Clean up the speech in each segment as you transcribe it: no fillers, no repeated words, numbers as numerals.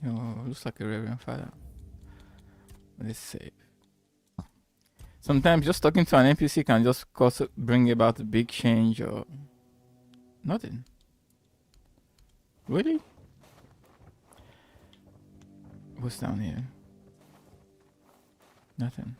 Oh, looks like a Reverend Father. Let's save. Sometimes just talking to an NPC can just bring about a big change or nothing. Really? What's down here? Nothing.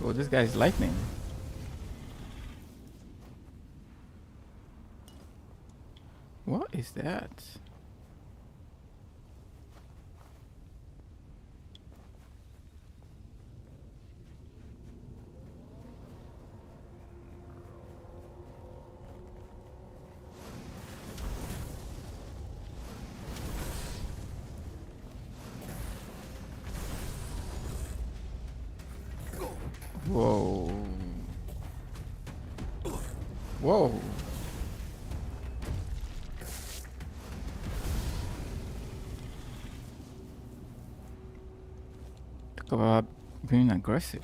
Oh, this guy's lightning. What is that? Whoa. Whoa. Talk about being aggressive.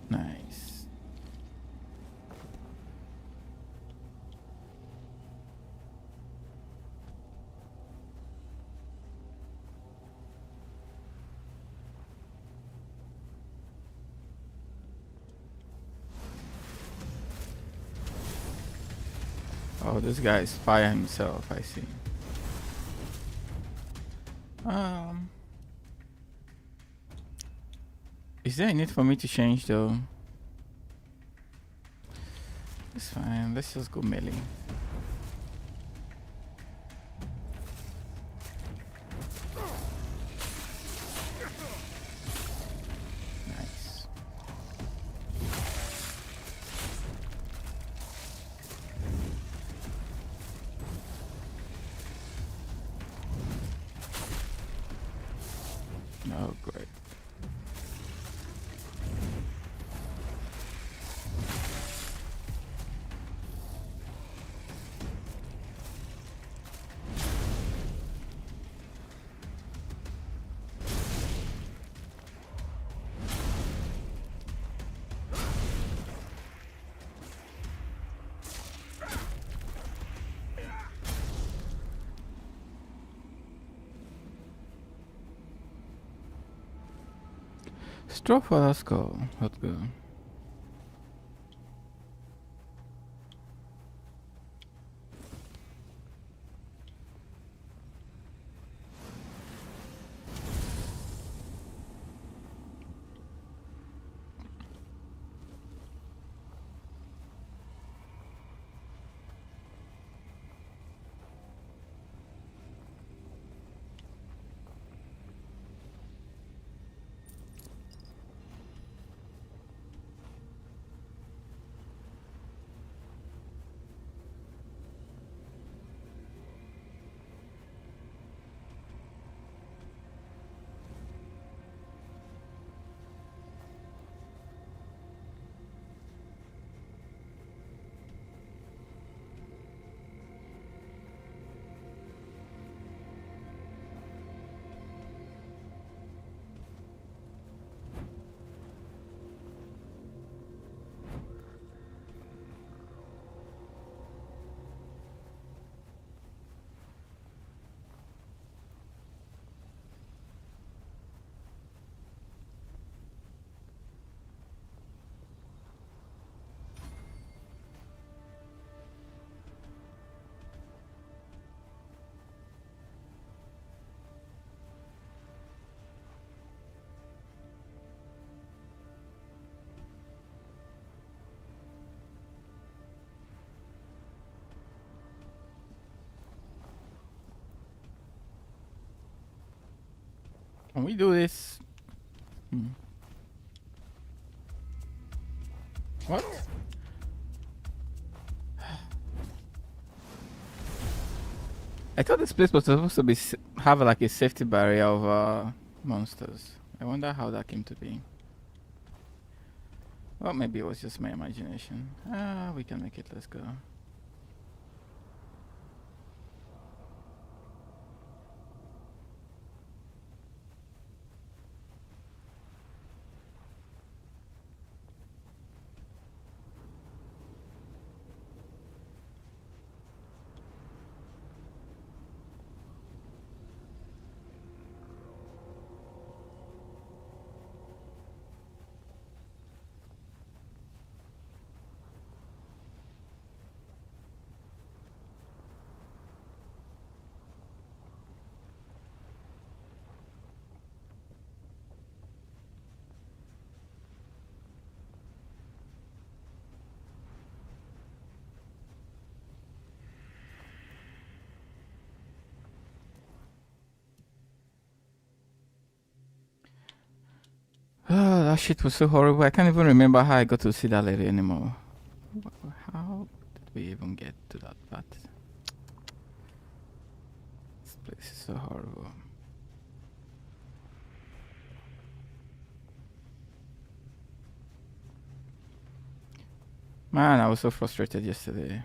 Nice. Oh, this guy is fire himself, I see. Is there a need for me to change though? It's fine, let's just go melee. Nice. Oh, great. Straw for that skull. Let's go. Can we do this? What? I thought this place was supposed to be have like a safety barrier of monsters. I wonder how that came to be. Well, maybe it was just my imagination. Ah, we can make it. Let's go. Oh, that shit was so horrible. I can't even remember how I got to see that lady anymore. How did we even get to that part? This place is so horrible. Man, I was so frustrated yesterday.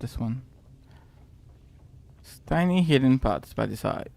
This one. It's tiny hidden parts by the side.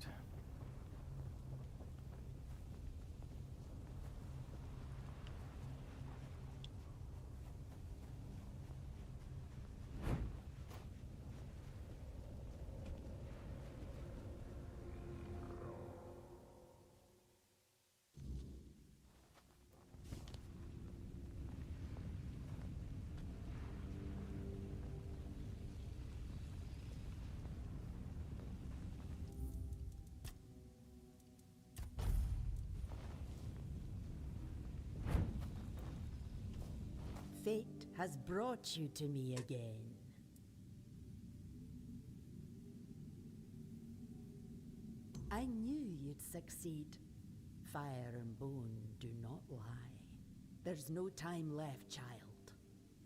Fate has brought you to me again. I knew you'd succeed. Fire and bone do not lie. There's no time left, child.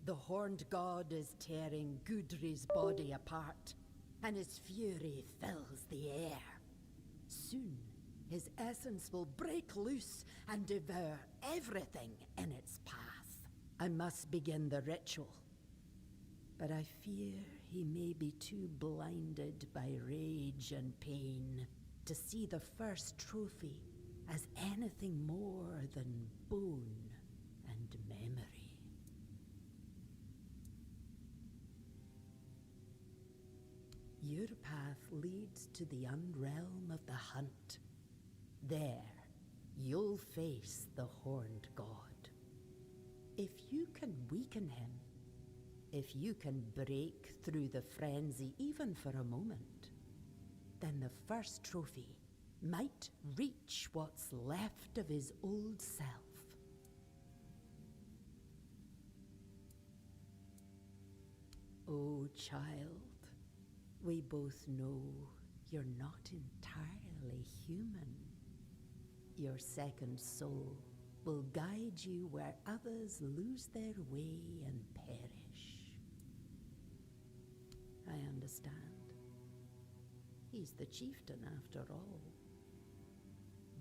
The horned god is tearing Gudri's body apart, and his fury fills the air. Soon, his essence will break loose and devour everything in its path. I must begin the ritual, but I fear he may be too blinded by rage and pain to see the first trophy as anything more than bone and memory. Your path leads to the unrealm of the hunt. There, you'll face the horned god. If you can weaken him, if you can break through the frenzy even for a moment, then the first trophy might reach what's left of his old self. Oh, child, we both know you're not entirely human. Your second soul will guide you where others lose their way and perish. I understand. He's the chieftain after all.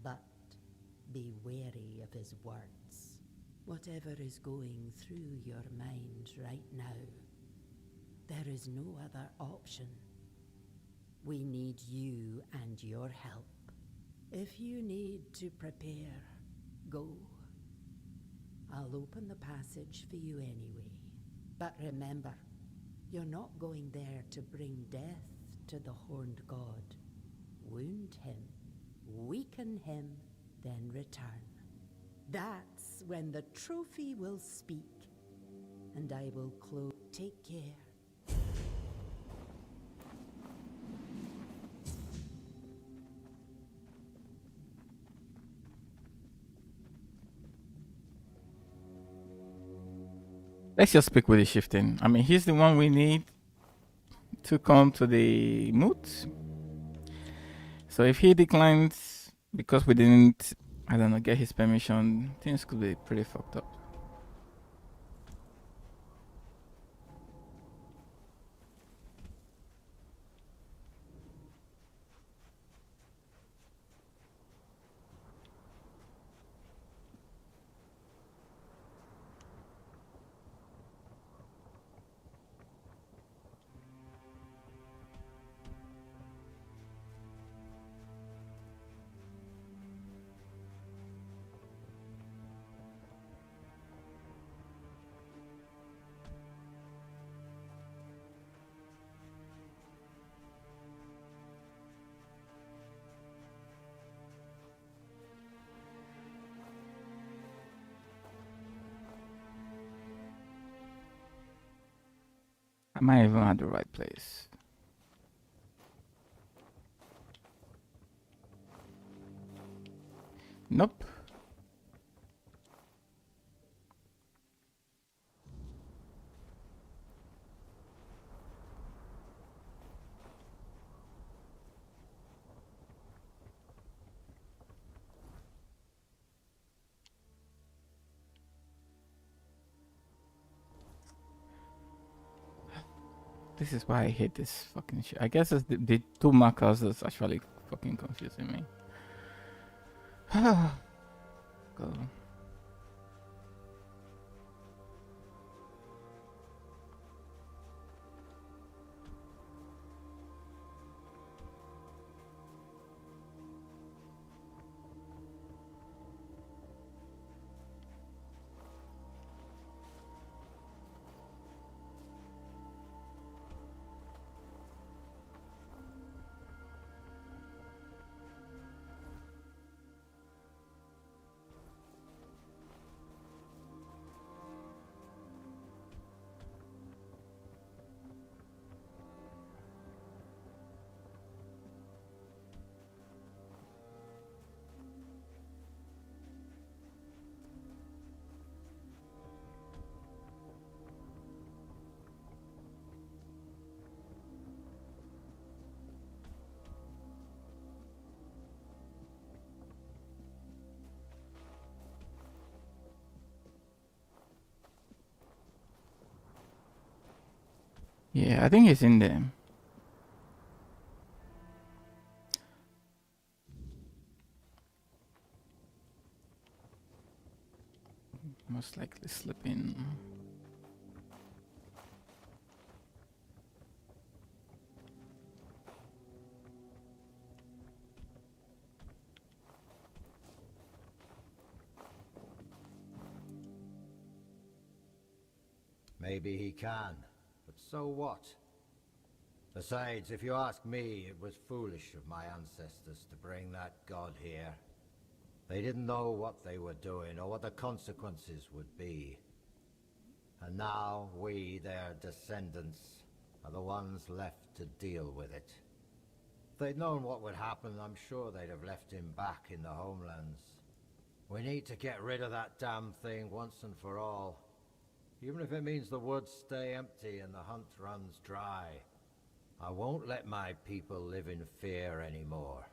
But be wary of his words. Whatever is going through your mind right now, there is no other option. We need you and your help. If you need to prepare, go. I'll open the passage for you anyway. But remember, you're not going there to bring death to the horned god. Wound him, weaken him, then return. That's when the trophy will speak, and I will close. Take care. Let's just speak with the shifting. I mean, he's the one we need to come to the moot. So if he declines because we didn't, I don't know, get his permission, things could be pretty fucked up. I might even at the right place. Nope. This is why I hate this fucking shit. I guess it's the two markers that's actually fucking confusing me. Go. Yeah, I think it's in there. Most likely slipping. Maybe he can, but so what? Besides, if you ask me, it was foolish of my ancestors to bring that god here. They didn't know what they were doing or what the consequences would be. And now we, their descendants, are the ones left to deal with it. If they'd known what would happen, I'm sure they'd have left him back in the homelands. We need to get rid of that damn thing once and for all. Even if it means the woods stay empty and the hunt runs dry. I won't let my people live in fear anymore.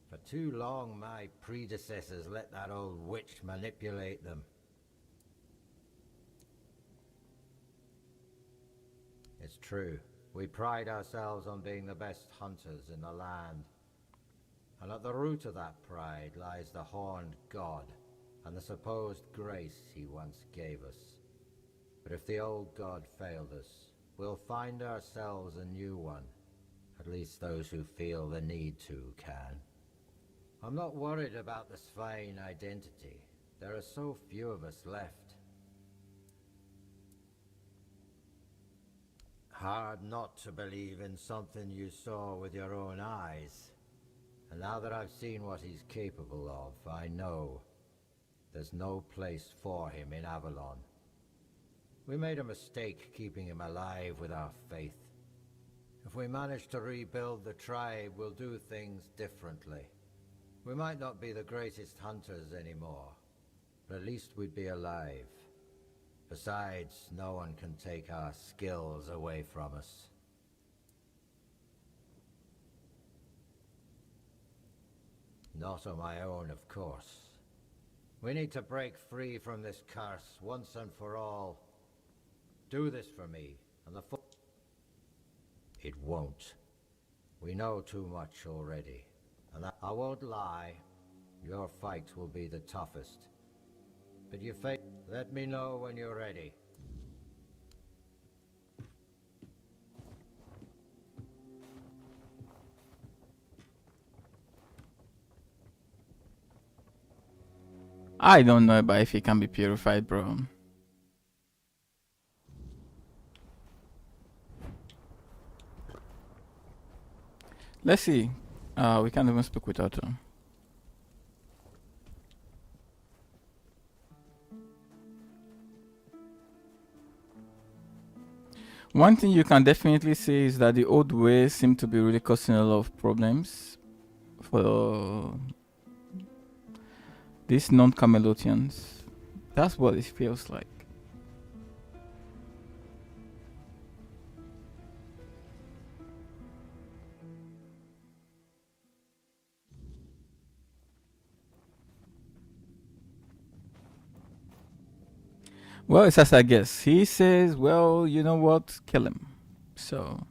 For too long, my predecessors let that old witch manipulate them. It's true. We pride ourselves on being the best hunters in the land. And at the root of that pride lies the horned god and the supposed grace he once gave us. But if the old god failed us, we'll find ourselves a new one. At least those who feel the need to can. I'm not worried about the Svein identity. There are so few of us left. Hard not to believe in something you saw with your own eyes. And now that I've seen what he's capable of, I know there's no place for him in Avalon. We made a mistake keeping him alive with our faith. If we manage to rebuild the tribe, we'll do things differently. We might not be the greatest hunters anymore, but at least we'd be alive. Besides, no one can take our skills away from us. Not on my own, of course. We need to break free from this curse once and for all. Do this for me, and the It won't. We know too much already. And I won't lie, your fight will be the toughest. But you let me know when you're ready. I don't know about if he can be purified, bro. Let's see. We can't even speak with Otto. One thing you can definitely say is that the old ways seem to be really causing a lot of problems for these non-Camelotians. That's what it feels like. Well, it's as I guess. He says, well, you know what? Kill him. So.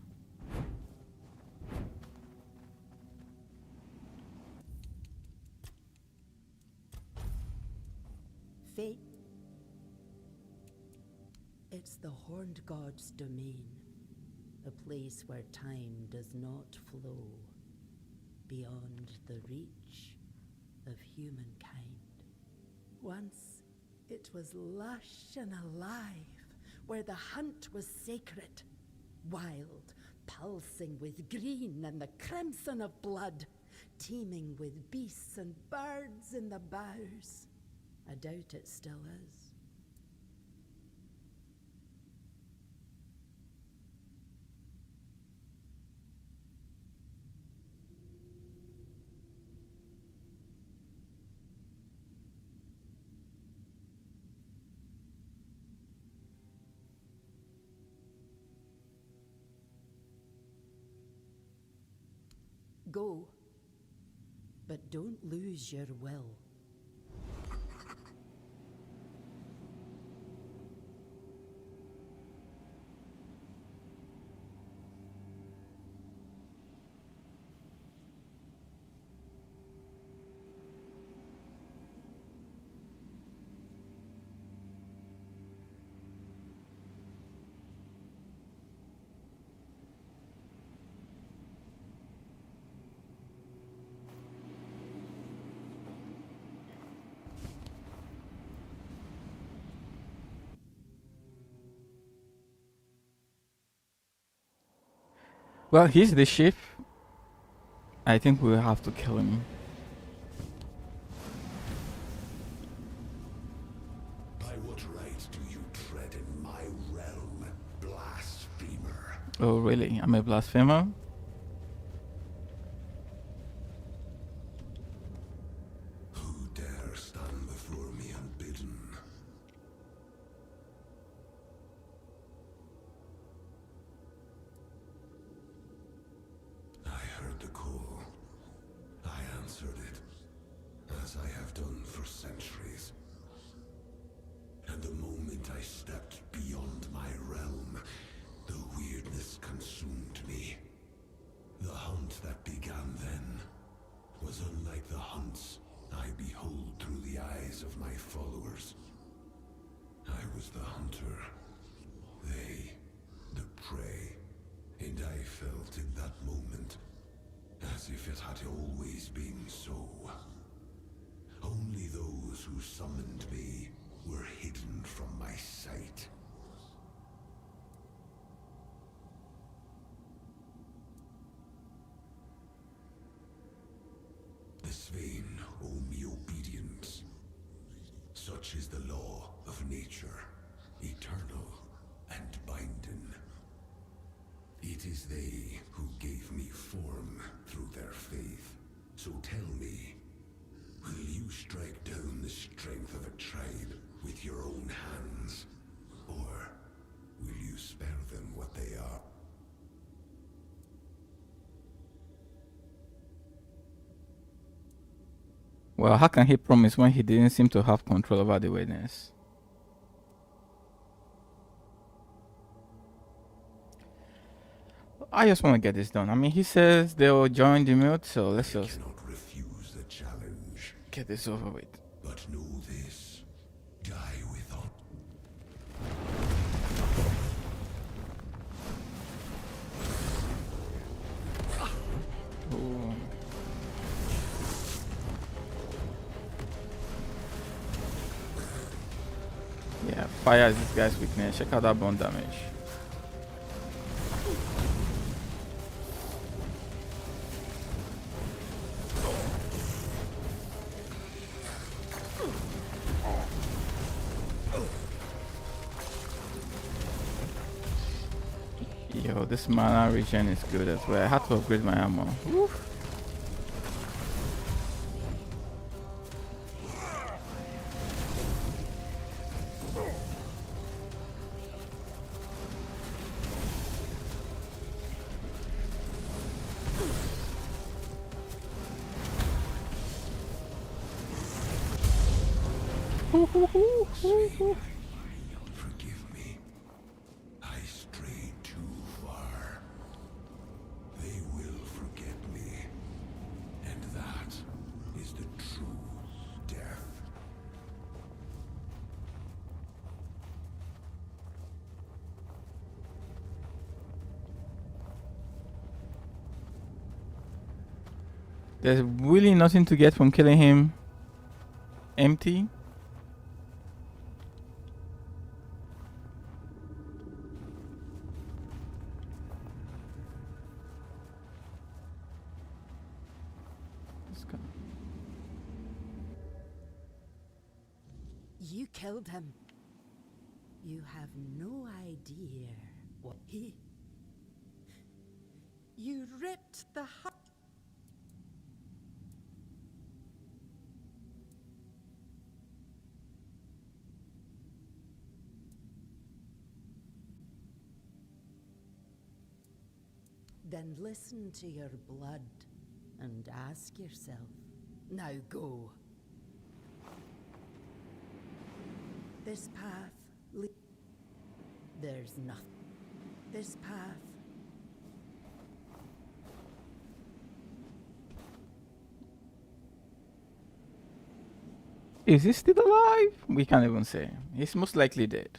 Fate. It's the Horned God's domain. A place where time does not flow. Beyond the reach of humankind. Once, it was lush and alive, where the hunt was sacred. Wild, pulsing with green and the crimson of blood, teeming with beasts and birds in the boughs. I doubt it still is. Go, but don't lose your will. Well, he's the chief. I think we'll have to kill him. By what right do you tread in my realm, blasphemer? Oh, really? I'm a blasphemer? Who dare stand before me unbidden? I heard the call. I answered it, as I have done for centuries. And the moment I stepped beyond my realm, the weirdness consumed me. The hunt that began then was unlike the hunts I behold through the eyes of my followers. I was the hunter, they the prey, and I felt in that moment as if it had always been so. Only those who summoned me were hidden from my sight. The Svein owe me obedience. Such is the law of nature, eternal and binding. It is they who gave me form through their faith. So tell me, will you strike down the strength of a tribe with your own hands? Or will you spare them what they are? Well, how can he promise when he didn't seem to have control over the witness? I just want to get this done. I mean, he says they'll join the mute, so let's I just cannot refuse the challenge. get this over with. But know this. Die with honor. Ooh. Yeah, fire is this guy's weakness. Check out that bone damage. Yo, this mana regen is good as well. I had to upgrade my ammo. Oof. Forgive me. I strayed too far. They will forget me. And that is the true death. There's really nothing to get from killing him empty. Let's go. You killed him. You have no idea what he... You ripped the heart... Then listen to your blood and ask yourself, now go. This path, there's nothing. This path. Is he still alive? We can't even say. He's most likely dead.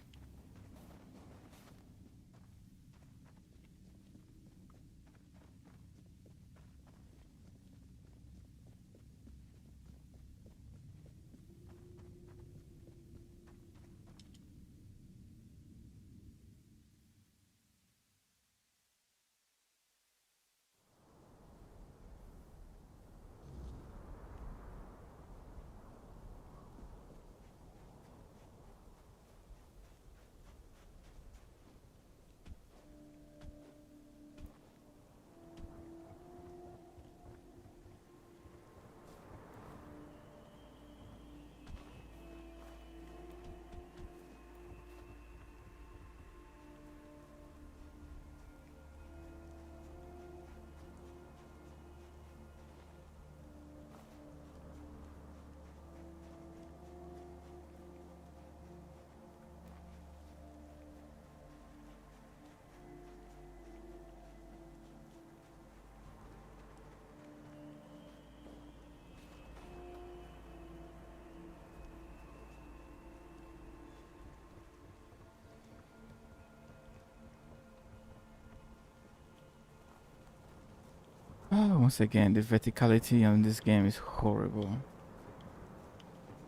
Oh, once again, the verticality on this game is horrible.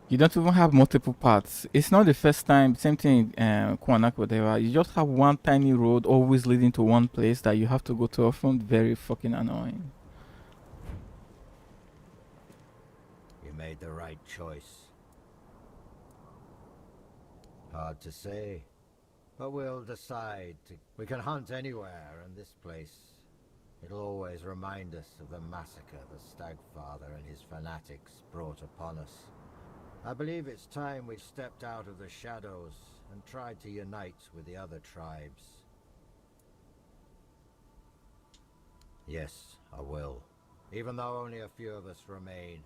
You don't even have multiple paths. It's not the first time, same thing in Kwanak, whatever. You just have one tiny road always leading to one place that you have to go to often. Very fucking annoying. You made the right choice. Hard to say. But we'll decide. We can hunt anywhere, and this place... It'll always remind us of the massacre the Stagfather and his fanatics brought upon us. I believe it's time we stepped out of the shadows and tried to unite with the other tribes. Yes, I will. Even though only a few of us remain,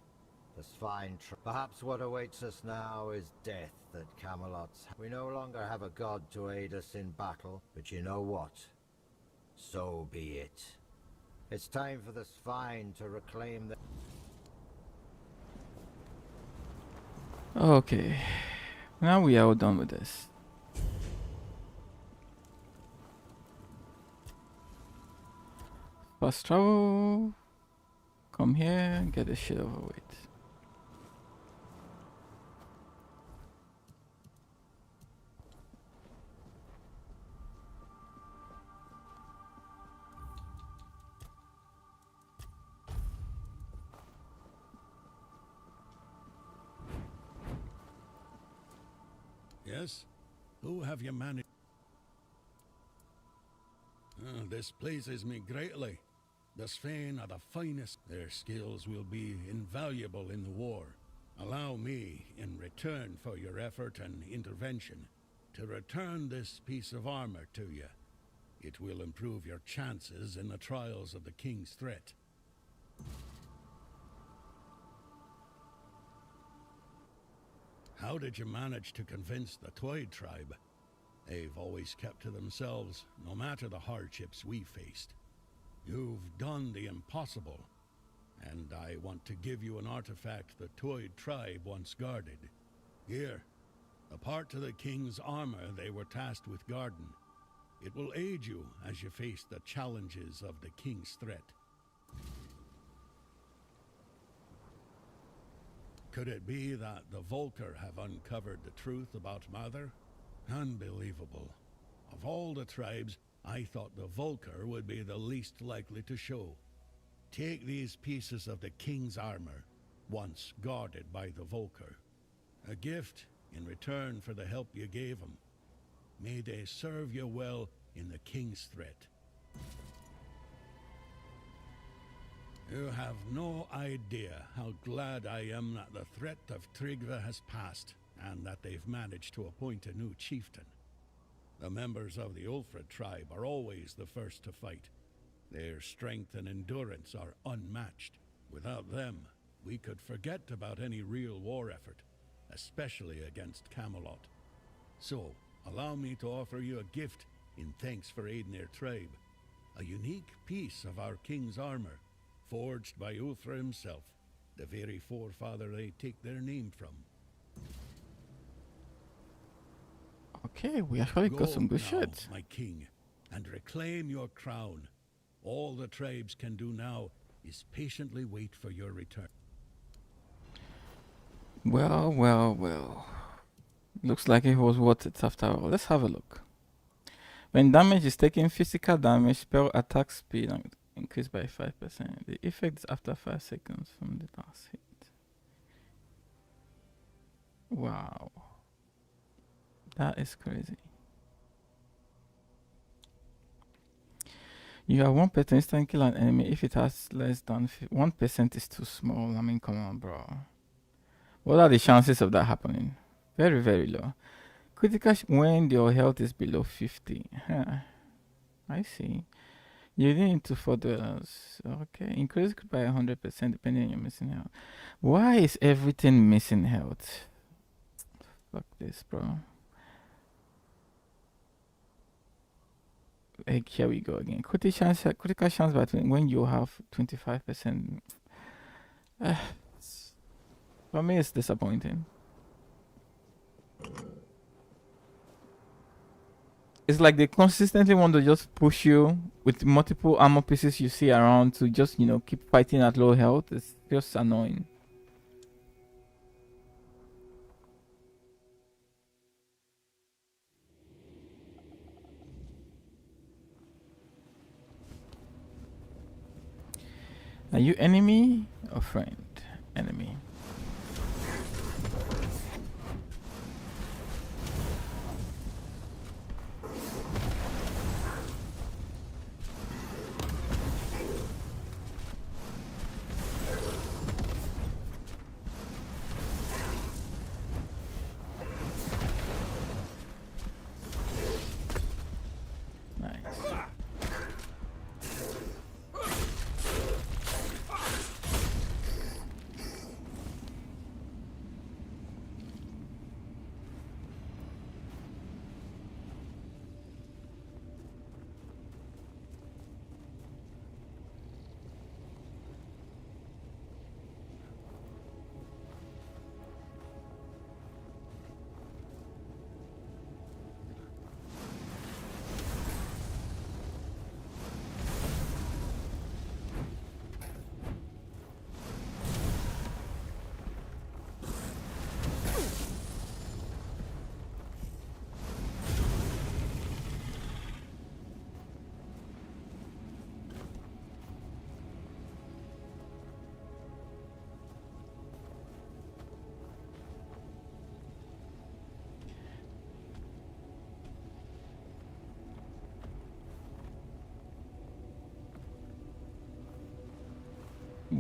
The swine. Perhaps what awaits us now is death at Camelot's. We no longer have a god to aid us in battle, but you know what? So be it. It's time for the swine to reclaim the... Okay. Now we are all done with this. Fast travel. Come here, get this shit over with. Yes? Who have you managed? This pleases me greatly. The Svain are the finest. Their skills will be invaluable in the war. Allow me, in return for your effort and intervention, to return this piece of armor to you. It will improve your chances in the trials of the King's threat. How did you manage to convince the Twyde tribe? They've always kept to themselves, no matter the hardships we faced. You've done the impossible, and I want to give you an artifact the Twyde tribe once guarded. Here, a part to the King's armor they were tasked with guarding. It will aid you as you face the challenges of the King's threat. Could it be that the Volker have uncovered the truth about Mother? Unbelievable. Of all the tribes, I thought the Volker would be the least likely to show. Take these pieces of the King's armor, once guarded by the Volker. A gift in return for the help you gave him. May they serve you well in the King's threat. You have no idea how glad I am that the threat of Tryggve has passed, and that they've managed to appoint a new chieftain. The members of the Ulfred tribe are always the first to fight. Their strength and endurance are unmatched. Without them, we could forget about any real war effort, especially against Camelot. So, allow me to offer you a gift in thanks for aiding their tribe. A unique piece of our King's armor, forged by Ulfr himself, the very forefather they take their name from. Okay, we actually got some good now, shit. my king, and reclaim your crown. All the tribes can do now is patiently wait for your return. Well, well, well. Looks like it was worth it after all. Let's have a look. When damage is taken, physical damage, spell attack speed increased by 5%. The effect is after 5 seconds from the last hit. Wow. That is crazy. You have 1% instant kill an enemy if it has less than 1% is too small. I mean, come on, bro. What are the chances of that happening? Very, very low. Critical when your health is below 50. Huh. I see. You need to $4. Okay. Increase by 100% depending on your missing health. Why is everything missing health? Fuck this, bro. Here we go again. Critical chance by when you have 25%. For me, it's disappointing. It's like they consistently want to just push you with multiple armor pieces you see around to just, you know, keep fighting at low health. It's just annoying. Are you enemy or friend? Enemy.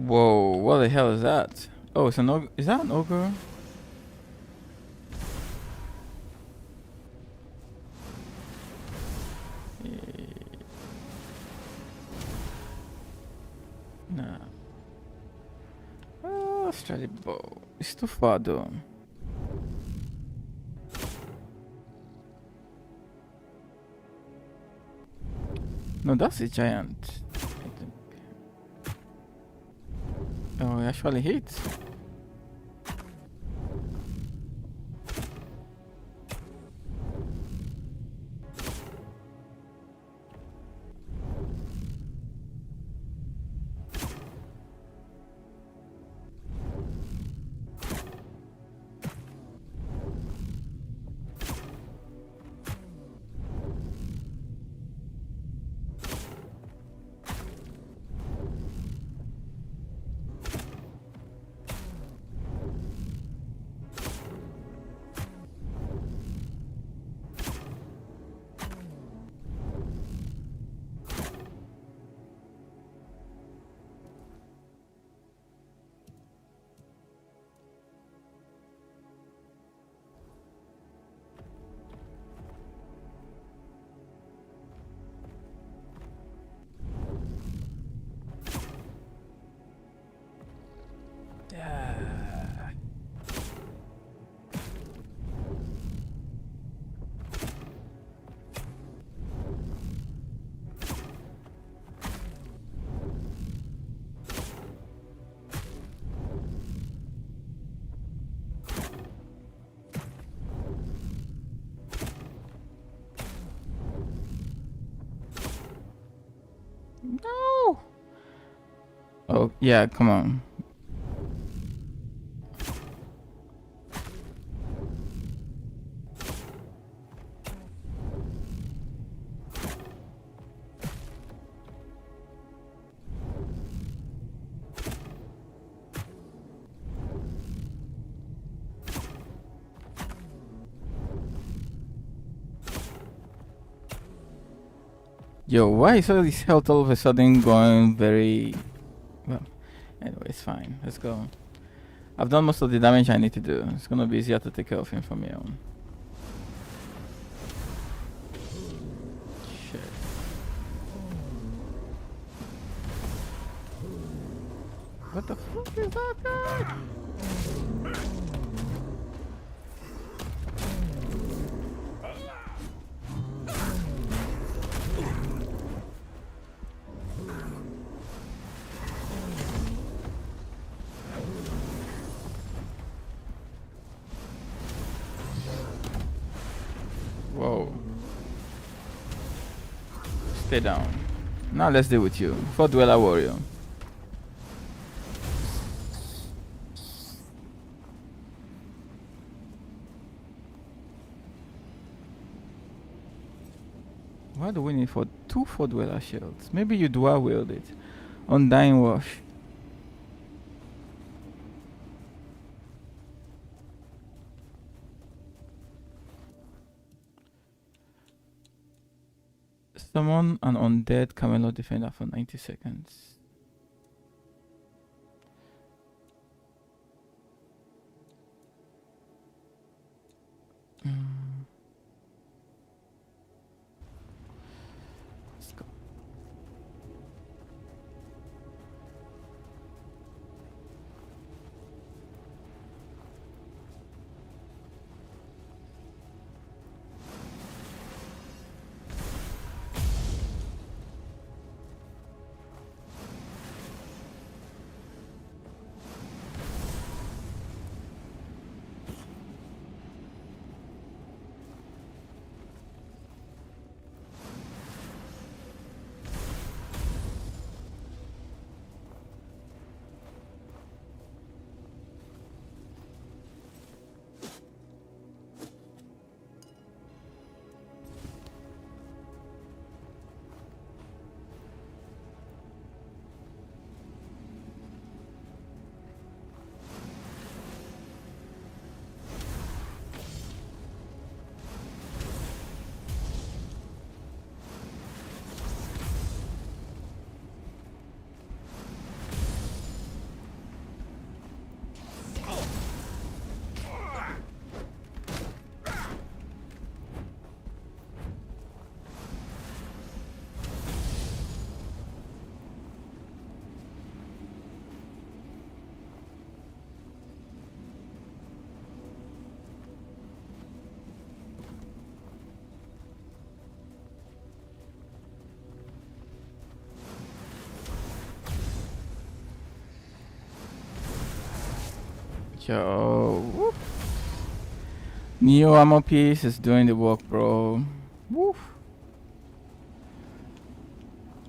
Whoa, what the hell is that? Oh, it's an ogre. Is that an ogre? Nah. Oh, let's try the bow. It's too far though. No, that's a giant. I think. Oh, it actually hits. Yeah. No. Oh yeah, come on. Yo, why is all this health all of a sudden going very well? Anyway, it's fine. Let's go. I've done most of the damage I need to do. It's gonna be easier to take care of him from here on. Shit. What the fuck is that guy? Whoa. Stay down. Now let's deal with you. Fort Dweller Warrior. Why do we need for two Fort Dweller shields? Maybe you dual wield it. Undying Wash. Summon an undead Camelot defender for 90 seconds. Let's go. Yo. Whoop. Neo ammo piece is doing the work, bro. Woof.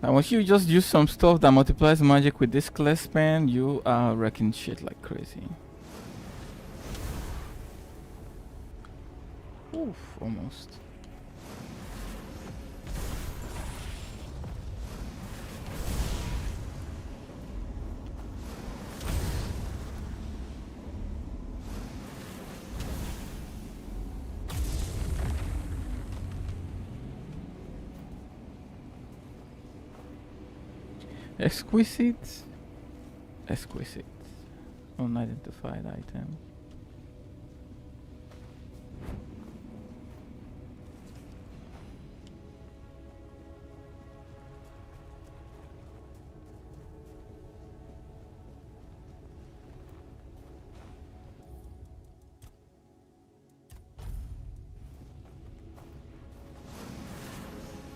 Now, once you just use some stuff that multiplies magic with this class span, you are wrecking shit like crazy. Oof, almost. Exquisite. Exquisite. Unidentified item.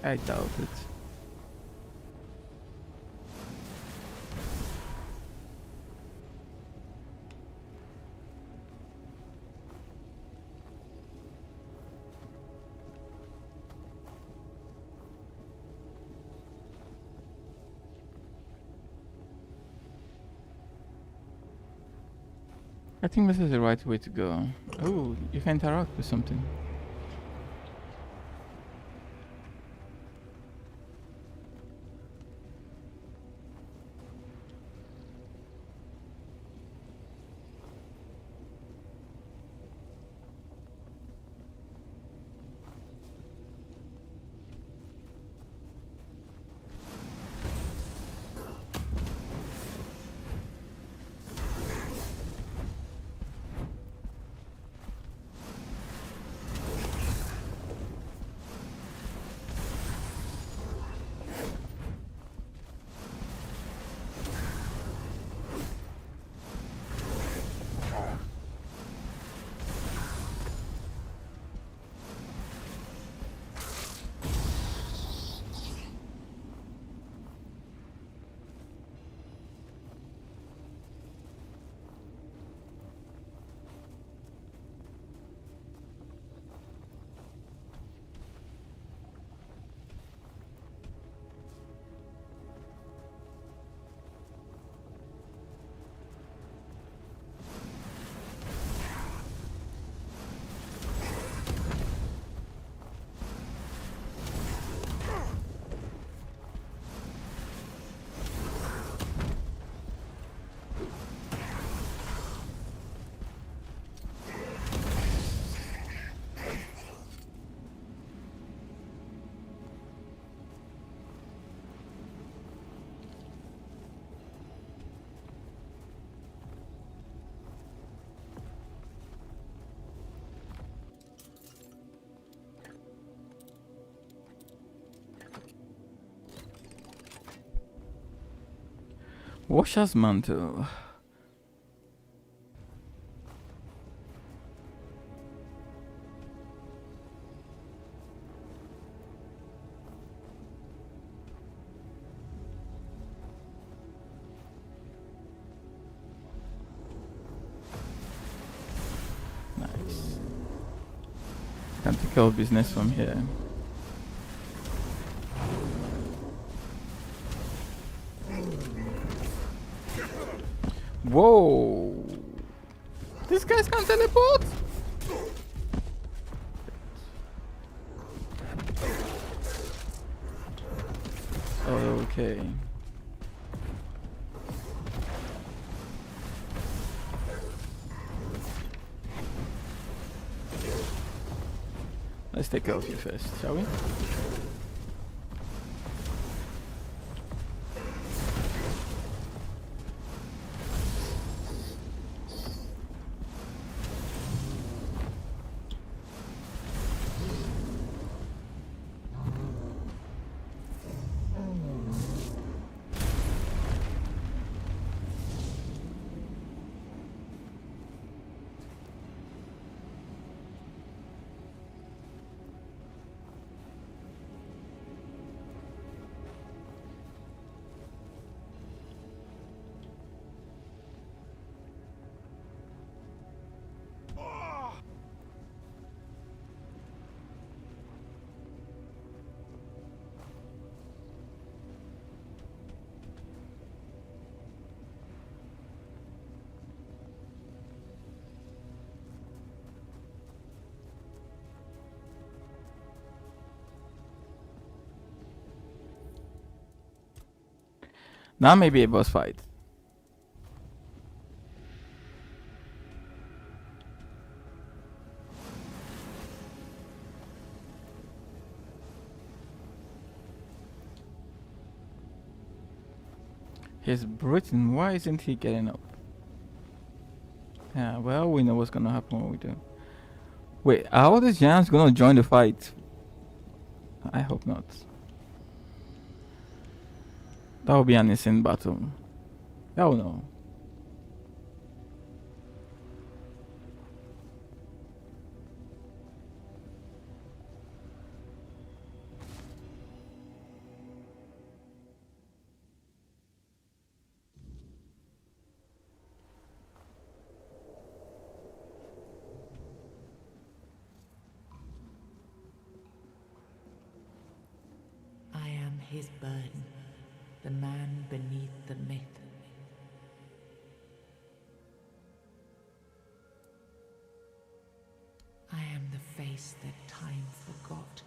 I doubt it. I think this is the right way to go. Oh, you can interact with something. Washer's mantle. Nice. Can take care of business from here. Whoa! These guys can't teleport? Okay. Let's take care of you first, shall we? Now maybe a boss fight. He's Britain. Why isn't he getting up? Yeah, well, we know what's gonna happen when we do. Wait, are all these giants gonna join the fight? I hope not. That will be an insane battle. Hell no. I am his burden, the man beneath the myth. I am the face that time forgot,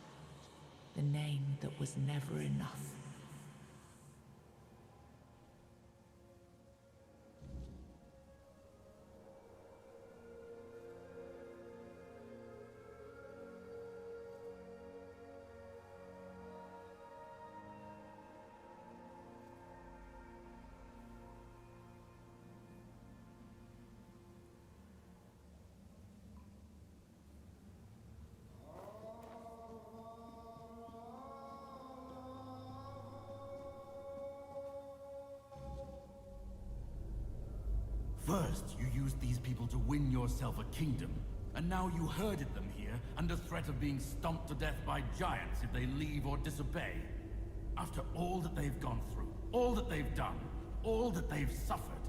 the name that was never enough. First, you used these people to win yourself a kingdom, and now you herded them here under threat of being stomped to death by giants if they leave or disobey. After all that they've gone through, all that they've done, all that they've suffered,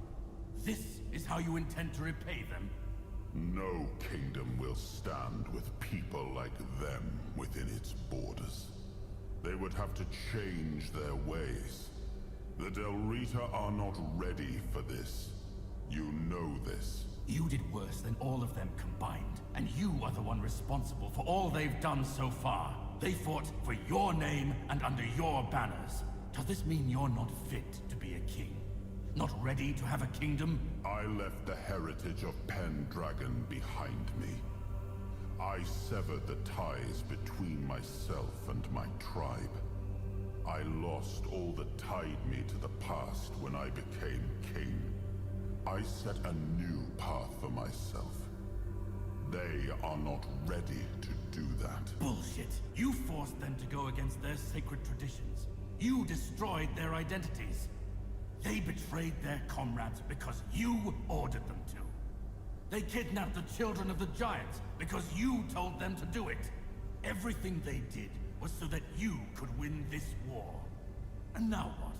this is how you intend to repay them? No kingdom will stand with people like them within its borders. They would have to change their ways. The Del Rita are not ready for this. You know this. You did worse than all of them combined, and you are the one responsible for all they've done so far. They fought for your name and under your banners. Does this mean you're not fit to be a king? Not ready to have a kingdom? I left the heritage of Pendragon behind me. I severed the ties between myself and my tribe. I lost all that tied me to the past when I became king. I set a new path for myself. They are not ready to do that. Bullshit. You forced them to go against their sacred traditions. You destroyed their identities. They betrayed their comrades because you ordered them to. They kidnapped the children of the giants because you told them to do it. Everything they did was so that you could win this war. And now what?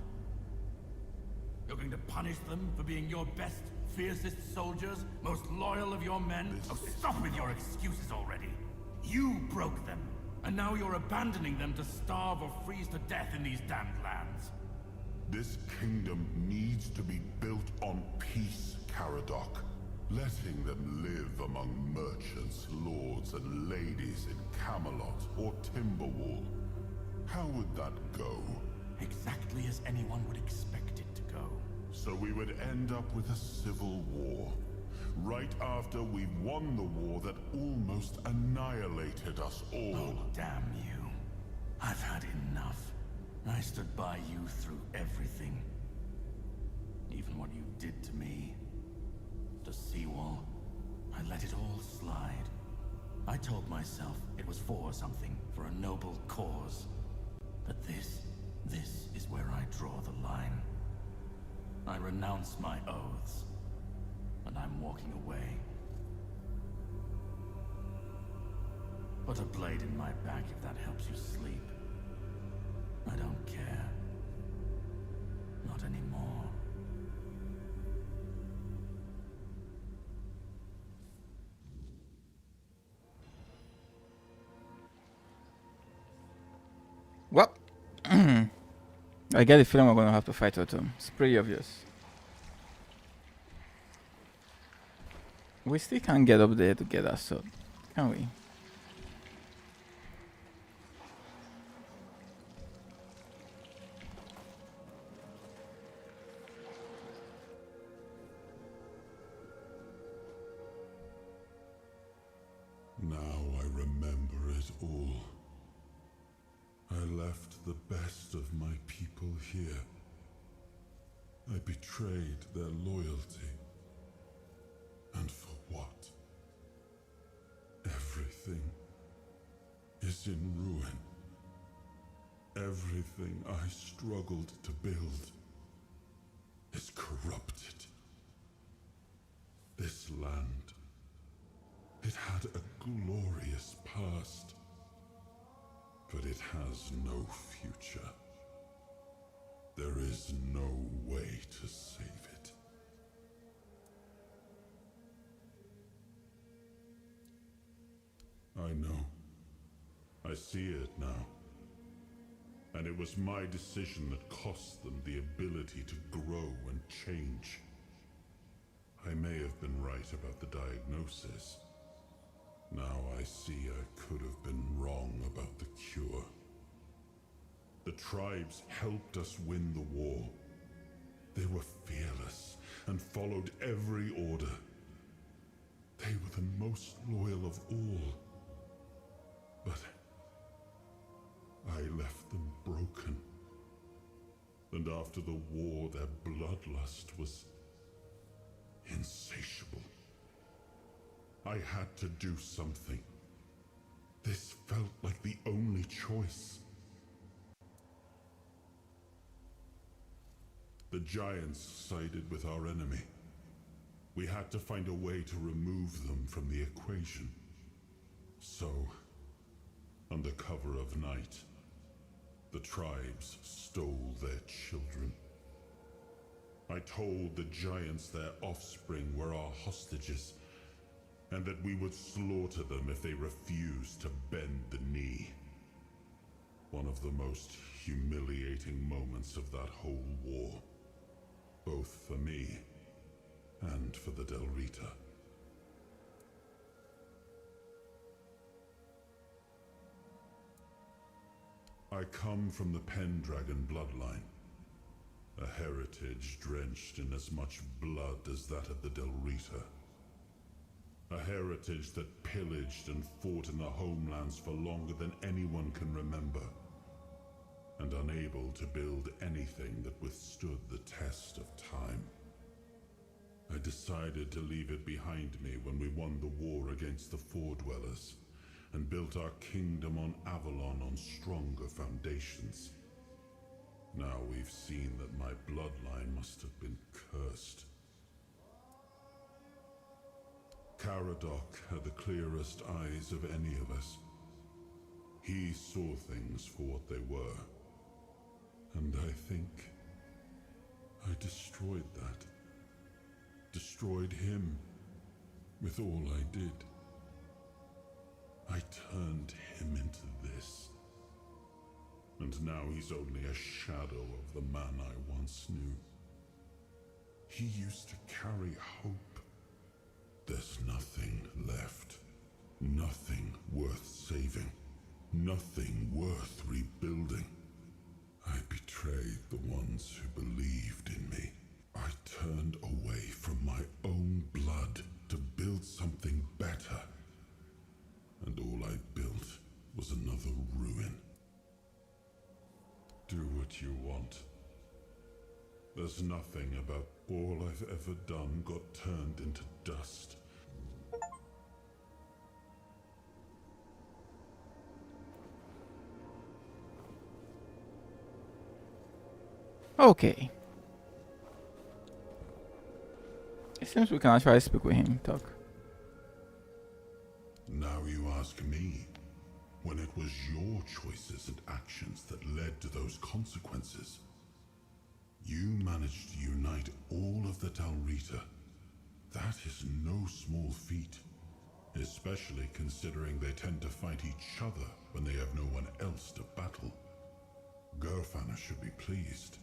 You're going to punish them for being your best, fiercest soldiers, most loyal of your men? Oh, stop with your excuses already. You broke them, and now you're abandoning them to starve or freeze to death in these damned lands. This kingdom needs to be built on peace, Caradoc. Letting them live among merchants, lords, and ladies in Camelot or Timberwall. How would that go? Exactly as anyone would expect it to go. So we would end up with a civil war. Right after we've won the war that almost annihilated us all. Oh, damn you. I've had enough. I stood by you through everything. Even what you did to me. The seawall. I let it all slide. I told myself it was for something, for a noble cause. But this is where I draw the line. I renounce my oaths, and I'm walking away. Put a blade in my back if that helps you sleep. I don't care. Not anymore. Well, I get the feeling we're gonna have to fight Autumn. It's pretty obvious. We still can't get up there to get our sword, can we? here. I betrayed their loyalty. And for what? Everything is in ruin. Everything I struggled to build is corrupted. This land, it had a glorious past, but it has no future. There is no way to save it. I know. I see it now. And it was my decision that cost them the ability to grow and change. I may have been right about the diagnosis. Now I see I could have been wrong about the cure. The tribes helped us win the war. They were fearless and followed every order. They were the most loyal of all. But I left them broken. And after the war, their bloodlust was insatiable. I had to do something. This felt like the only choice. The giants sided with our enemy. We had to find a way to remove them from the equation. So, under cover of night, the tribes stole their children. I told the giants their offspring were our hostages, and that we would slaughter them if they refused to bend the knee. One of the most humiliating moments of that whole war, both for me and for the Del Rita. I come from the Pendragon bloodline, a heritage drenched in as much blood as that of the Del Rita. A heritage that pillaged and fought in the homelands for longer than anyone can remember, and unable to build anything that withstood the test of time. I decided to leave it behind me when we won the war against the Four Dwellers, and built our kingdom on Avalon on stronger foundations. Now we've seen that my bloodline must have been cursed. Caradoc had the clearest eyes of any of us. He saw things for what they were. And I think I destroyed that. Destroyed him with all I did. I turned him into this. And now he's only a shadow of the man I once knew. He used to carry hope. There's nothing left. Nothing worth saving. Nothing worth rebuilding. I betrayed the ones who believed in me. I turned away from my own blood to build something better. And all I built was another ruin. Do what you want. There's nothing about all I've ever done got turned into dust. Okay. It seems we can actually speak with him, talk. Now you ask me, when it was your choices and actions that led to those consequences. You managed to unite all of the Del Rita. That is no small feat, especially considering they tend to fight each other when they have no one else to battle. Gerfana should be pleased.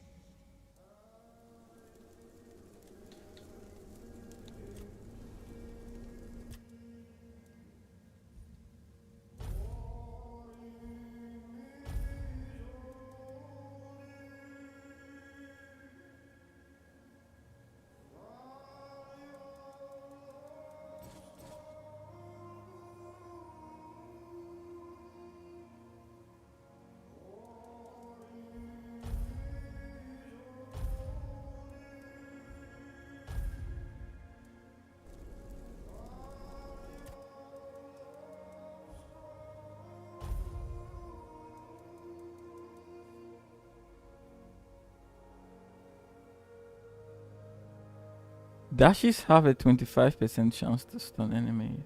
Dashes have a 25% chance to stun enemies.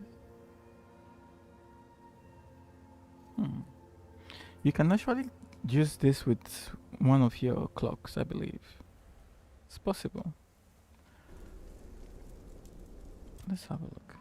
You can actually use this with one of your clocks, I believe. It's possible. Let's have a look.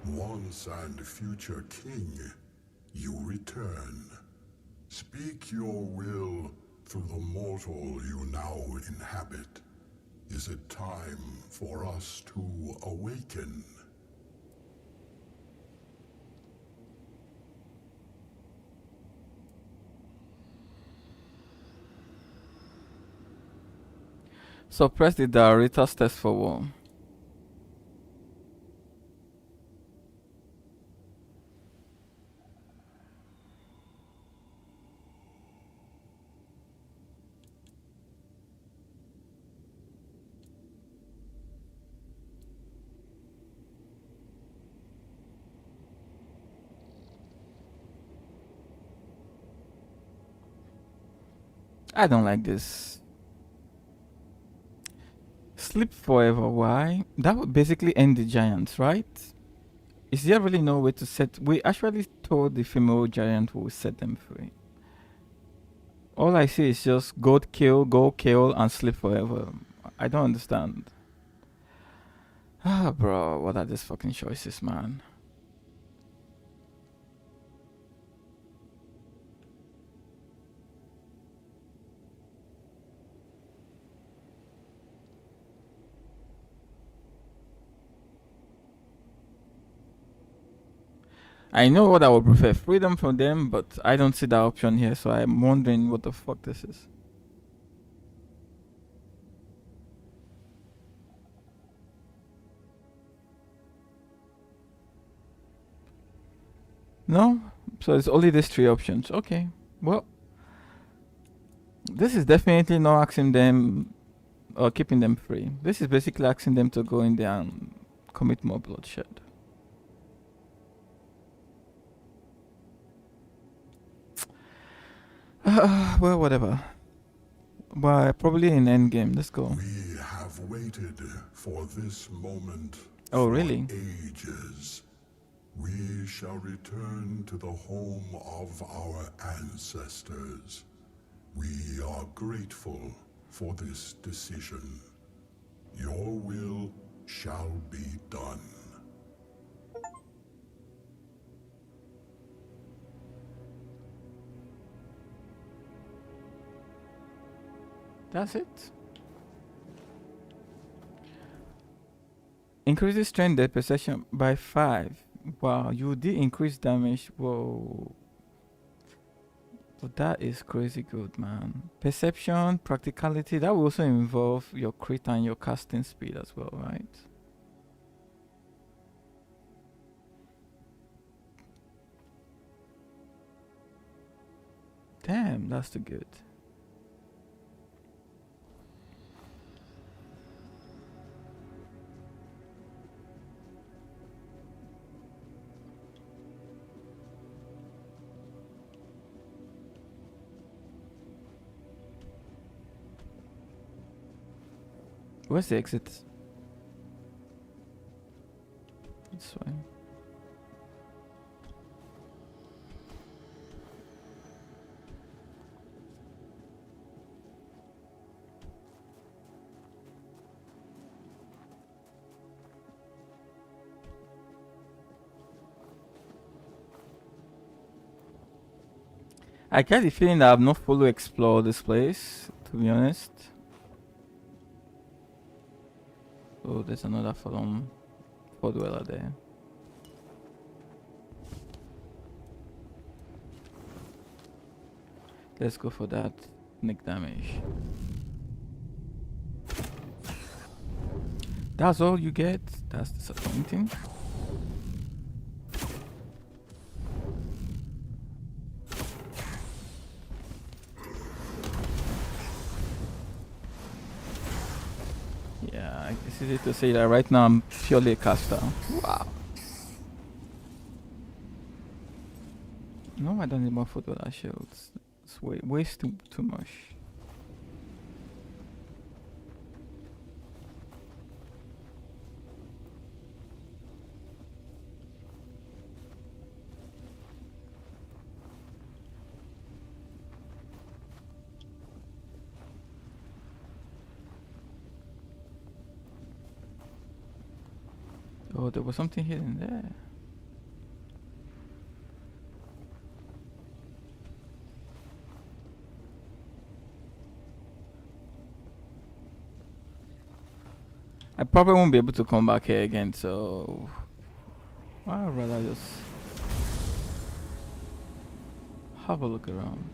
Once and future king, you return. Speak your will through the mortal you now inhabit. Is it time for us to awaken? So press the director's test for war. I don't like this. Sleep forever, why? That would basically end the giants, right? Is there really no way to set... We actually told the female giant we will set them free. All I see is just go kill, and sleep forever. I don't understand. Ah, bro, what are these fucking choices, man? I know what I would prefer, freedom from them, but I don't see that option here, so I'm wondering what the fuck this is. No? So it's only these three options. Okay. Well, this is definitely not asking them or keeping them free. This is basically asking them to go in there and commit more bloodshed. Well, whatever. Well, probably in endgame. Let's go. We have waited for this moment Oh, for really? ages. We shall return to the home of our ancestors. We are grateful for this decision. Your will shall be done. That's it. Increases strength and perception by 5. Wow, you did increase damage. Whoa. But that is crazy good, man. Perception, practicality, that will also involve your crit and your casting speed as well, right? Damn, that's too good. Where's the exit? This way. I get the feeling that I've not fully explored this place, to be honest. Oh, there's another fallen dweller there. Let's go for that. Nick damage. That's all you get? That's disappointing. Yeah, it's easy to say that right now I'm purely a caster. Wow. No, I don't need more photo shields. It's way too much. Oh, there was something hidden there. I probably won't be able to come back here again, so I'd rather just have a look around.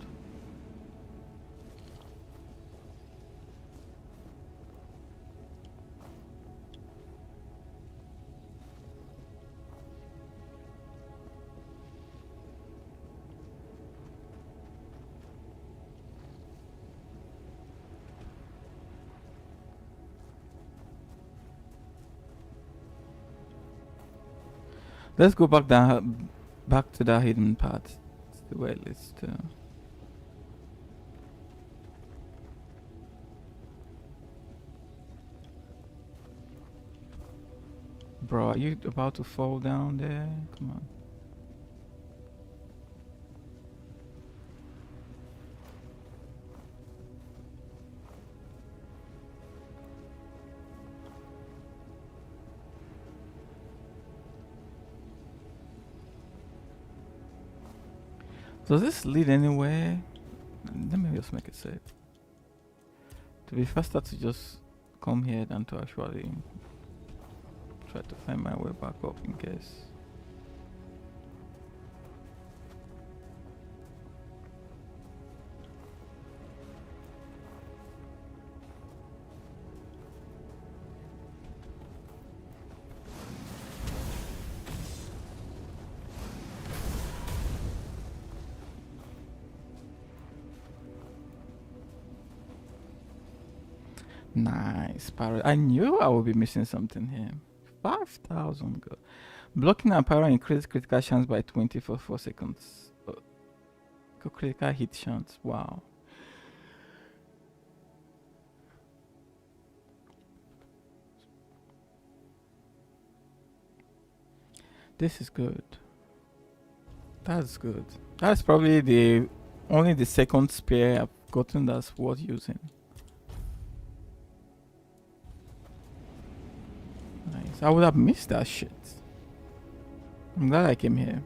Let's go back to that hidden part. It's the way it is to. Bro, are you about to fall down there? Come on. Does this lead anywhere? Let me just make it safe. To be faster to just come here than to actually try to find my way back up in case. Nice, Parrot. I knew I would be missing something here. 5,000 gold. Blocking and power increases critical chance by 20 for 4 seconds. Critical hit chance. Wow. This is good. That's good. That's probably only the second spear I've gotten that's worth using. Nice. I would have missed that shit. I'm glad I came here.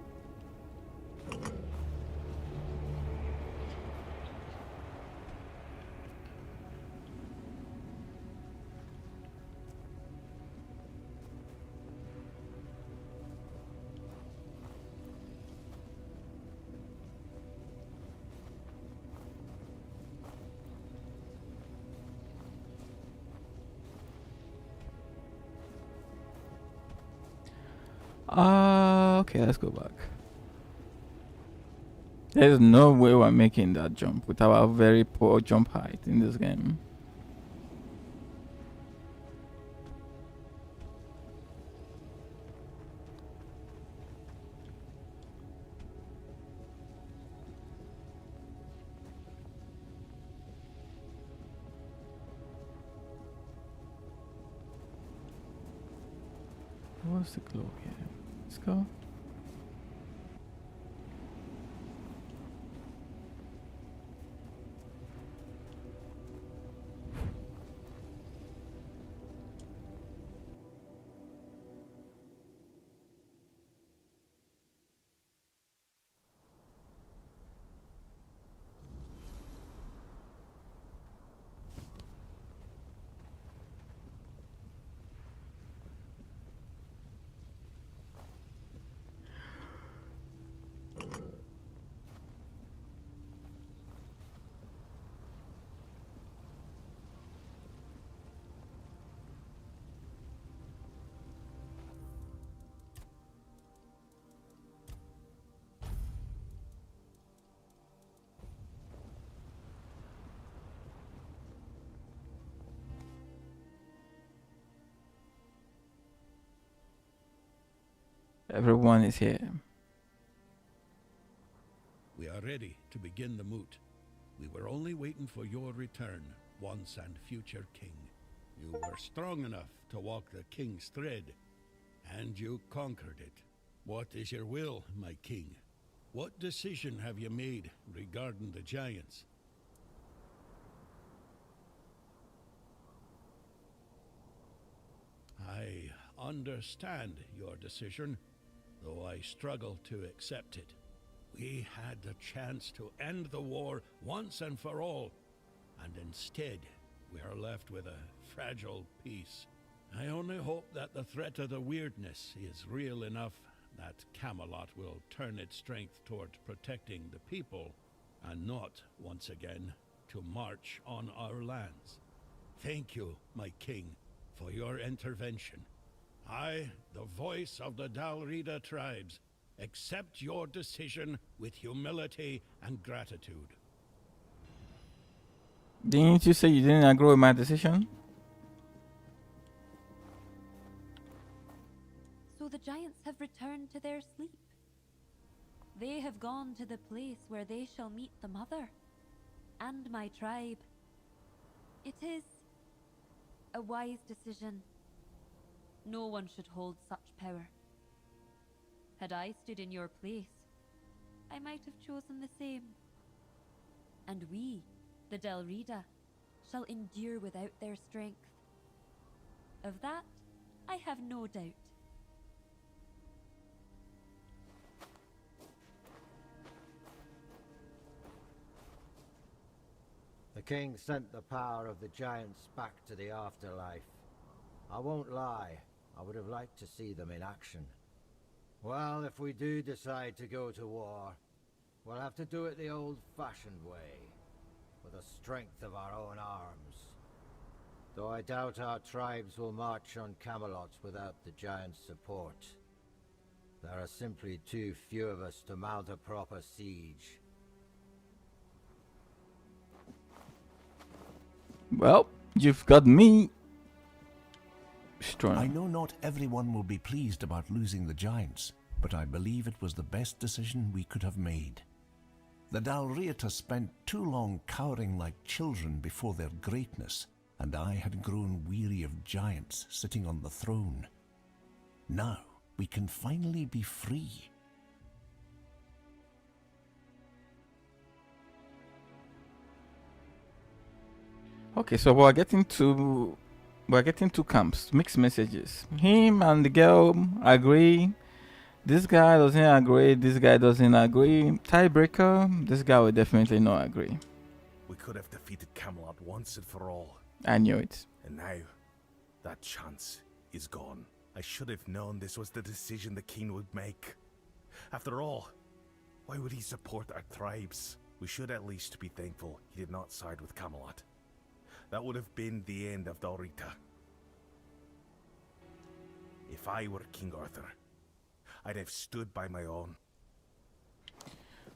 Okay, let's go back. There's no way we're making that jump with our very poor jump height in this game. What's the glow here? Let's go. Everyone is here. We are ready to begin the moot. We were only waiting for your return, once and future king. You were strong enough to walk the king's thread, and you conquered it. What is your will, my king? What decision have you made regarding the giants? I understand your decision, though I struggle to accept it. We had the chance to end the war once and for all, and instead we are left with a fragile peace. I only hope that the threat of the weirdness is real enough that Camelot will turn its strength toward protecting the people, and not, once again, to march on our lands. Thank you, my king, for your intervention. I, the voice of the Dalrida tribes, accept your decision with humility and gratitude. Didn't you say you didn't agree with my decision? So the giants have returned to their sleep. They have gone to the place where they shall meet the mother and my tribe. It is a wise decision. No one should hold such power. Had I stood in your place, I might have chosen the same. And we, the Dalrida, shall endure without their strength. Of that, I have no doubt. The king sent the power of the giants back to the afterlife. I won't lie, I would have liked to see them in action. Well, if we do decide to go to war, we'll have to do it the old-fashioned way, with the strength of our own arms. Though I doubt our tribes will march on Camelot without the giants' support. There are simply too few of us to mount a proper siege. Well, you've got me. Strong. I know not everyone will be pleased about losing the giants, but I believe it was the best decision we could have made. The Dalriata spent too long cowering like children before their greatness, and I had grown weary of giants sitting on the throne. Now we can finally be free. Okay, so we're getting two camps, mixed messages. Him and the girl agree. This guy doesn't agree. This guy doesn't agree. Tiebreaker. This guy will definitely not agree. We could have defeated Camelot once and for all. I knew it. And now, that chance is gone. I should have known this was the decision the king would make. After all, why would he support our tribes? We should at least be thankful he did not side with Camelot. That would have been the end of Dalrita. If I were King Arthur, I'd have stood by my own.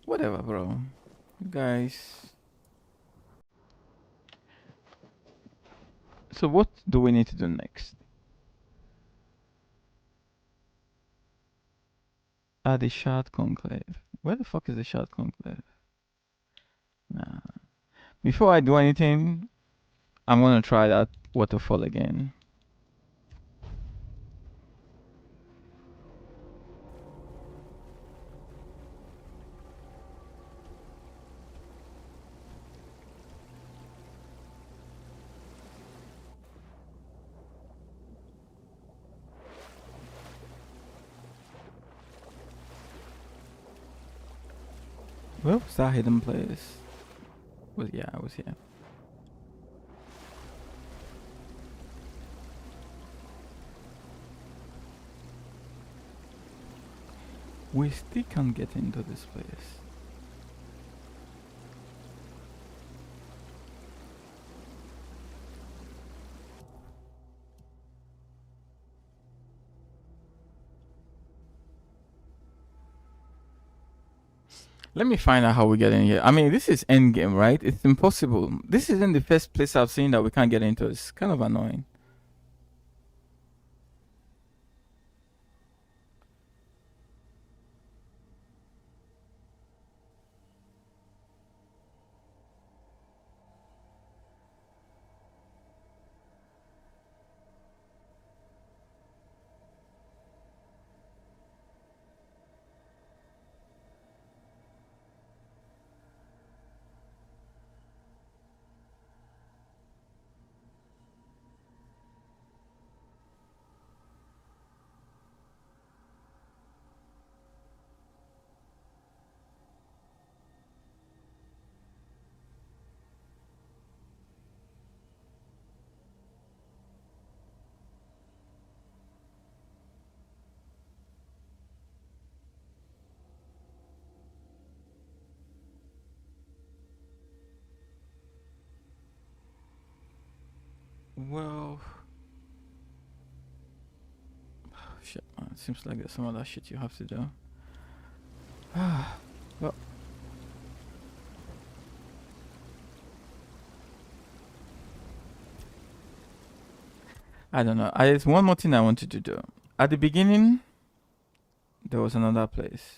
Whatever, bro. You guys. So what do we need to do next? The Shard Conclave. Where the fuck is the Shard Conclave? Nah. Before I do anything, I'm gonna try that waterfall again. Where's that hidden place? Well, yeah, I was here. We still can't get into this place. Let me find out how we get in here. I mean, this is endgame, right? It's impossible. This isn't the first place I've seen that we can't get into. It's kind of annoying. Well, shit, man. Seems like there's some other shit you have to do. Well, I don't know. There's one more thing I wanted to do. At the beginning, there was another place.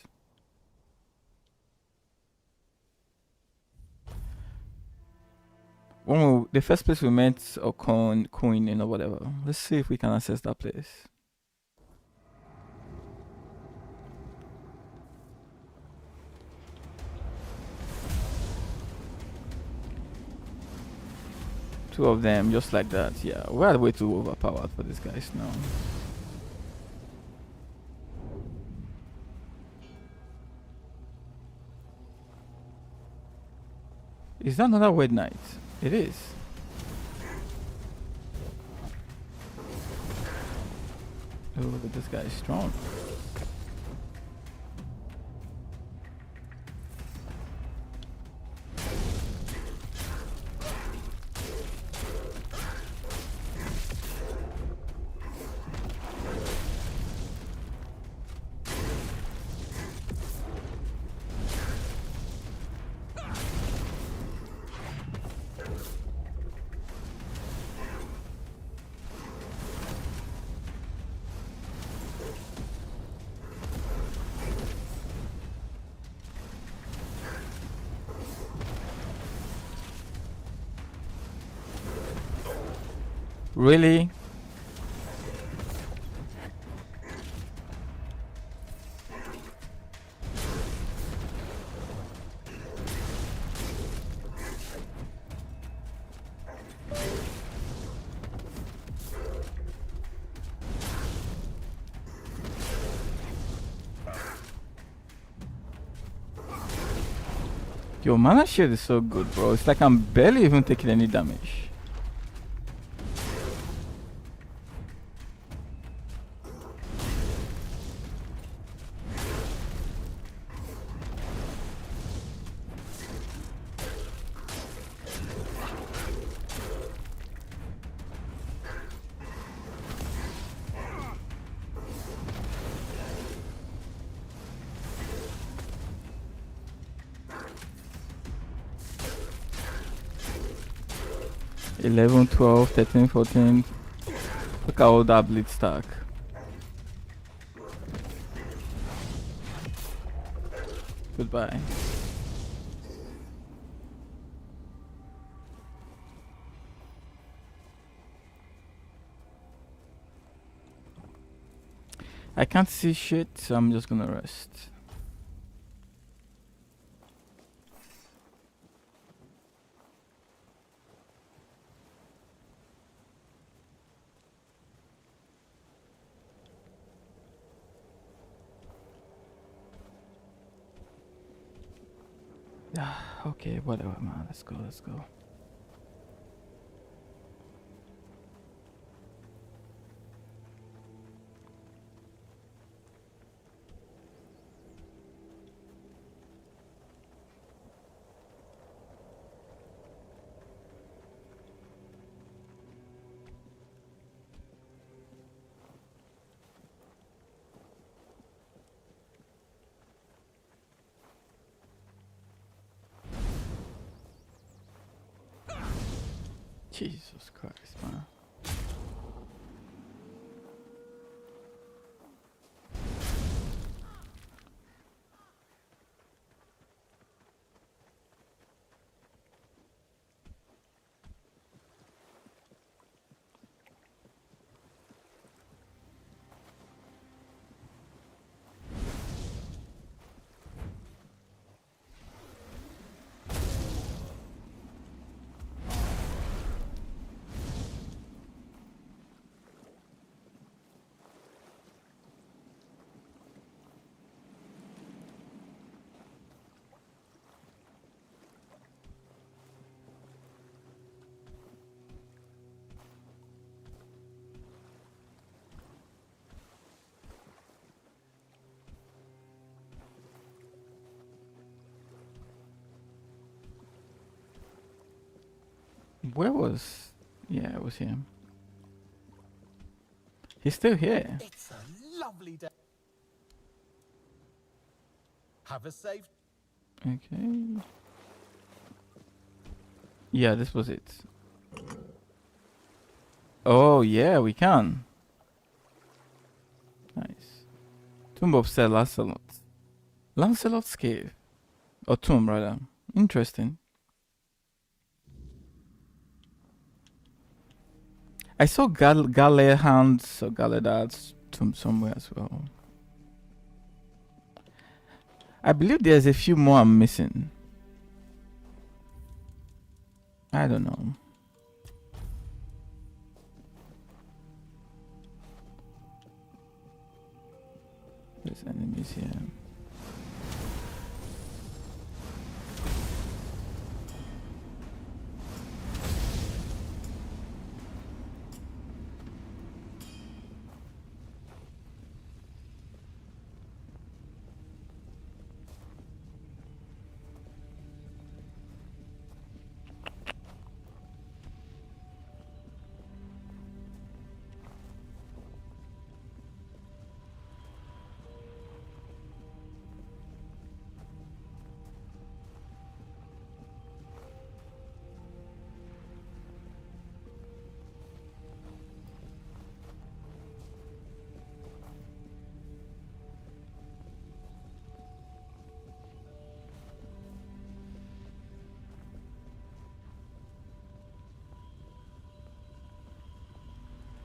The first place we met, or Queen or whatever. Let's see if we can access that place. Two of them, just like that. Yeah, we're way too overpowered for these guys now. Is that another Wed Knight? It is. Oh, this guy is strong. Really? Your mana shield is so good, bro. It's like I'm barely even taking any damage. $11, $12, $13, $14. Look at all that bleed stack. Goodbye. I can't see shit, so I'm just gonna rest. Okay, whatever, man. Let's go, let's go. Jesus Christ, man. Where was Yeah, it was him. He's still here. It's a lovely day. Have a safe. Okay. Yeah, this was it. Oh, yeah, we can. Nice. Tomb of Sir Lancelot. Lancelot's cave. Or tomb, rather. Interesting. I saw Galahad's or Galadad's tomb somewhere as well. I believe there's a few more I'm missing. I don't know. There's enemies here.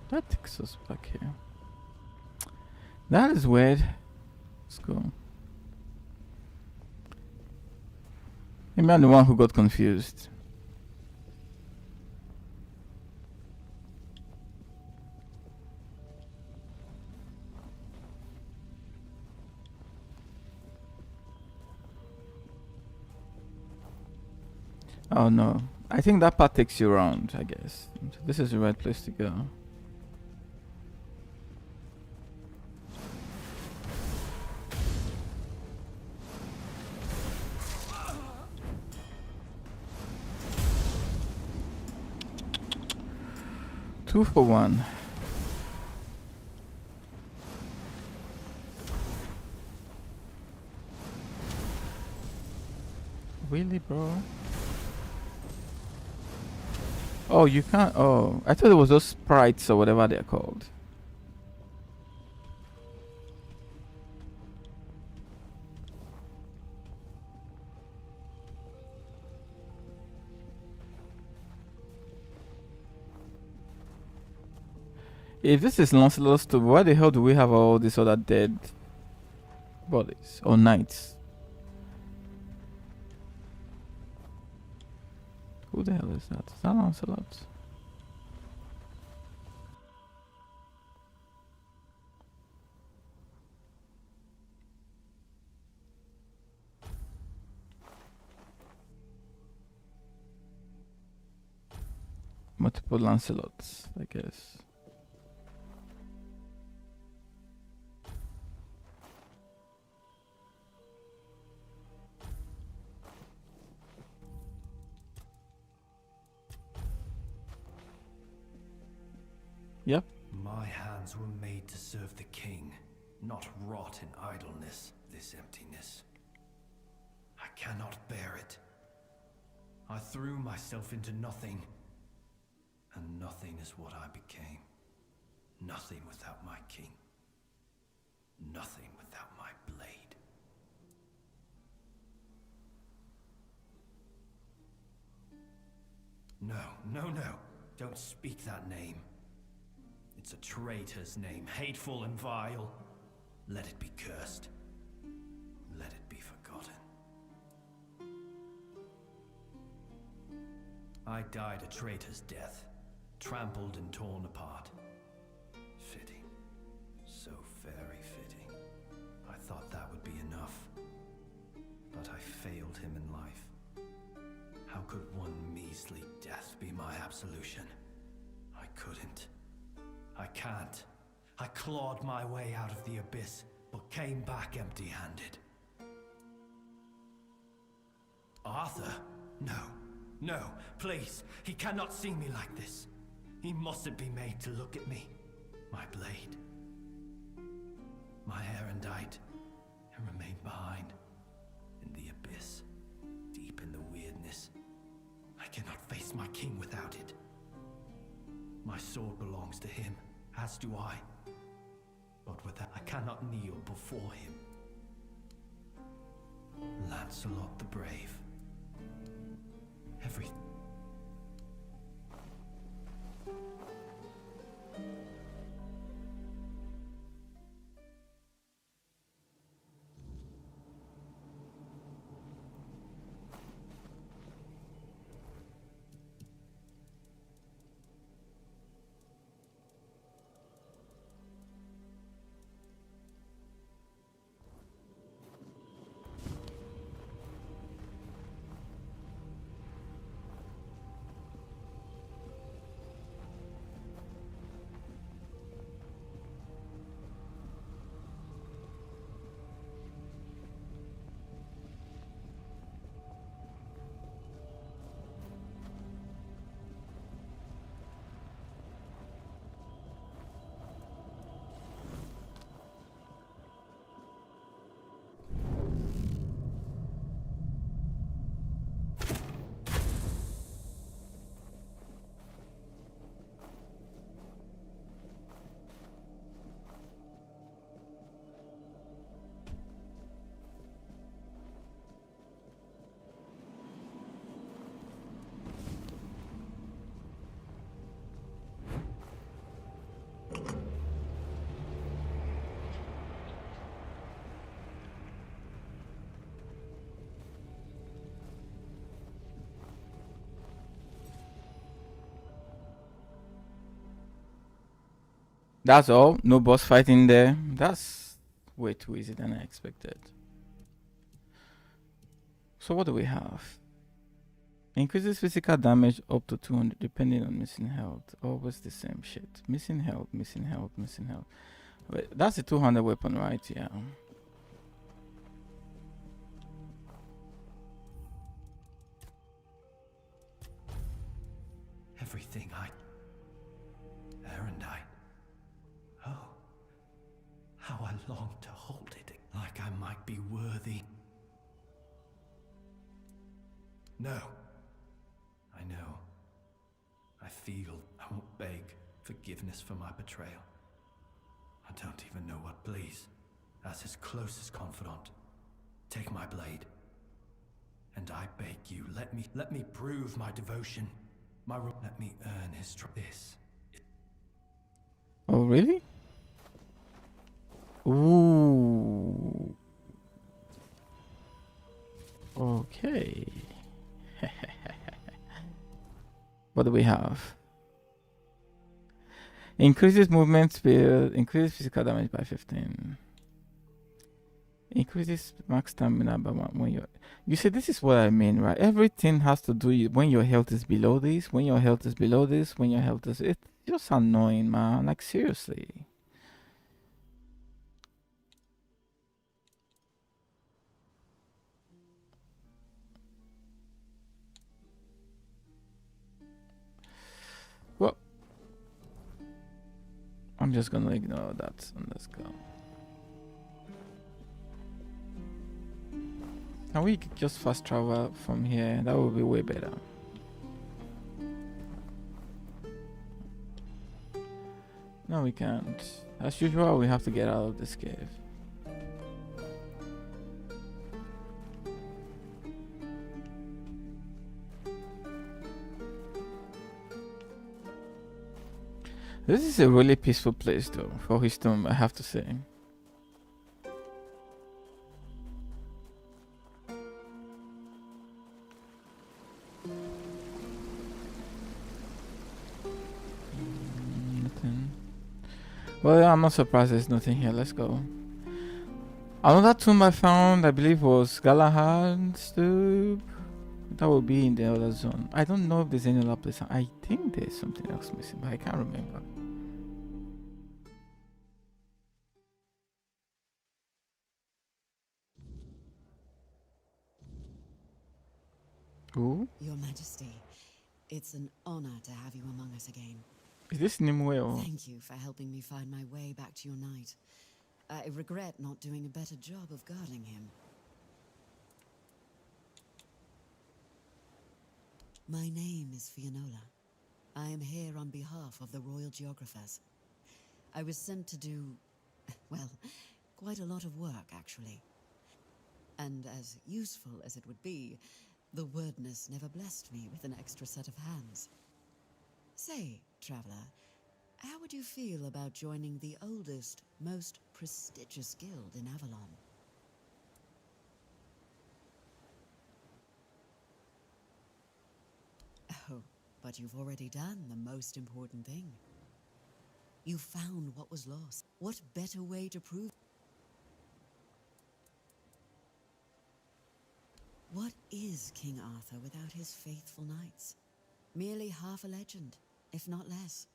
That takes us back here. That is weird. Let's go. Maybe I'm the one who got confused. Oh no. I think that part takes you around, I guess. So this is the right place to go. Two for one. Really, bro? Oh, you can't. Oh, I thought it was those sprites or whatever they're called. If this is Lancelot's tomb, why the hell do we have all these other dead bodies or knights? Who the hell is that? Is that Lancelot? Multiple Lancelots, I guess. Yep. My hands were made to serve the king, not rot in idleness, this emptiness. I cannot bear it. I threw myself into nothing, and nothing is what I became. Nothing without my king. Nothing without my blade. No. Don't speak that name. It's a traitor's name, hateful and vile. Let it be cursed. Let it be forgotten. I died a traitor's death, trampled and torn apart. Fitting. So very fitting. I thought that would be enough. But I failed him in life. How could one measly death be my absolution? I couldn't. I can't. I clawed my way out of the abyss, but came back empty-handed. Arthur? No, please. He cannot see me like this. He mustn't be made to look at me. My blade. My erendite. And remain behind. In the abyss. Deep in the weirdness. I cannot face my king without it. My sword belongs to him, as do I. But without, I cannot kneel before him. Lancelot the Brave. Everything. That's all? No boss fight in there? That's way too easy than I expected. So what do we have? Increases physical damage up to 200 depending on missing health. Always the same shit. Missing health, missing health, missing health. Wait, that's a 200 weapon, right? Yeah. Everything I... Erendite. Oh. How I long to hold it, like I might be worthy. No. I know. I feel I won't beg forgiveness for my betrayal. I don't even know what please. As his closest confidant, take my blade. And I beg you, let me prove my devotion. Let me earn his trust. Oh, really? Ooh. Okay. What do we have? Increases movement speed, increases physical damage by 15. Increases max stamina by 1 when you're... You see, this is what I mean, right? Everything has to do when your health is below this, when your health is below this, when your health is... It's just annoying, man. Like, seriously. Well, I'm just gonna ignore that and let's go. Can we just fast travel from here? That would be way better. No, we can't. As usual, we have to get out of this cave. This is a really peaceful place though, for his tomb, I have to say. Nothing. Well, yeah, I'm not surprised there's nothing here. Let's go. Another tomb I found, I believe, was Galahad's tomb. That will be in the other zone. I don't know if there's any other place. I think there's something else missing, but I can't remember. Ooh. Your Majesty, it's an honor to have you among us again. Is this Nimue or? Thank you for helping me find my way back to your knight. I regret not doing a better job of guarding him. My name is Fianola. I am here on behalf of the Royal Geographers. I was sent to do, well, quite a lot of work, actually. And as useful as it would be, the wordness never blessed me with an extra set of hands. Say, traveler, how would you feel about joining the oldest, most prestigious guild in Avalon? Oh, but you've already done the most important thing. You found what was lost. What better way to prove? What is King Arthur without his faithful knights? Merely half a legend, if not less.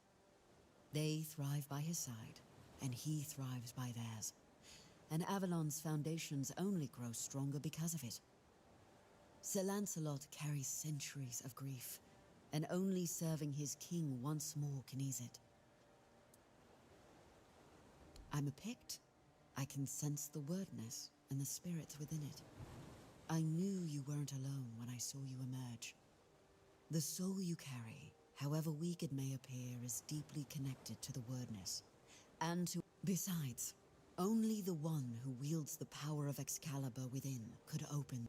They thrive by his side, and he thrives by theirs. And Avalon's foundations only grow stronger because of it. Sir Lancelot carries centuries of grief, and only serving his king once more can ease it. I'm a Pict. I can sense the wordness and the spirits within it. I knew you weren't alone when I saw you emerge. The soul you carry, however weak it may appear, is deeply connected to the wordness. And to... Besides, only the one who wields the power of Excalibur within could open...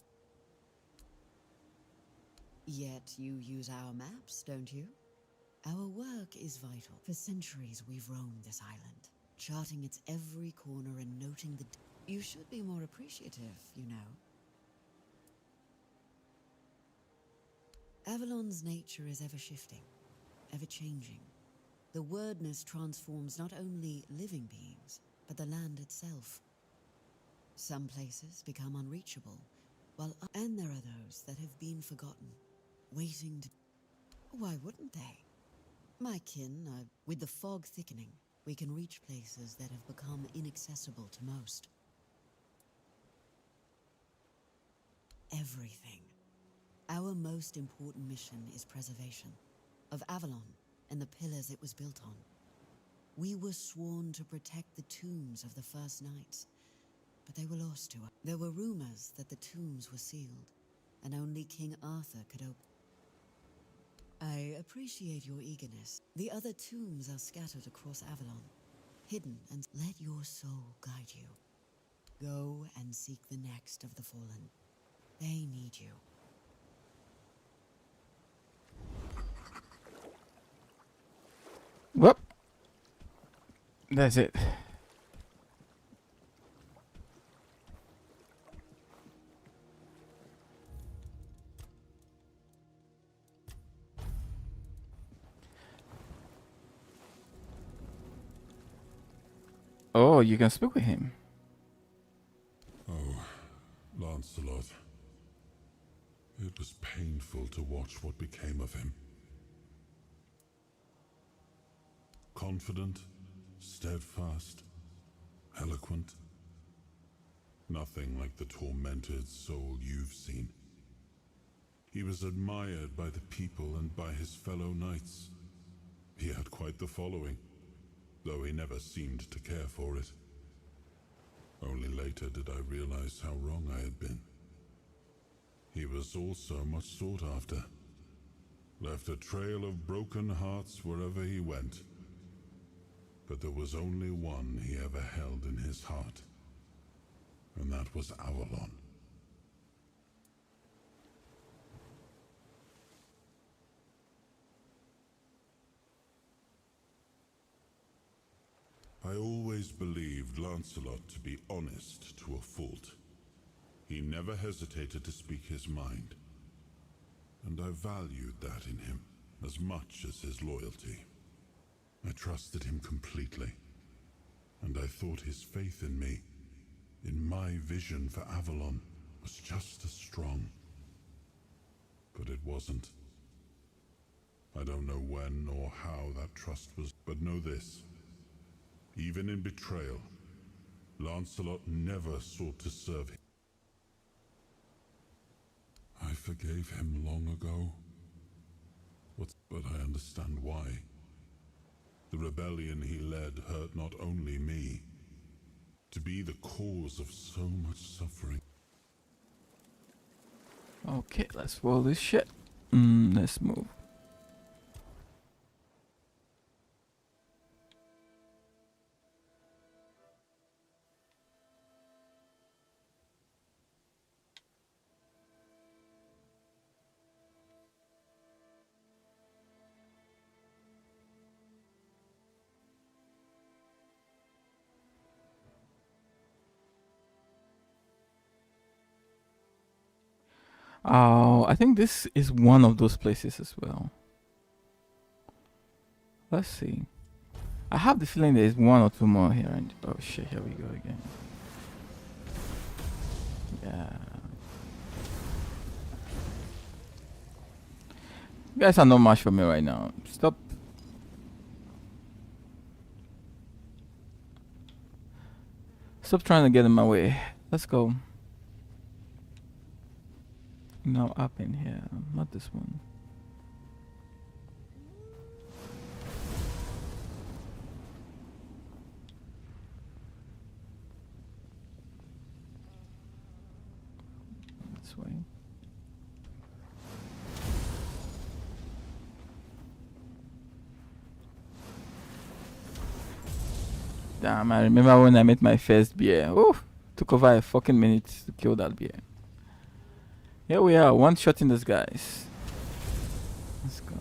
Yet you use our maps, don't you? Our work is vital. For centuries we've roamed this island, charting its every corner and noting the... You should be more appreciative, you know. Avalon's nature is ever-shifting, ever-changing. The wordness transforms not only living beings, but the land itself. Some places become unreachable, and there are those that have been forgotten, waiting to... Why wouldn't they? My kin, with the fog thickening, we can reach places that have become inaccessible to most. Everything. Our most important mission is preservation of Avalon and the pillars it was built on. We were sworn to protect the tombs of the first knights, but they were lost to us. There were rumors that the tombs were sealed, and only King Arthur could open. I appreciate your eagerness. The other tombs are scattered across Avalon, hidden, and let your soul guide you. Go and seek the next of the fallen. They need you. Well, that's it. Oh, you can speak with him. Oh, Lancelot. It was painful to watch what became of him. Confident, steadfast, eloquent. Nothing like the tormented soul you've seen. He was admired by the people and by his fellow knights. He had quite the following, though he never seemed to care for it. Only later did I realize how wrong I had been. He was also much sought after. Left a trail of broken hearts wherever he went. But there was only one he ever held in his heart, and that was Avalon. I always believed Lancelot to be honest to a fault. He never hesitated to speak his mind, and I valued that in him as much as his loyalty. I trusted him completely, and I thought his faith in me, in my vision for Avalon, was just as strong. But it wasn't. I don't know when or how that trust was, but know this. Even in betrayal, Lancelot never sought to serve him. I forgave him long ago, but I understand why. rebellion he led hurt not only me. To be the cause of so much suffering. Okay, let's roll this shit. Let's move. Oh, I think this is one of those places as well. Let's see. I have the feeling there's one or two more here. And oh shit, here we go again. Yeah. You guys are not much for me right now. Stop. Stop trying to get in my way. Let's go. No, up in here. Not this one. This way. Damn, I remember when I made my first beer. Oof, took over a fucking minute to kill that beer. Here we are, one shot in this, guys. Let's go.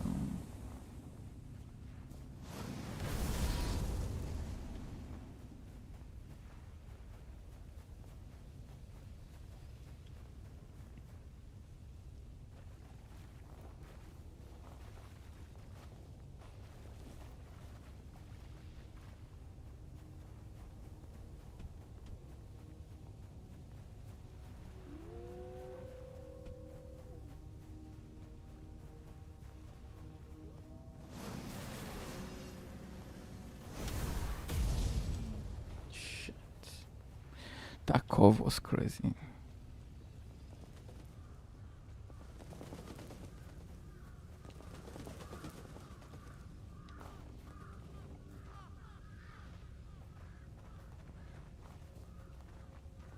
That curve was crazy.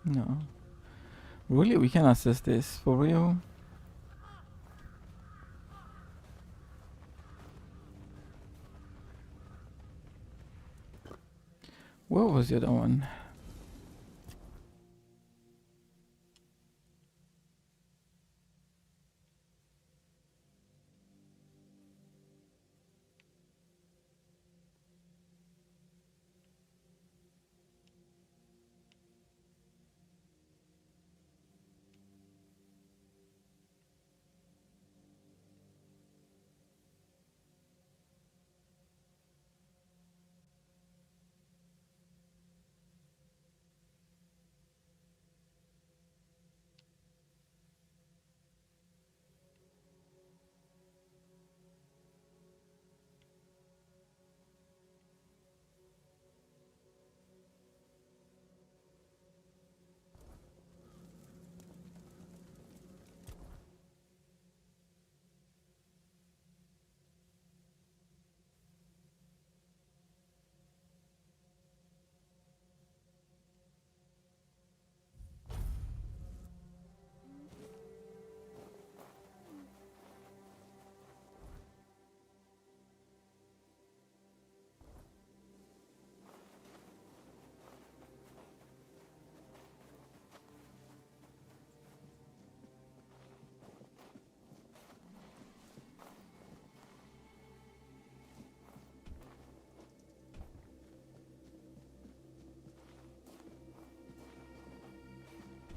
No. Really? We can access this? For real? Where was the other one?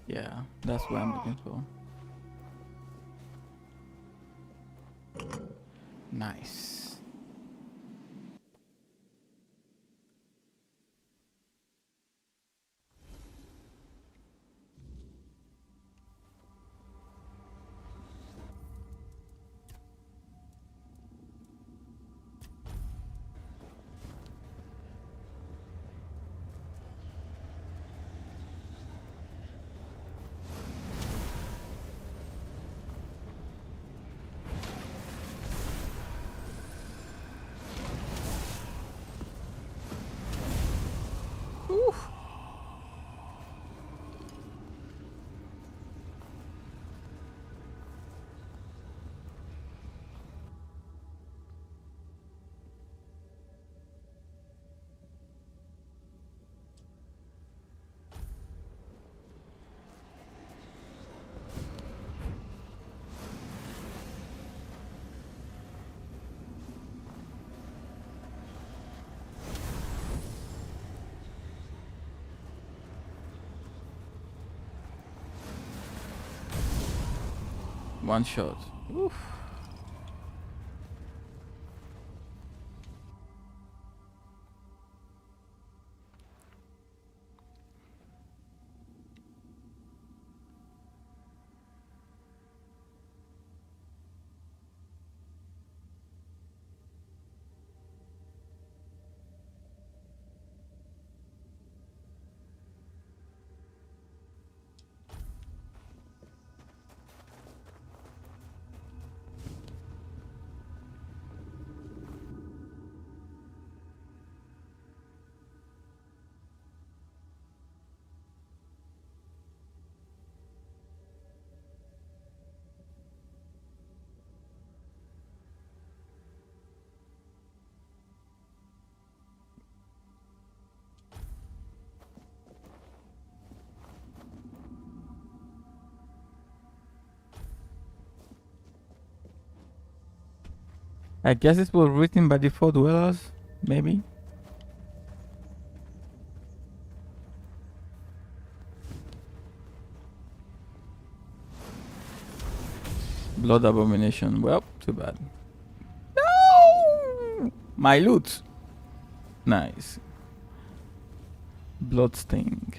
Yeah, that's what I'm looking for. Nice. One shot. Oof. I guess it was written by the four dwellers, maybe. Blood abomination. Well, too bad. No! My loot. Nice. Blood sting.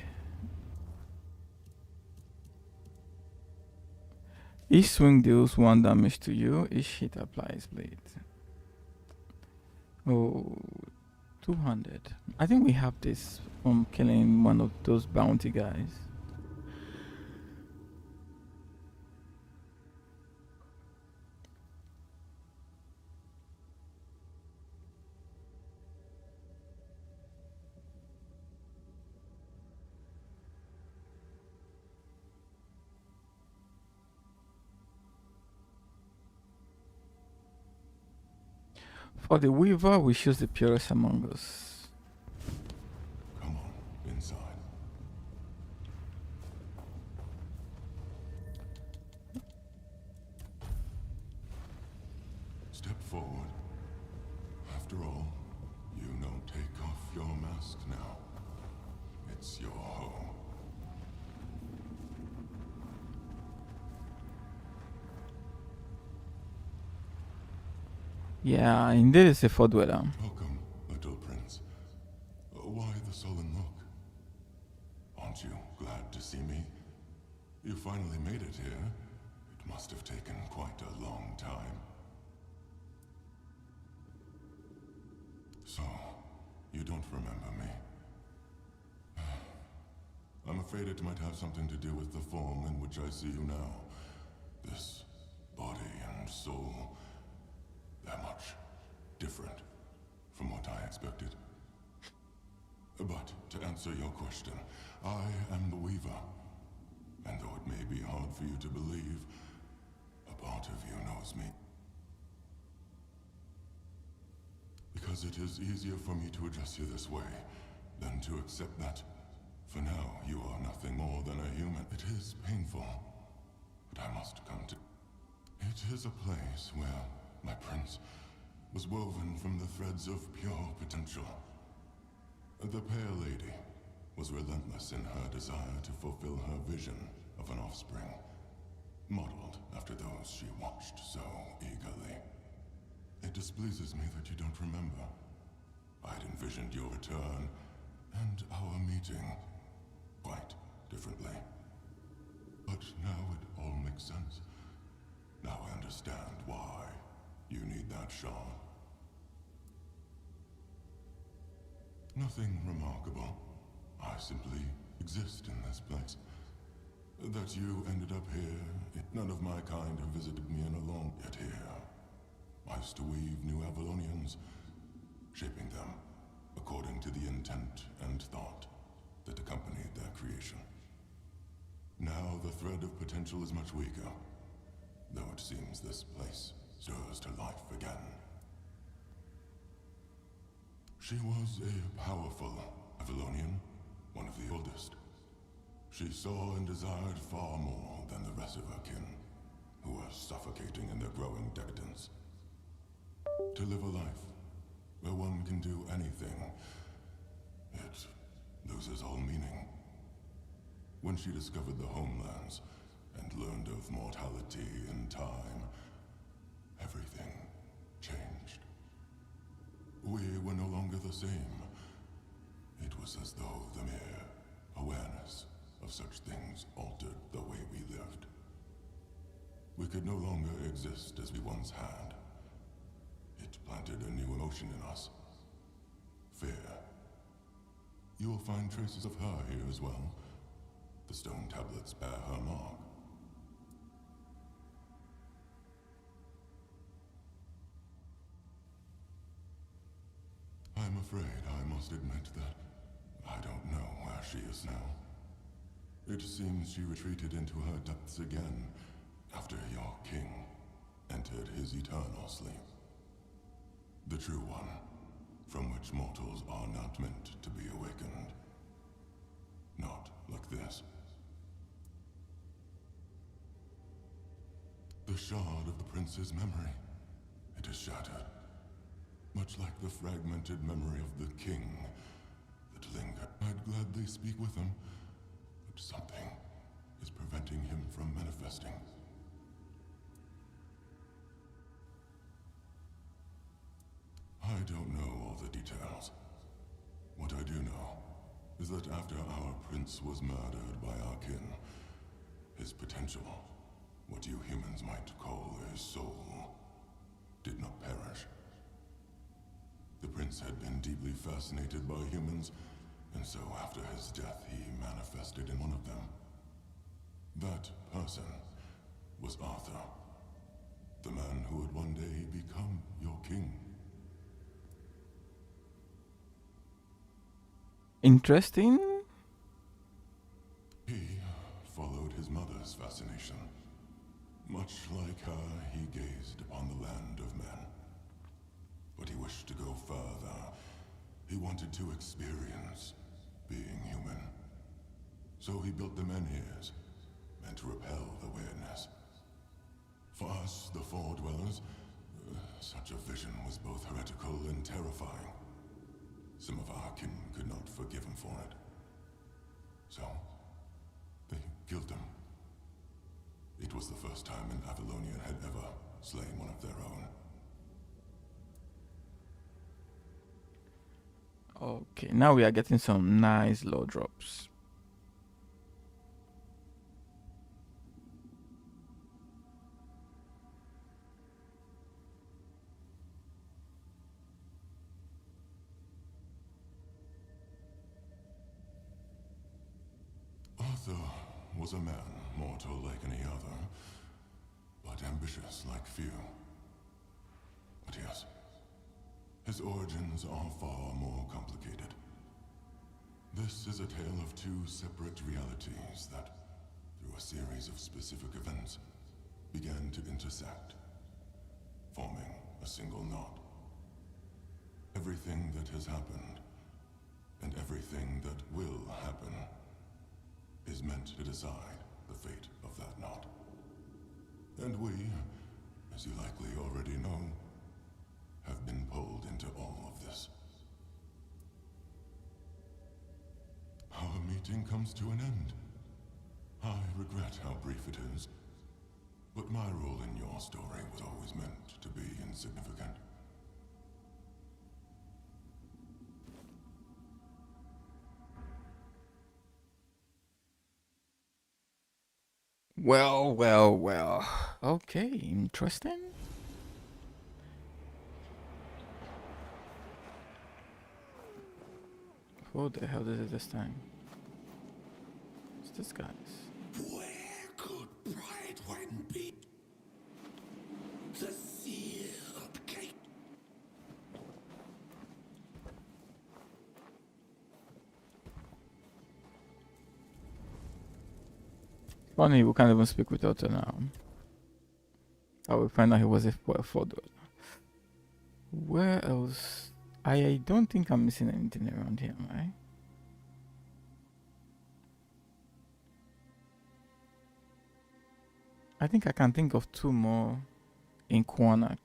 Each swing deals 1 damage to you. Each hit applies bleed. Oh, 200. I think we have this from killing one of those bounty guys. For the Weaver, we choose the purest among us. Come on, inside. Step forward. After all, you don't take off your mask now. It's your home. Yeah, indeed it's a four dweller. Welcome, little prince. Why the sullen look? Aren't you glad to see me? You finally made it here. It must have taken quite a long time. So, you don't remember me? I'm afraid it might have something to do with the form in which I see you now. This body and soul. They're much different from what I expected. But to answer your question, I am the Weaver. And though it may be hard for you to believe, a part of you knows me. Because it is easier for me to address you this way than to accept that, for now, you are nothing more than a human. It is painful, but I must come to... It is a place where my prince was woven from the threads of pure potential. The Pale Lady was relentless in her desire to fulfill her vision of an offspring, modeled after those she watched so eagerly. It displeases me that you don't remember. I'd envisioned your return and our meeting quite differently. But now it all makes sense. Now I understand why you need that shard. Nothing remarkable. I simply exist in this place. That you ended up here, none of my kind have visited me in a long... Yet here, I used to weave new Avalonians, shaping them according to the intent and thought that accompanied their creation. Now the thread of potential is much weaker, though it seems this place stirs to life again. She was a powerful Avalonian, one of the oldest. She saw and desired far more than the rest of her kin, who were suffocating in their growing decadence. To live a life where one can do anything, it loses all meaning. When she discovered the homelands, and learned of mortality in time, everything changed. We were no longer the same. It was as though the mere awareness of such things altered the way we lived. We could no longer exist as we once had. It planted a new emotion in us. Fear. You will find traces of her here as well. The stone tablets bear her mark. I'm afraid I must admit that I don't know where she is now. It seems she retreated into her depths again after your king entered his eternal sleep. The true one, from which mortals are not meant to be awakened. Not like this. The shard of the prince's memory. It is shattered. Much like the fragmented memory of the king that lingered. I'd gladly speak with him, but something is preventing him from manifesting. I don't know all the details. What I do know is that after our prince was murdered by our kin, his potential, what you humans might call a soul, did not perish. The prince had been deeply fascinated by humans, and so after his death he manifested in one of them. That person was Arthur, the man who would one day become your king. Interesting. He followed his mother's fascination. Much like her, he gazed upon the land of men. But he wished to go further. He wanted to experience being human. So he built the menhirs, meant to repel the weirdness. For us, the Four Dwellers, such a vision was both heretical and terrifying. Some of our kin could not forgive him for it. So, they killed him. It was the first time an Avalonian had ever slain one of their own. Okay, now we are getting some nice low drops. Arthur was a man, mortal like any other, but ambitious like few. But yes, his origins are far more complicated. This is a tale of two separate realities that, through a series of specific events, began to intersect, forming a single knot. Everything that has happened, and everything that will happen, is meant to decide the fate of that knot. And we, as you likely already know, have been pulled into all of this. Our meeting comes to an end. I regret how brief it is, but my role in your story was always meant to be insignificant. Well, well, well. Okay, interesting. Who the hell is it this time? It's this guys. Where could Brightwine be? The sealed gate. Funny, we can't even speak with Otto now. I will find out he was a photo. Where else? I don't think I'm missing anything around here, right? I think I can think of two more in Quannak.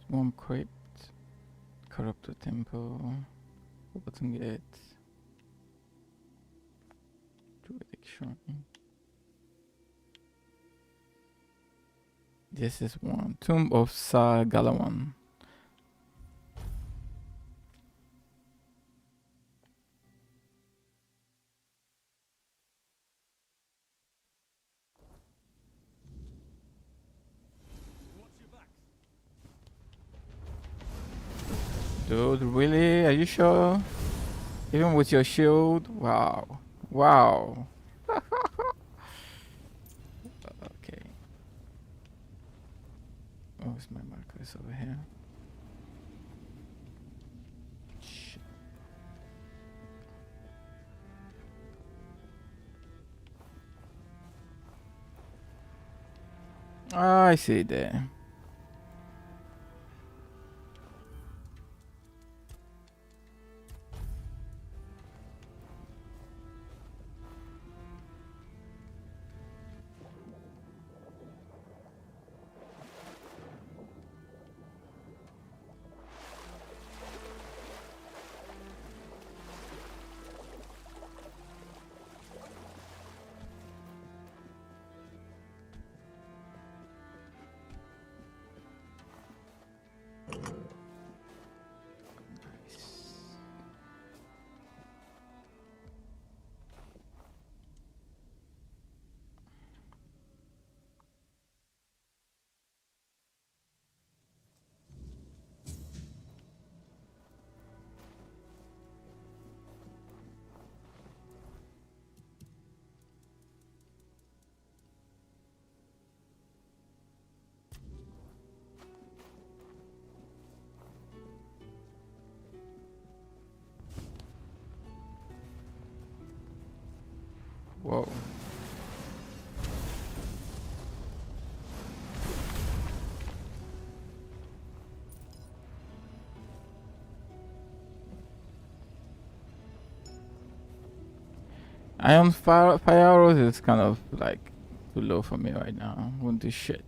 Warm crypt. Corrupted temple. Forgotten gate. Druidic shrine. This is one. Tomb of Sir Galawan. Dude, really? Are you sure? Even with your shield? Wow. Wow. Okay. Oh, it's my marker is over here. Shit. Ah, I see it there. Whoa. Ion fire arrows is kind of like too low for me right now. Won't do shit.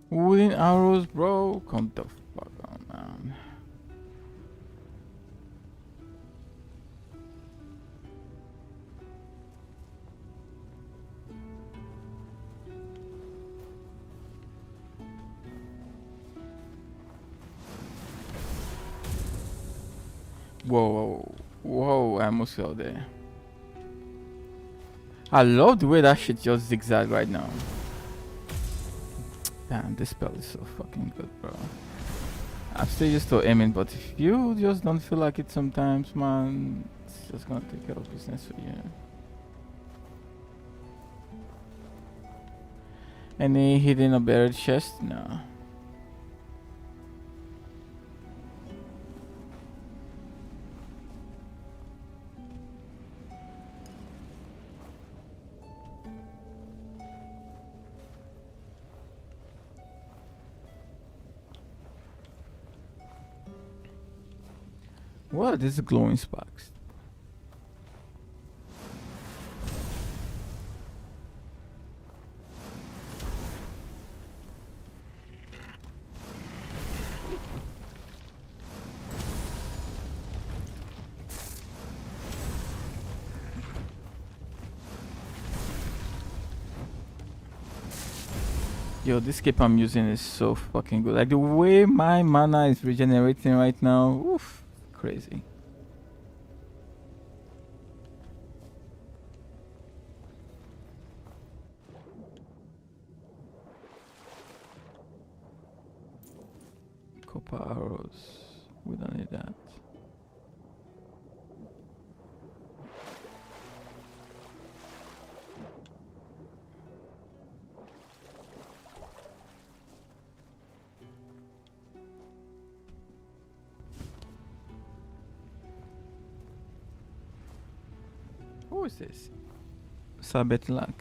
Wooden arrows, bro. Come the fuck on, man. Whoa, whoa, I almost fell there. I love the way that shit just zigzag right now. Damn, this spell is so fucking good, bro. I'm still used to aiming, but if you just don't feel like it sometimes, man, it's just gonna take care of business for you. Any hidden or buried chest? No. What are these glowing sparks? Yo, this cape I'm using is so fucking good. Like the way my mana is regenerating right now, oof, crazy. copper arrows. We don't need that. Who is this? Sabetlak.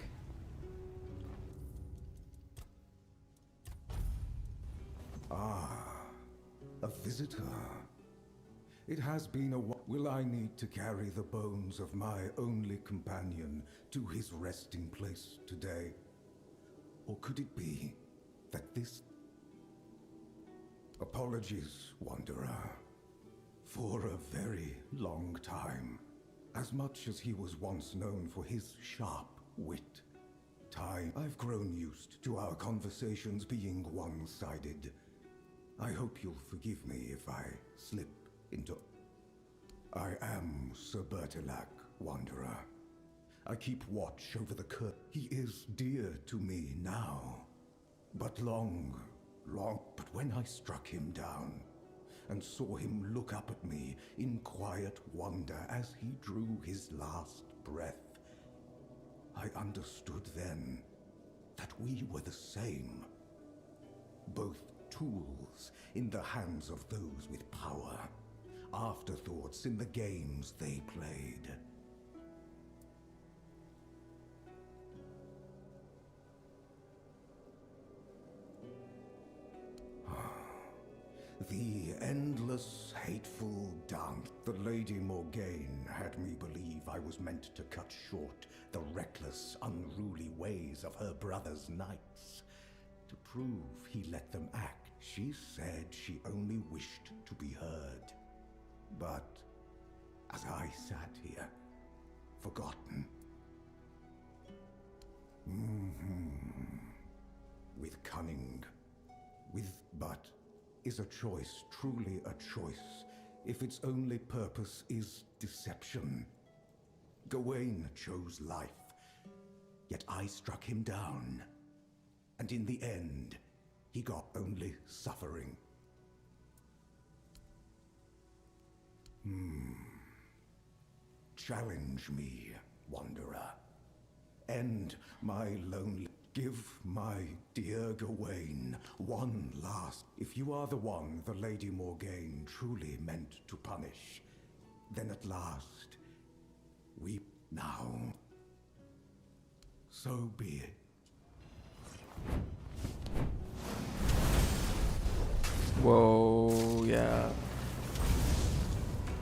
A visitor. It has been a while. Will I need to carry the bones of my only companion to his resting place today? Or could it be that this... Apologies, Wanderer. For a very long time, as much as he was once known for his sharp wit, I've grown used to our conversations being one-sided. I hope you'll forgive me if I slip into... I am Sir Bertilac, Wanderer. I keep watch over the curse. He is dear to me now. But but when I struck him down and saw him look up at me in quiet wonder as he drew his last breath, I understood then that we were the same. Both tools in the hands of those with power, afterthoughts in the games they played. The endless, hateful dance. The Lady Morgaine had me believe I was meant to cut short the reckless, unruly ways of her brother's knights. To prove he let them act, she said she only wished to be heard. But as I sat here, forgotten, with cunning, but is a choice truly a choice if its only purpose is deception? Gawain chose life, yet I struck him down, and in the end, he got only suffering. Challenge me, Wanderer. End my lonely... Give my dear Gawain one last... If you are the one the Lady Morgaine truly meant to punish, then at last, weep now. So be it. Whoa, yeah.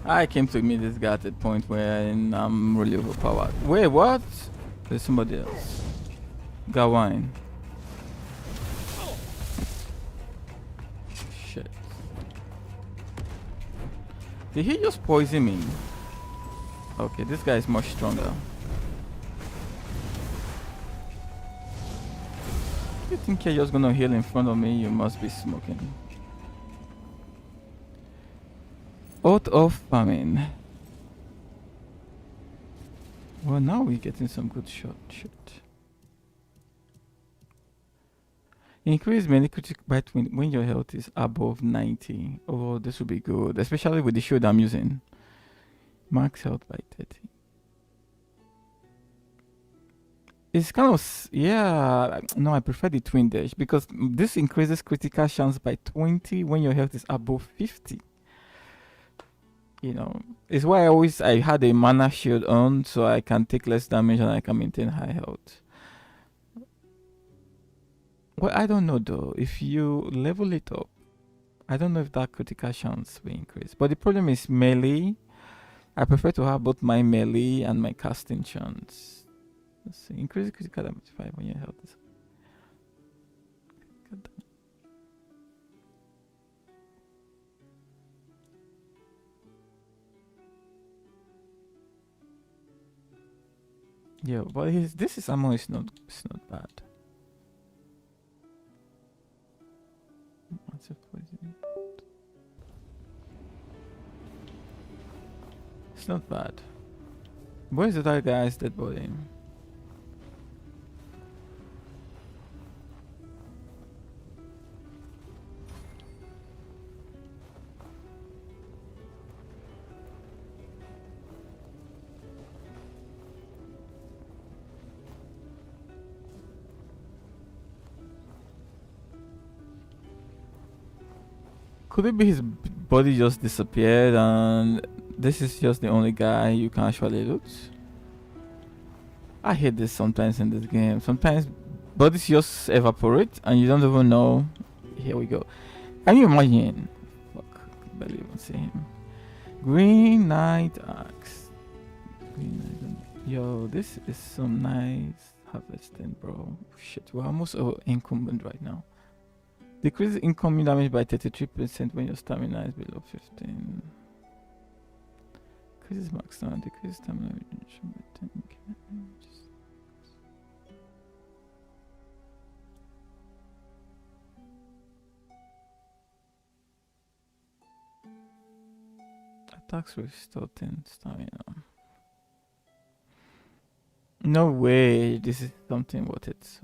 I came to meet this guy at a point where I'm really overpowered. Wait, what? There's somebody else. Gawain. Shit. Did he just poison me? Okay, this guy is much stronger. You think you're just gonna heal in front of me? You must be smoking. Oath of Famine. Well, now we're getting some good shot. Shit. Increase melee critical bite when your health is above 90. Oh, this will be good, especially with the shield I'm using. Max health by 30. It's kind of, yeah, no, I prefer the twin dash because this increases critical chance by 20 when your health is above 50. You know, it's why I had a mana shield on so I can take less damage and I can maintain high health. Well, I don't know though. If you level it up, I don't know if that critical chance will increase. But the problem is melee. I prefer to have both my melee and my casting chance. Let's see. Increase critical damage 5 when your health is. Yeah, but this ammo is not bad. It's not bad. Where's the other guy's dead body? Could it be his body just disappeared and this is just the only guy you can actually loot? I hate this sometimes in this game. Sometimes bodies just evaporate and you don't even know. Here we go. Can you imagine? Fuck, I can barely even see him. Green Knight Axe. Green Knight. Yo, this is some nice harvesting, bro. Shit, we're almost incumbent right now. Decrease incoming damage by 33% when your stamina is below 15. Increases max stamina, decrease stamina reduction by 10. Attacks restore 10 stamina. No way, this is something worth it.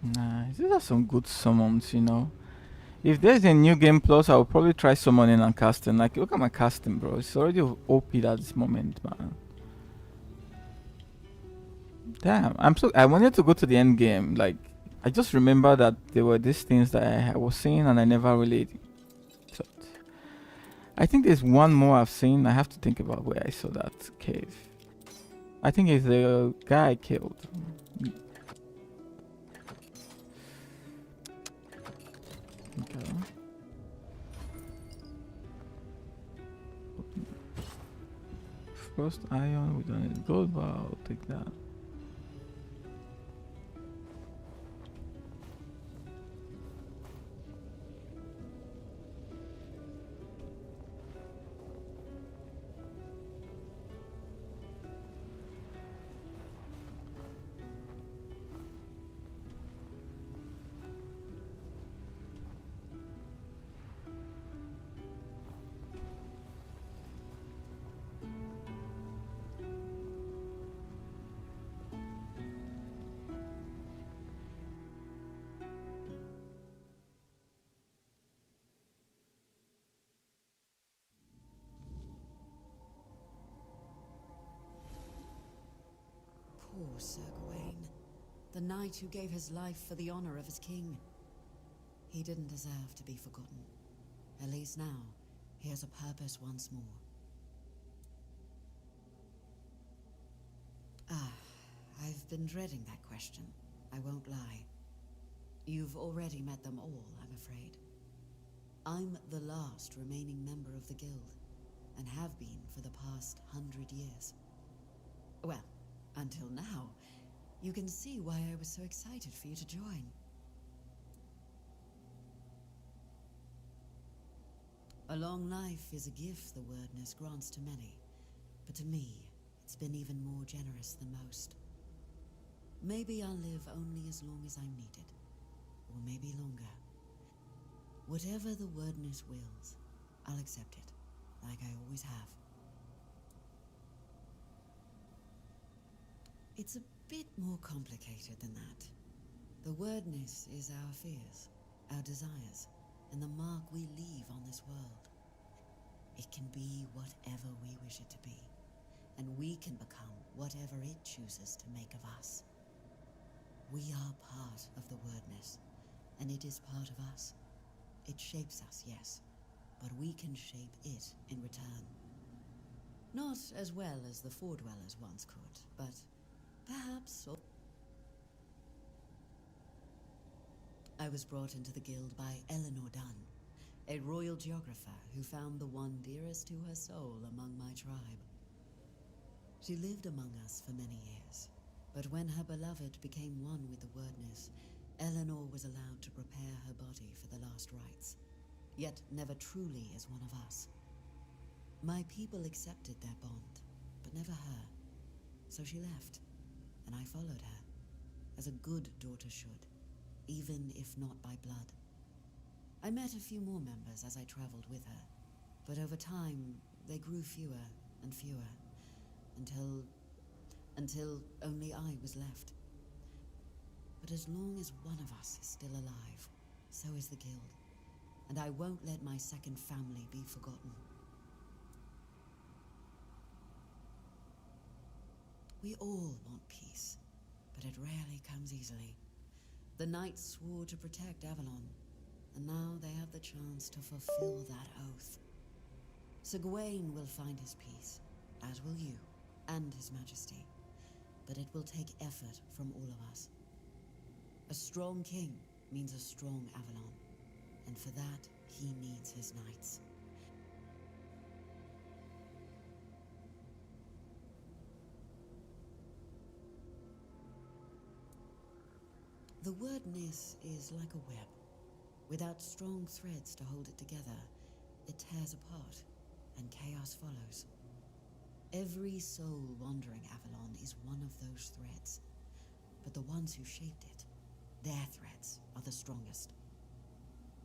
Nice. These are some good summons, you know. If there's a new game plus, I'll probably try summoning and casting. Like, look at my casting, bro. It's already OP at this moment, man. Damn, I wanted to go to the end game. Like, I just remember that there were these things that I was seeing and I never really. So, I think there's one more I've seen. I have to think about where I saw that cave. I think it's the guy I killed. Okay. First iron, we don't need gold, but I'll take that. Poor Sir Gawain, the knight who gave his life for the honor of his king. He didn't deserve to be forgotten. At least now, he has a purpose once more. I've been dreading that question. I won't lie. You've already met them all, I'm afraid. I'm the last remaining member of the guild, and have been for the past 100 years. Well, until now, you can see why I was so excited for you to join. A long life is a gift the wordness grants to many, but to me, it's been even more generous than most. Maybe I'll live only as long as I'm needed, or maybe longer. Whatever the wordness wills, I'll accept it, like I always have. It's a bit more complicated than that. The wordness is our fears, our desires, and the mark we leave on this world. It can be whatever we wish it to be, and we can become whatever it chooses to make of us. We are part of the wordness, and it is part of us. It shapes us, yes, but we can shape it in return. Not as well as the Fordwellers once could, but perhaps so. I was brought into the guild by Eleanor Dunn, a royal geographer who found the one dearest to her soul among my tribe. She lived among us for many years, but when her beloved became one with the wordness, Eleanor was allowed to prepare her body for the last rites, yet never truly as one of us. My people accepted their bond, but never her, so she left, and I followed her, as a good daughter should, even if not by blood. I met a few more members as I traveled with her, but over time, they grew fewer and fewer, until only I was left. But as long as one of us is still alive, so is the Guild, and I won't let my second family be forgotten. We all want peace, but it rarely comes easily. The Knights swore to protect Avalon, and now they have the chance to fulfill that oath. Sir Gawain will find his peace, as will you, and His Majesty. But it will take effort from all of us. A strong king means a strong Avalon, and for that, he needs his knights. The word Nis is like a web. Without strong threads to hold it together, it tears apart, and chaos follows. Every soul wandering Avalon is one of those threads, but the ones who shaped it, their threads are the strongest.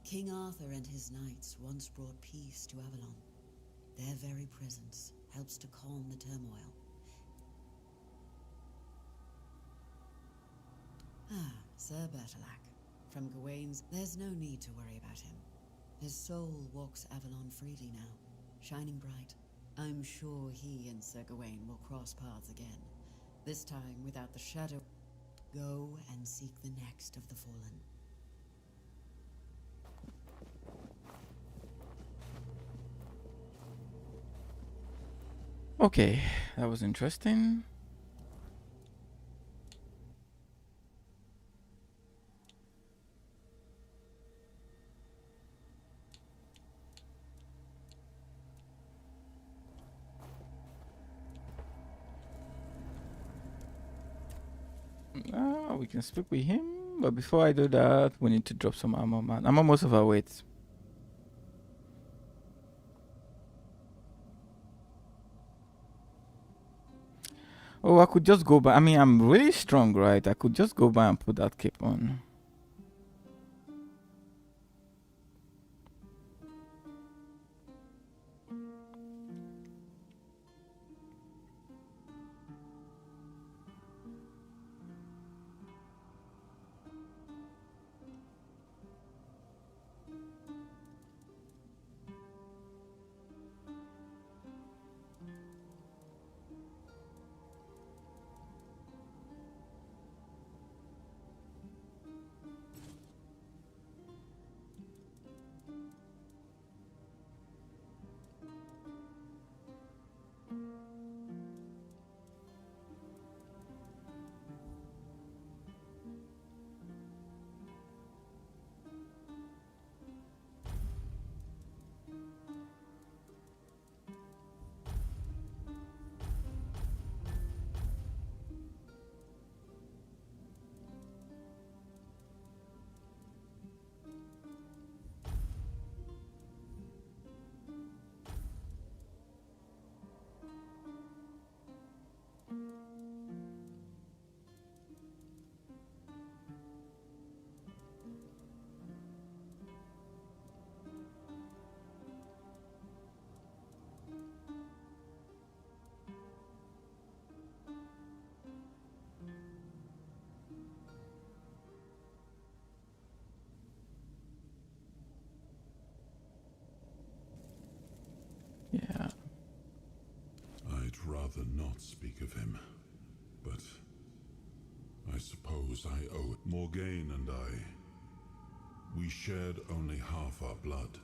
King Arthur and his knights once brought peace to Avalon. Their very presence helps to calm the turmoil. Sir Bertilac. From Gawain's, there's no need to worry about him. His soul walks Avalon freely now, shining bright. I'm sure he and Sir Gawain will cross paths again, this time without the shadow. Go and seek the next of the fallen. Okay, that was interesting. We can speak with him, but before I do that, we need to drop some armor, man. I'm almost overweight. Oh, I could just go by. I mean, I'm really strong, right? I could just go by and put that cape on. Yeah. I'd rather not speak of him, but I suppose I owe it. Morgaine and we shared only half our blood,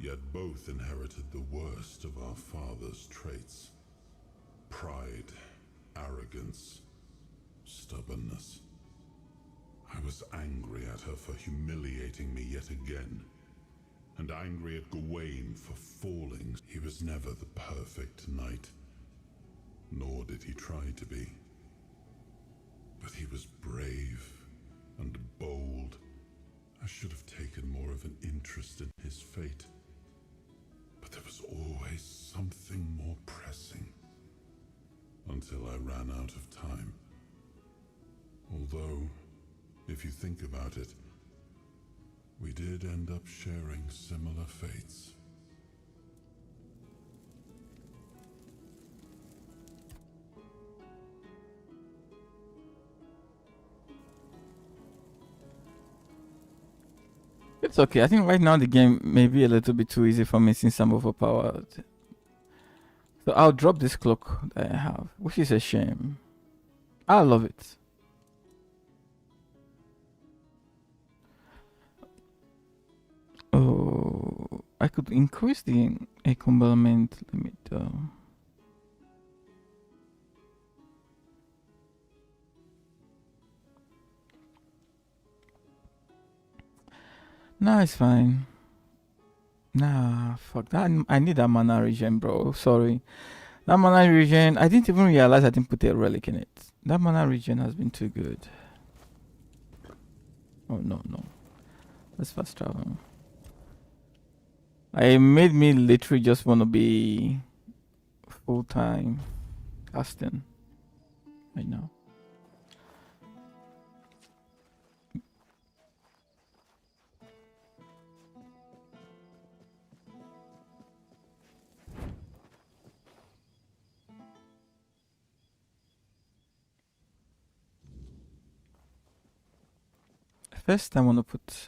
yet both inherited the worst of our father's traits. Pride, arrogance, stubbornness. I was angry at her for humiliating me yet again, and angry at Gawain for falling. He was never the perfect knight, nor did he try to be. But he was brave and bold. I should have taken more of an interest in his fate. But there was always something more pressing, until I ran out of time. Although, if you think about it, we did end up sharing similar fates. It's okay. I think right now the game may be a little bit too easy for me since I'm overpowered. So I'll drop this cloak that I have, which is a shame. I love it. Oh, I could increase the accompaniment limit though. No, it's fine. Nah, fuck that. I need that mana regen, bro. Sorry. That mana regen, I didn't even realize I didn't put a relic in it. That mana regen has been too good. Oh, no, no. Let's fast travel. It made me literally just want to be full-time casting right now. First, I want to put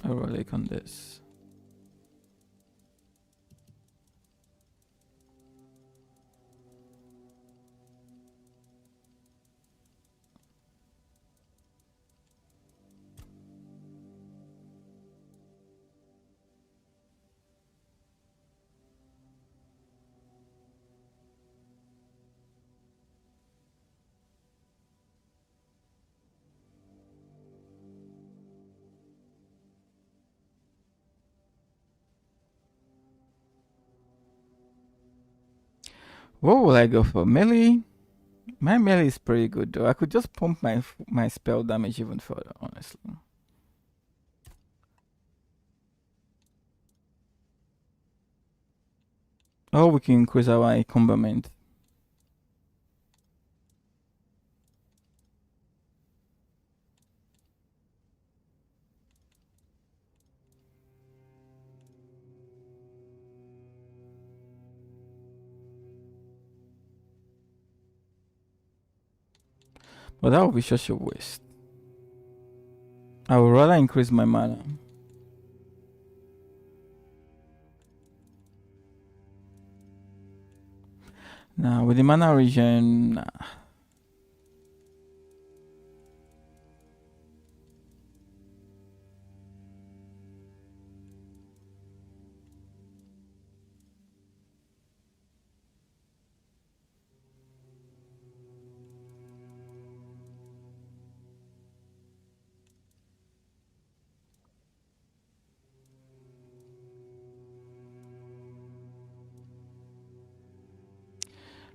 a relic on this. What will I go for? Melee? My melee is pretty good though. I could just pump my spell damage even further, honestly. Or we can increase our accompaniment. But that would be such a waste. I would rather increase my mana. Now with the mana regen, nah.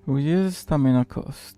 Reduce stamina cost.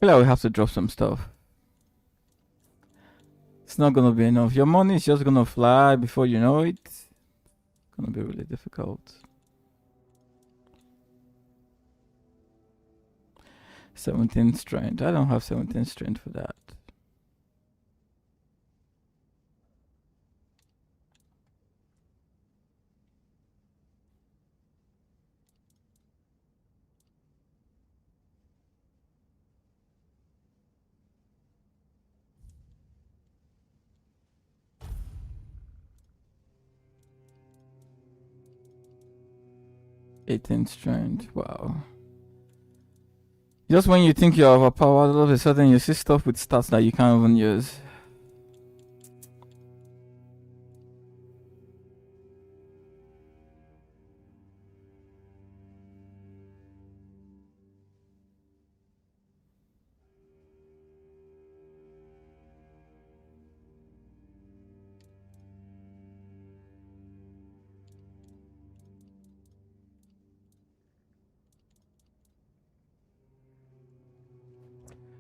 feel like we have to drop some stuff. It's not gonna be enough. Your money is just gonna fly before you know it. It's gonna be really difficult. 17 strength. I don't have 17 strength for that. Eighteen strength. Wow. Just when you think you're overpowered, all of a sudden you see stuff with stats that you can't even use.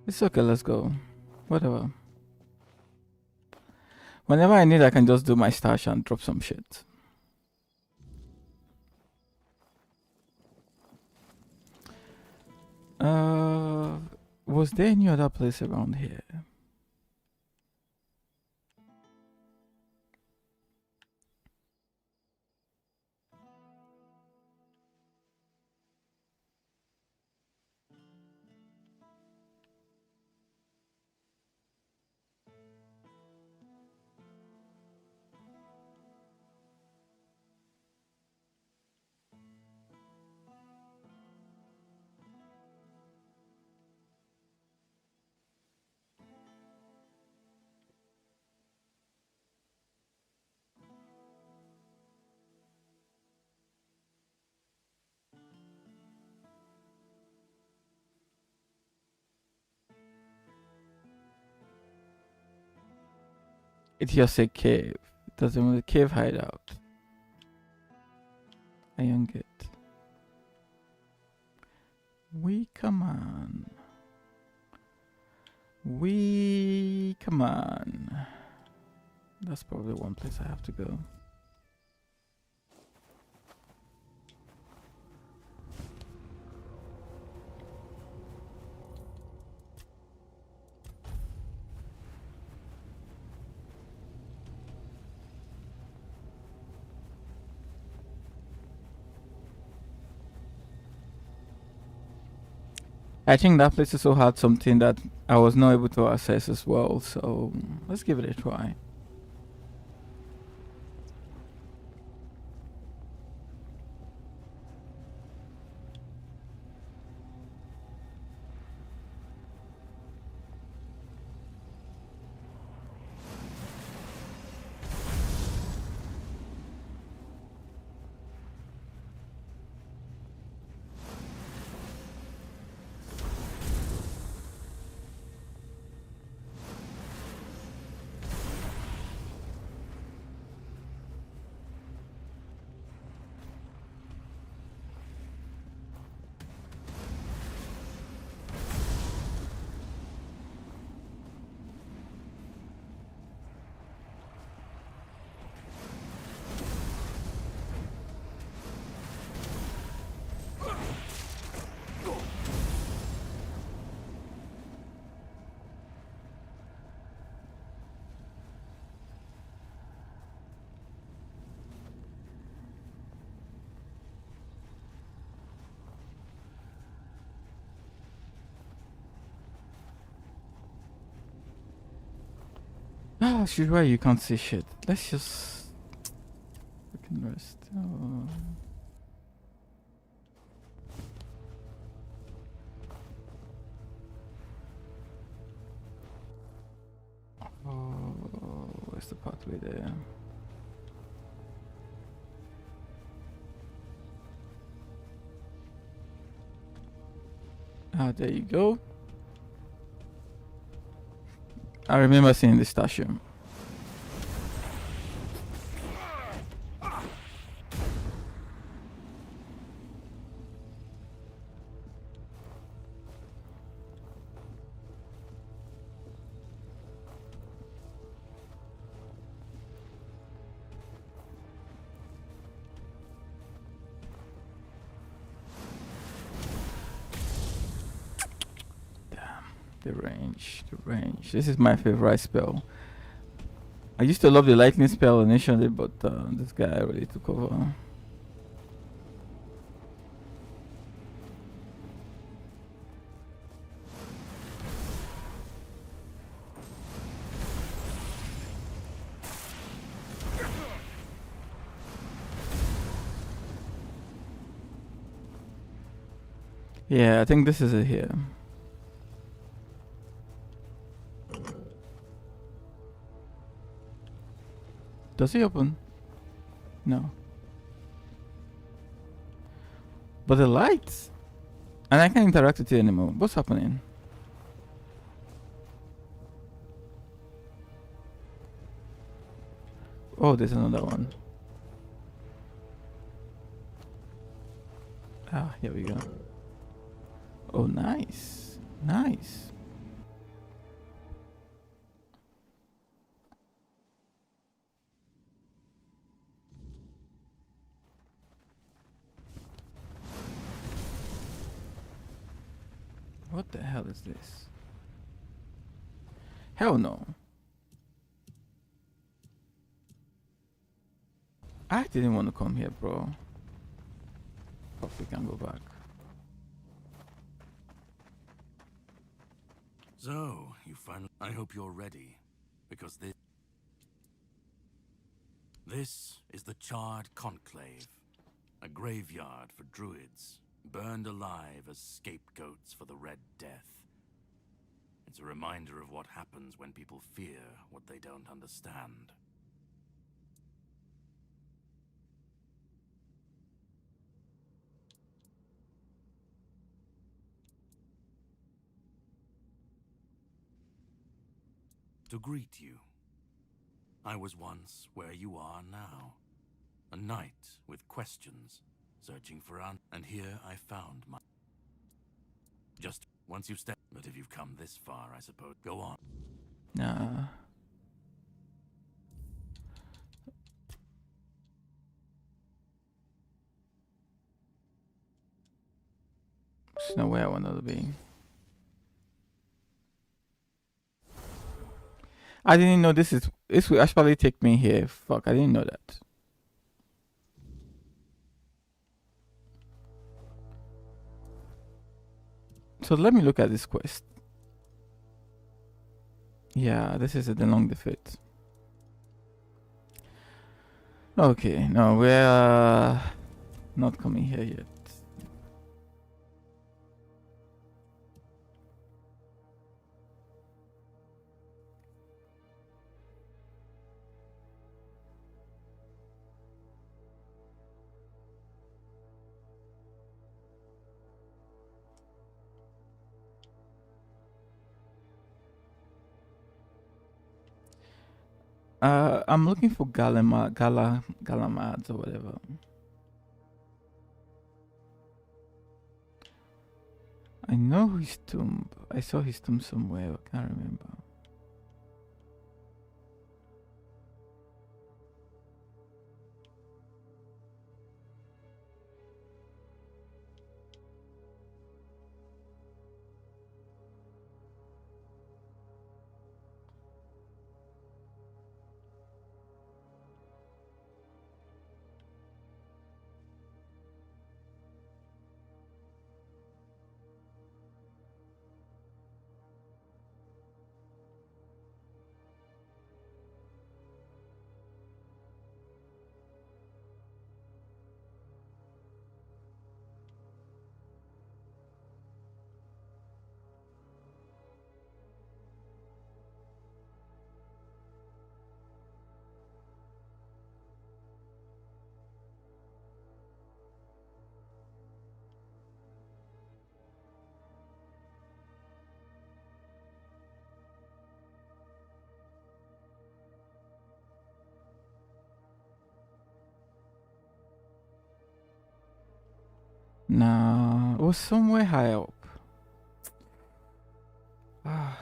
It's okay, let's go. Whatever. Whenever I need, I can just do my stash and drop some shit. Was there any other place around here? It's just a cave. It doesn't want a cave hideout. I don't get. Come on. Come on. That's probably one place I have to go. I think that place also had something that I was not able to access as well, so let's give it a try. Ah, she's right, you can't see shit. Let's just freaking rest. Oh, where's the pathway there? Ah, there you go. I remember seeing this statue. The range, the range. This is my favorite spell. I used to love the lightning spell initially, but this guy really took over. Yeah, I think this is it here. Does he open? No. But the lights, and I can't interact with it anymore. What's happening? Oh, there's another one. Ah, here we go. Oh, nice. Nice. What the hell is this? Hell no. I didn't want to come here, bro. Hope we can go back. So, you finally... I hope you're ready, because this is the Charred Conclave, a graveyard for druids, burned alive as scapegoats for the Red Death. It's a reminder of what happens when people fear what they don't understand. To greet you. I was once where you are now. A knight with questions, searching for and here I found my... Just once you've stepped... But if you've come this far, I suppose... Go on. Nah. There's no way I want to be. I didn't know this will actually take me here. Fuck, I didn't know that. So let me look at this quest. Yeah, this is the long defeat. Okay, no, we're not coming here yet. I'm looking for Galamads or whatever. I know his tomb. I saw his tomb somewhere. I can't remember. Nah, it was somewhere high up. Ah.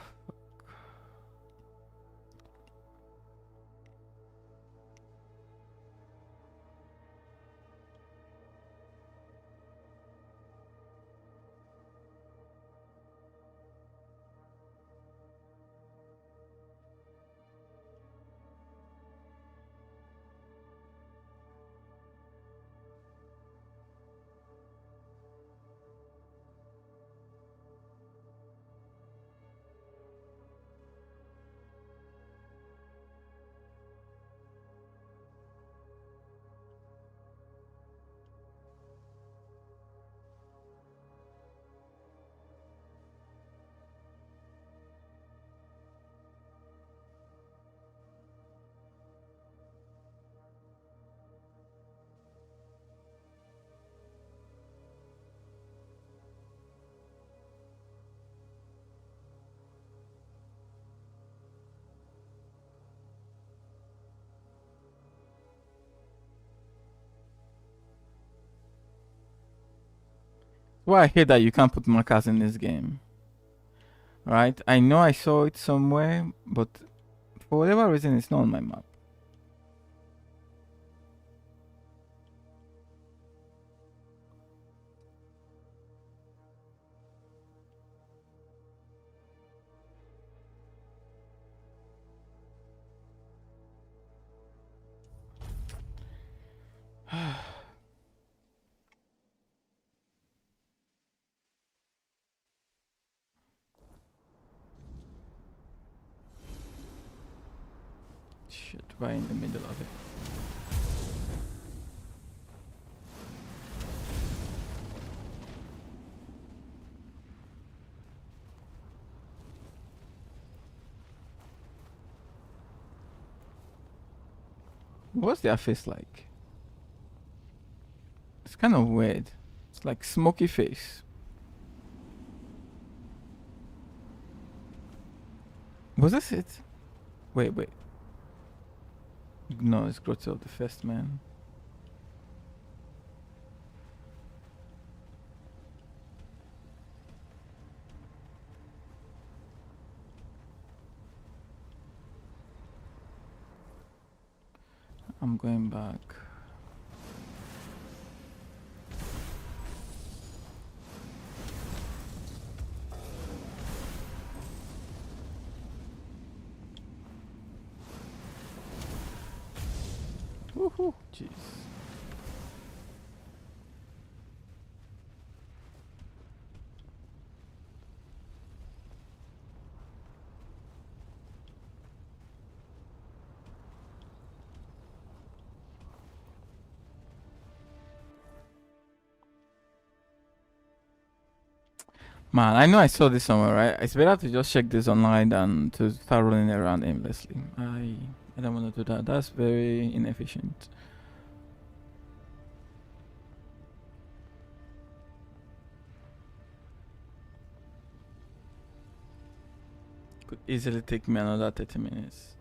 Why I hate that you can't put markers in this game. Right? I know I saw it somewhere, but for whatever reason, it's not on my map. Shit, right in the middle of it. What's their face like? It's kind of weird. It's like smoky face. Was this it? Wait. No, it's Grotto of the First Man. I'm going back. Woohoo! Jeez. Man, I know I saw this somewhere, right? It's better to just check this online than to start running around aimlessly. I don't want to do that. That's very inefficient. Could easily take me another 30 minutes.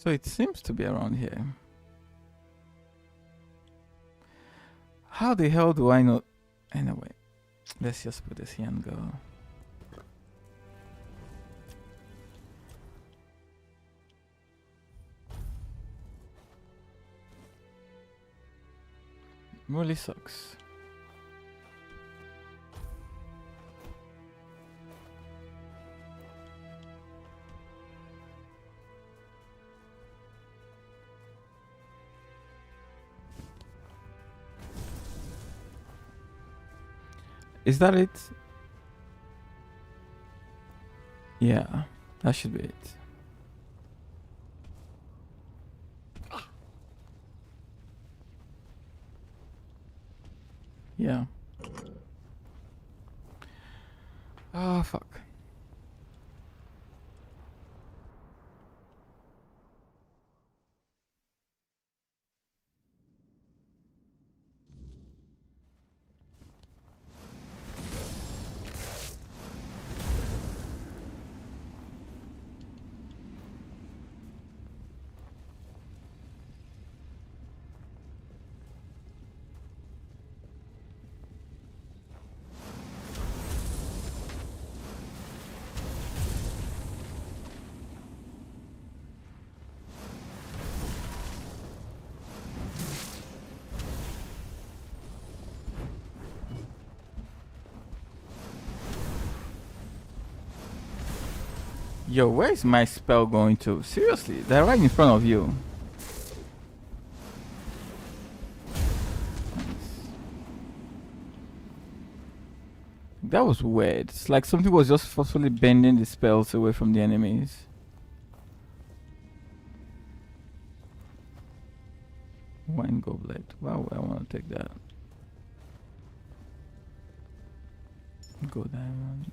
So it seems to be around here. How the hell do I know? Anyway, let's just put this here and go. Really sucks. Is that it? Yeah, that should be it. Yeah. Oh, fuck. Yo, where is my spell going to? Seriously, they're right in front of you. That was weird. It's like something was just forcefully bending the spells away from the enemies. Wine goblet. Wow, I want to take that. Go diamond.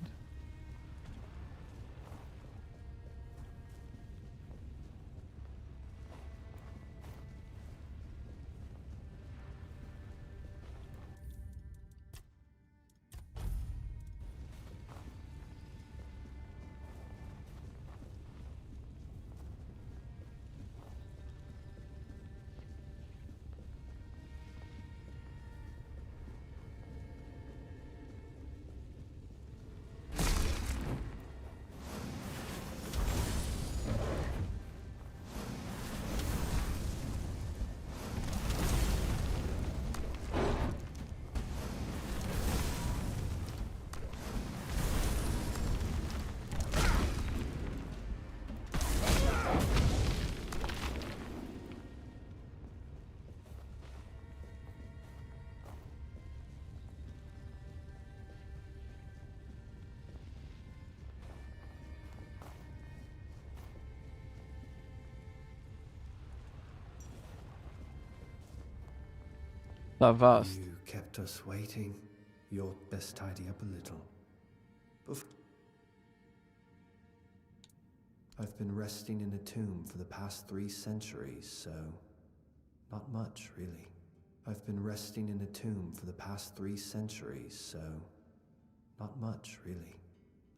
Vast. You kept us waiting. You'd best tidy up a little. I've been resting in a tomb for the past 3 centuries, so not much, really. I've been resting in a tomb for the past 3 centuries, so not much, really.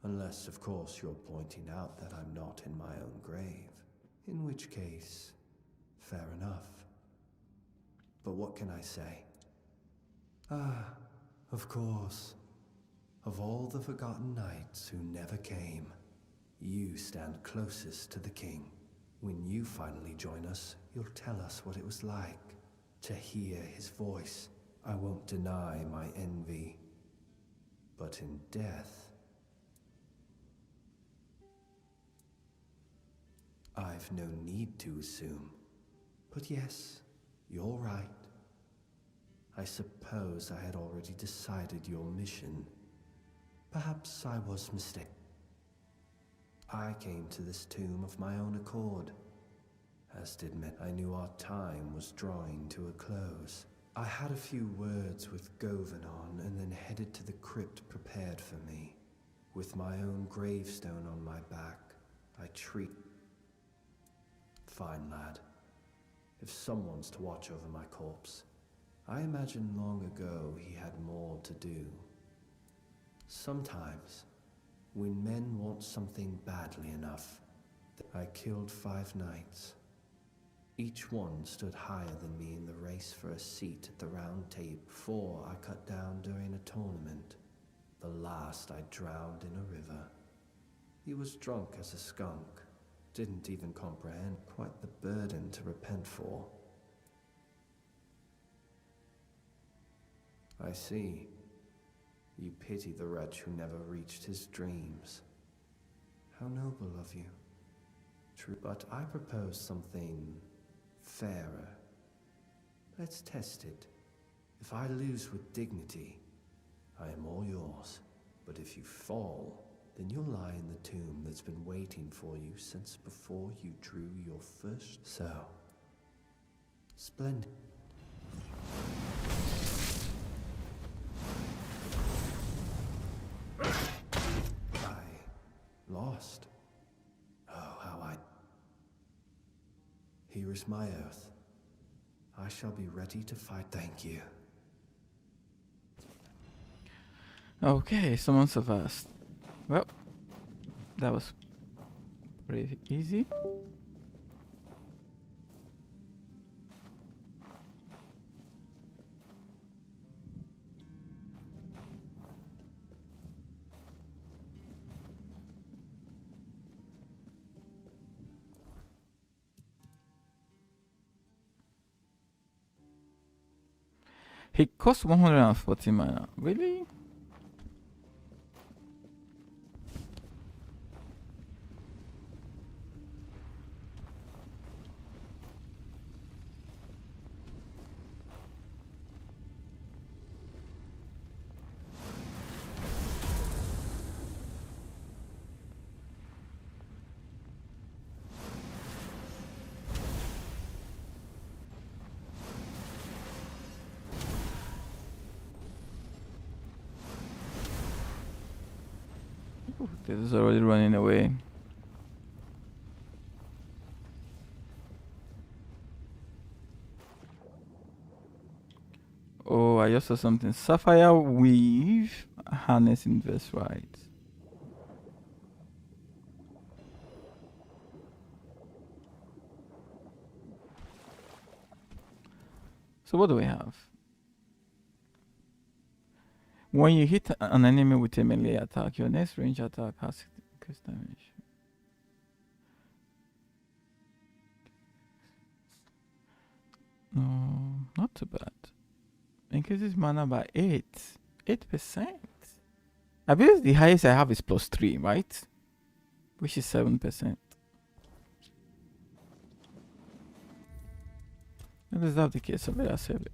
Unless, of course, you're pointing out that I'm not in my own grave. In which case, fair enough. But what can I say? Ah, of course. Of all the forgotten knights who never came, you stand closest to the king. When you finally join us, you'll tell us what it was like to hear his voice. I won't deny my envy. But in death, I've no need to assume. But yes, you're right. I suppose I had already decided your mission. Perhaps I was mistaken. I came to this tomb of my own accord. As did men, I knew our time was drawing to a close. I had a few words with Govanon and then headed to the crypt prepared for me. With my own gravestone on my back, I treat... Fine, lad. If someone's to watch over my corpse, I imagine long ago he had more to do. Sometimes, when men want something badly enough, I killed 5 knights. Each one stood higher than me in the race for a seat at the round table. 4 I cut down during a tournament. The last I drowned in a river. He was drunk as a skunk. Didn't even comprehend quite the burden to repent for. I see. You pity the wretch who never reached his dreams. How noble of you. True, but I propose something fairer. Let's test it. If I lose with dignity, I am all yours. But if you fall, then you'll lie in the tomb that's been waiting for you since before you drew your first. So, splendid. Lost. Oh, how I... Here is my oath. I shall be ready to fight. Thank you. Okay, someone survived. Well, that was pretty easy. He cost 140 mana. Really? spectators already running away. Oh, I just saw something. Sapphire weave harness invest right. So what do we have? When you hit an enemy with a melee attack, your next range attack has increased damage. No, not too bad. Increases mana by 8%. I believe the highest I have is +3, right? Which is 7%. That is not the case, so let us save it.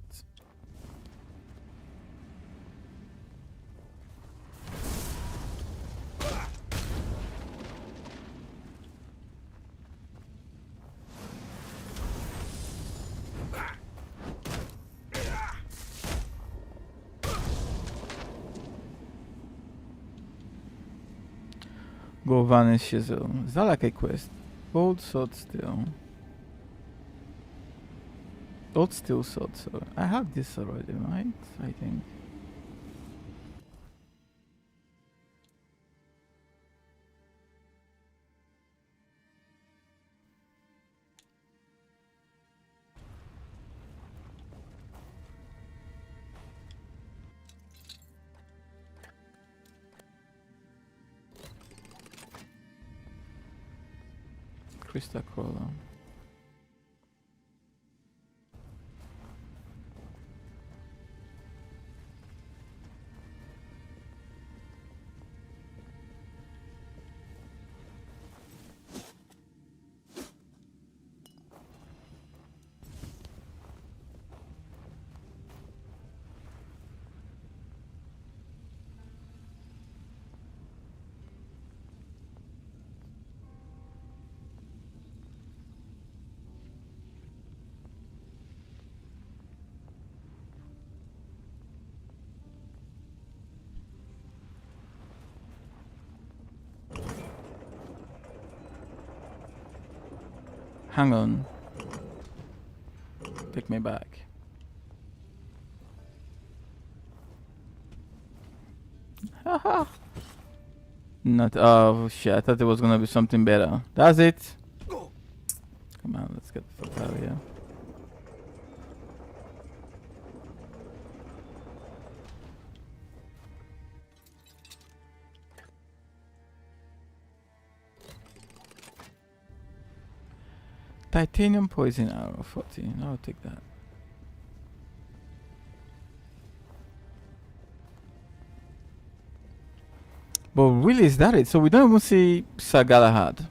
Go vanish chisel. Is that like a quest? Hold sword still. Hold still sword. So I have this already, right? I think. Crystal crawler. Hang on. Take me back. Haha. Not. Oh shit! I thought there was gonna be something better. That's it. Come on, let's get the fuck out of here. Titanium poison arrow 14. I'll take that. But really, is that it? So we don't even see Sir Galahad.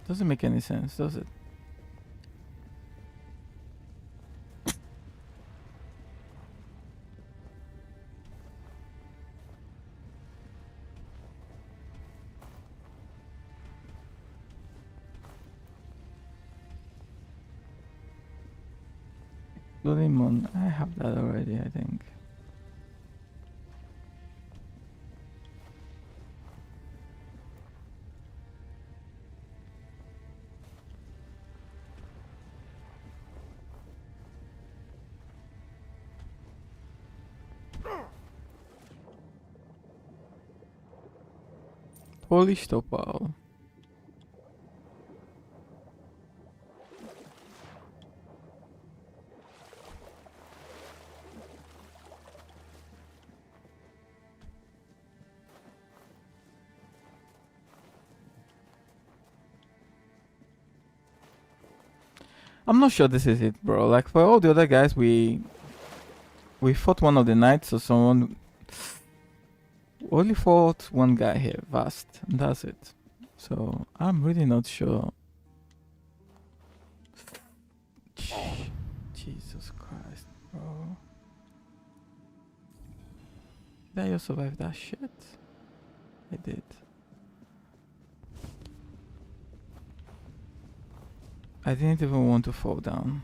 Doesn't make any sense, does it? Doraemon, I have that already, I think. Polished opal. I'm not sure this is it, bro. Like for all the other guys, we fought one of the knights or someone. Only fought one guy here, Vast, and that's it. So I'm really not sure. Jesus Christ, bro. Did I just survive that shit? I did. I didn't even want to fall down.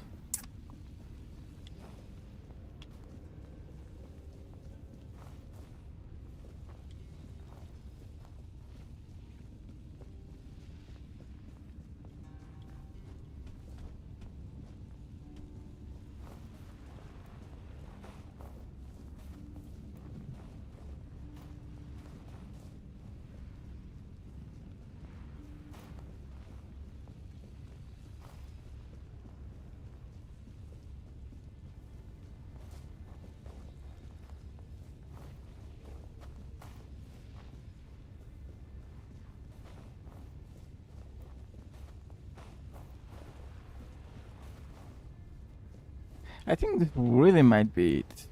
I think this really might be it.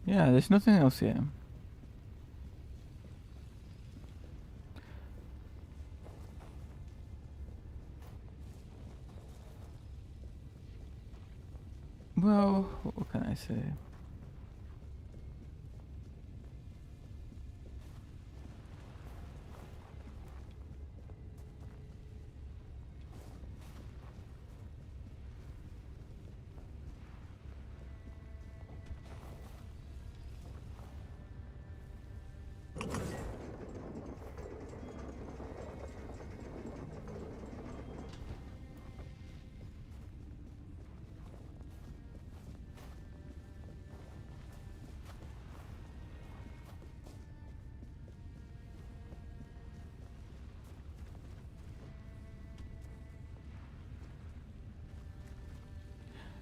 Yeah, there's nothing else here. Well, what can I say?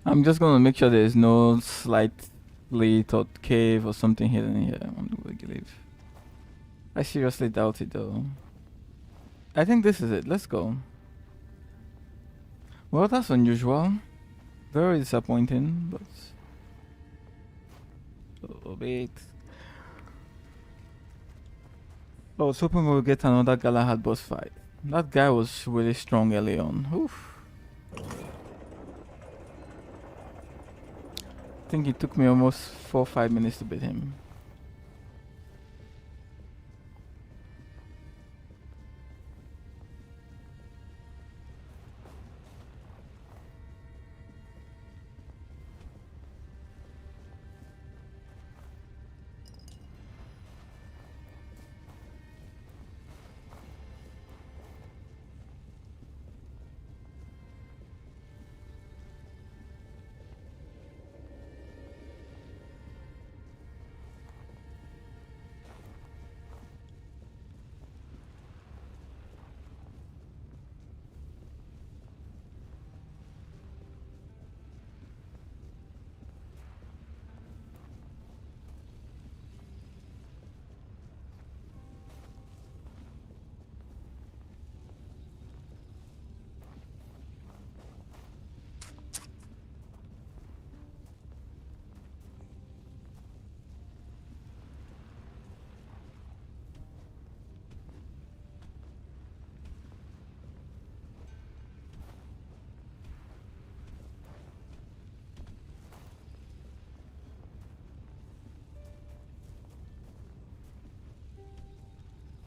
I'm just gonna make sure there's no slightly thought cave or something hidden here. I'm gonna believe. I seriously doubt it though. I think this is it. Let's go. Well, that's unusual. Very disappointing, but a little bit. I was hoping we'll get another Galahad boss fight. That guy was really strong early on. Oof. I think it took me almost 4 or 5 minutes to beat him.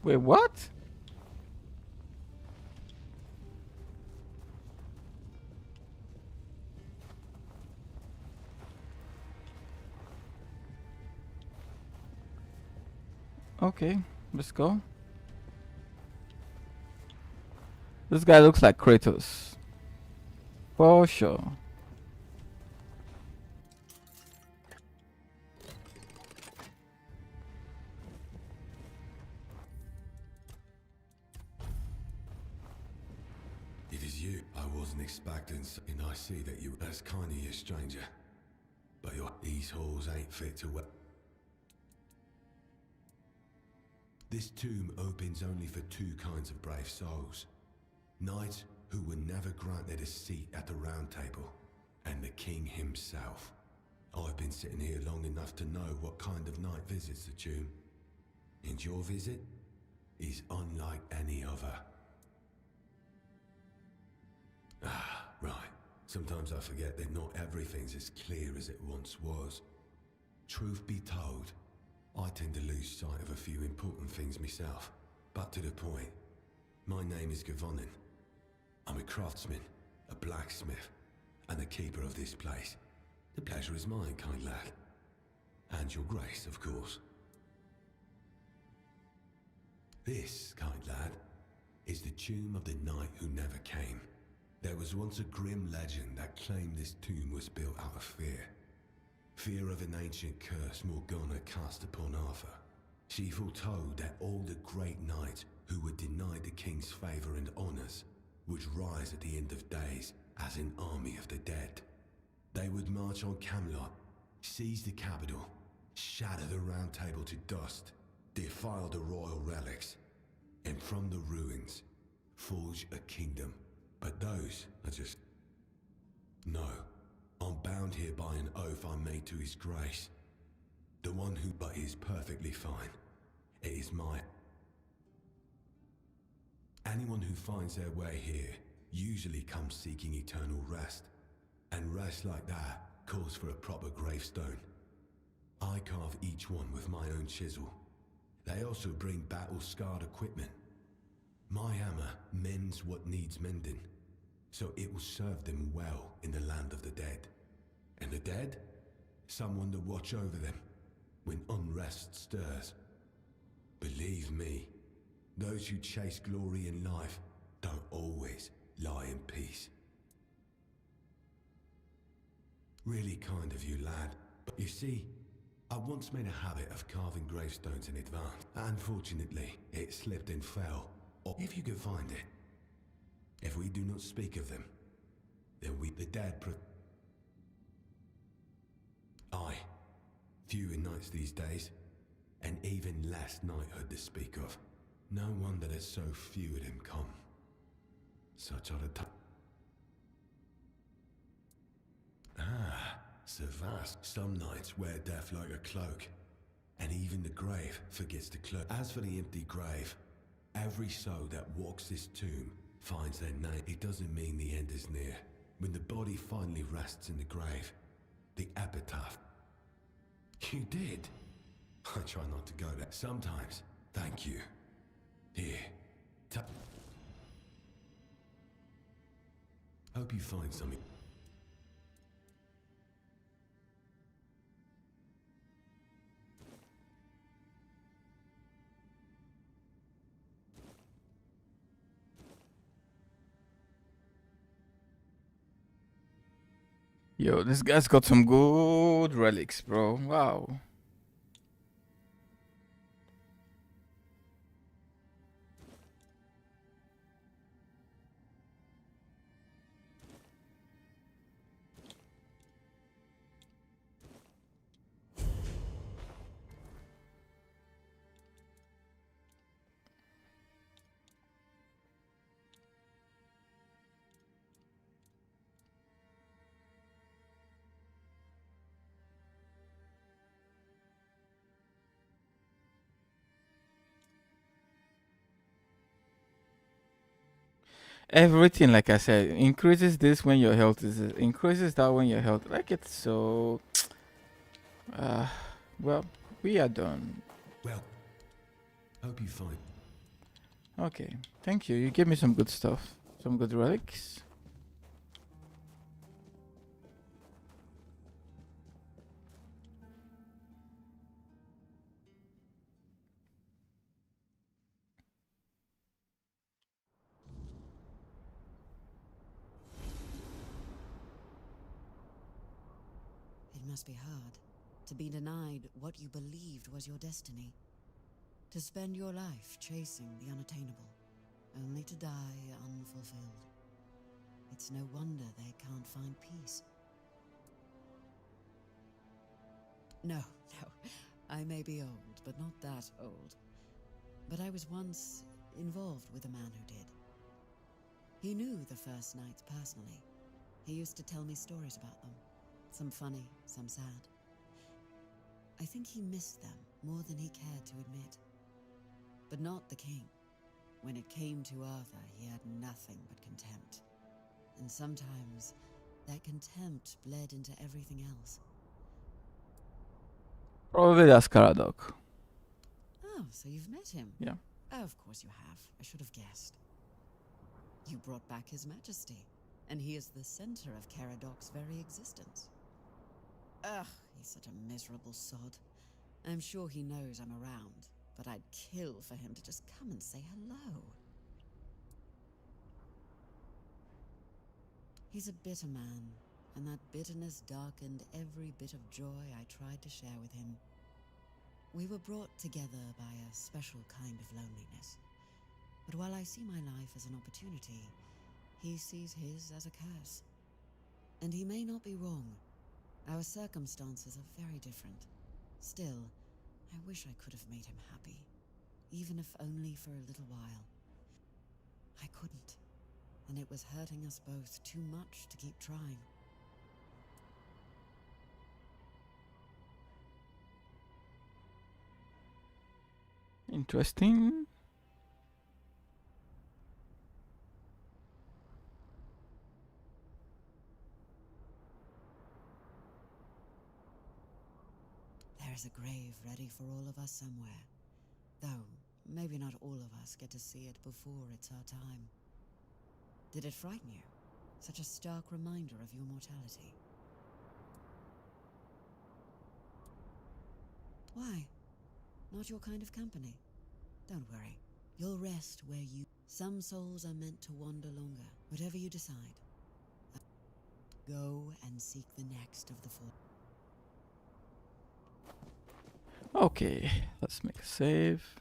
Wait, what? Okay, let's go. This guy looks like Kratos. For sure. It is you. I wasn't expecting, and I see that you. That's kind of you, stranger. But these halls ain't fit to what. This tomb opens only for two kinds of brave souls. Knights who were never granted a seat at the round table, and the king himself. I've been sitting here long enough to know what kind of knight visits the tomb. And your visit is unlike any other. Ah, right. Sometimes I forget that not everything's as clear as it once was. Truth be told, I tend to lose sight of a few important things myself. But to the point, my name is Gavonin. I'm a craftsman, a blacksmith, and the keeper of this place. The pleasure is mine, kind lad. And your grace, of course. This, kind lad, is the tomb of the knight who never came. There was once a grim legend that claimed this tomb was built out of fear. Fear of an ancient curse Morgana cast upon Arthur. She foretold that all the great knights who were denied the king's favor and honors would rise at the end of days as an army of the dead. They would march on Camelot, seize the capital, shatter the round table to dust, defile the royal relics, and from the ruins, forge a kingdom. But those are just... No, I'm bound here by an oath I made to his grace. The one who but is perfectly fine. It is my... Anyone who finds their way here usually comes seeking eternal rest. And rest like that calls for a proper gravestone. I carve each one with my own chisel. They also bring battle-scarred equipment. My hammer mends what needs mending, so it will serve them well in the land of the dead. And the dead? Someone to watch over them when unrest stirs. Believe me, those who chase glory in life don't always lie in peace. Really kind of you, lad. But you see, I once made a habit of carving gravestones in advance. Unfortunately, it slipped and fell. Or if you could find it. If we do not speak of them, then we, the dead, aye, few in nights these days, and even less knighthood to speak of. No wonder there's so few of them come. Such are the so vast. Some knights wear death like a cloak, and even the grave forgets to cloak. As for the empty grave, every soul that walks this tomb finds their name. It doesn't mean the end is near. When the body finally rests in the grave, the epitaph. You did? I try not to go there. Sometimes. Thank you. Here. Hope you find something. Yo, this guy's got some good relics, bro. Wow. Everything, like I said, increases this when your health is increases that when your health, like it's so well, we are done. Well, hope you find. Okay, thank you. You gave me some good stuff, some good relics. It must be hard to be denied what you believed was your destiny. To spend your life chasing the unattainable, only to die unfulfilled. It's no wonder they can't find peace. No, I may be old, but not that old. But I was once involved with a man who did. He knew the First Knights personally. He used to tell me stories about them. Some funny, some sad. I think he missed them more than he cared to admit. But not the king. When it came to Arthur, he had nothing but contempt. And sometimes, that contempt bled into everything else. Probably that's Caradoc. Oh, so you've met him? Yeah. Oh, of course you have. I should have guessed. You brought back his majesty, and he is the center of Caradoc's very existence. Ugh, he's such a miserable sod. I'm sure he knows I'm around, but I'd kill for him to just come and say hello. He's a bitter man, and that bitterness darkened every bit of joy I tried to share with him. We were brought together by a special kind of loneliness. But while I see my life as an opportunity, he sees his as a curse. And he may not be wrong. Our circumstances are very different. Still, I wish I could have made him happy, even if only for a little while. I couldn't, and it was hurting us both too much to keep trying. Interesting. There's a grave ready for all of us somewhere. Though, maybe not all of us get to see it before it's our time. Did it frighten you? Such a stark reminder of your mortality. Why? Not your kind of company? Don't worry. You'll rest where you... Some souls are meant to wander longer. Whatever you decide. Go and seek the next of the four. Okay, let's make a save.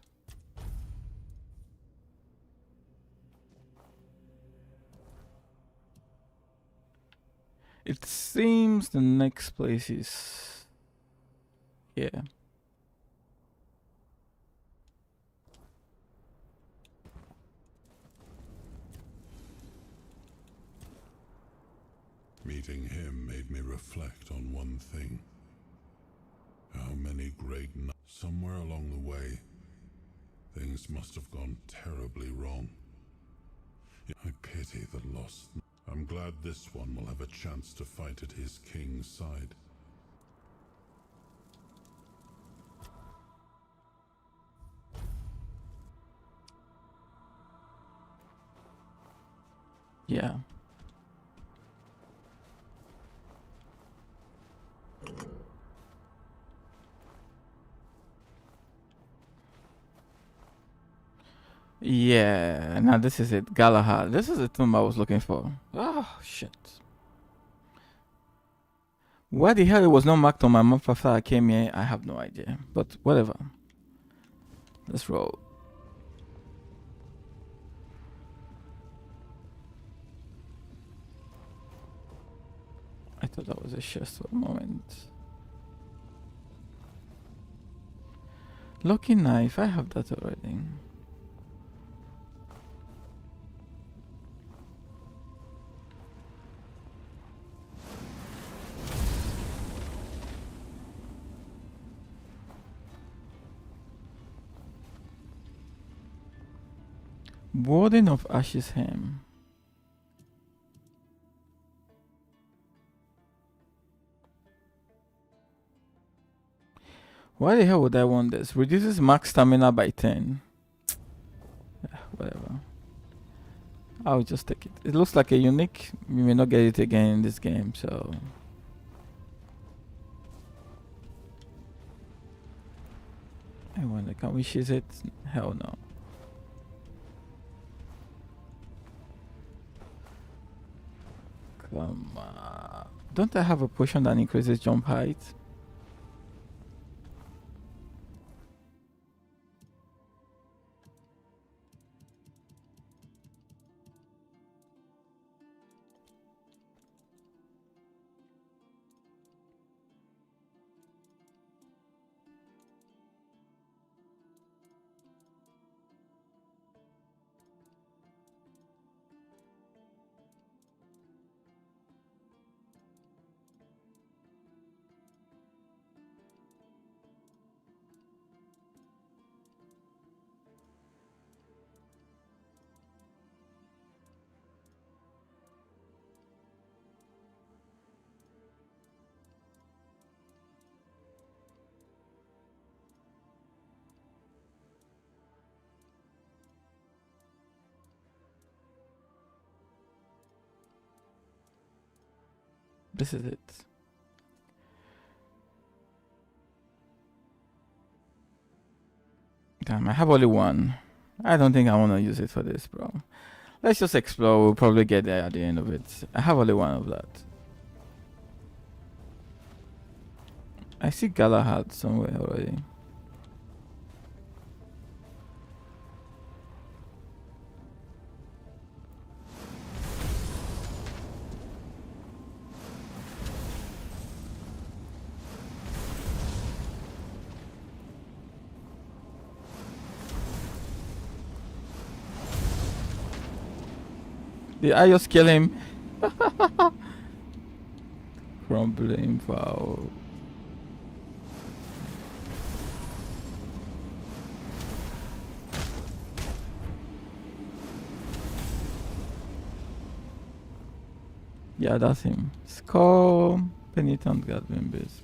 It seems the next place is here. Meeting him made me reflect on one thing. How many great nights. Somewhere along the way, things must have gone terribly wrong. I pity the lost. I'm glad this one will have a chance to fight at his king's side. Yeah. Yeah, now this is it. Galahad. This is the tomb I was looking for. Oh, shit. Why the hell it was not marked on my map after I came here, I have no idea. But whatever. Let's roll. I thought that was a chest for a moment. Lucky knife, I have that already. Warden of Ashes Hem. Why the hell would I want this? Reduces max stamina by 10. Whatever. I'll just take it. It looks like a unique. We may not get it again in this game, so. I wonder, can we shiz it? Hell no. Come on. Don't I have a potion that increases jump height? This is it. Damn, I have only one. I don't think I want to use it for this, bro. Let's just explore. We'll probably get there at the end of it. I have only one of that. I see Galahad somewhere already. Did I just kill him? Crumbling foul. Yeah, that's him. Skull, Penitent God members.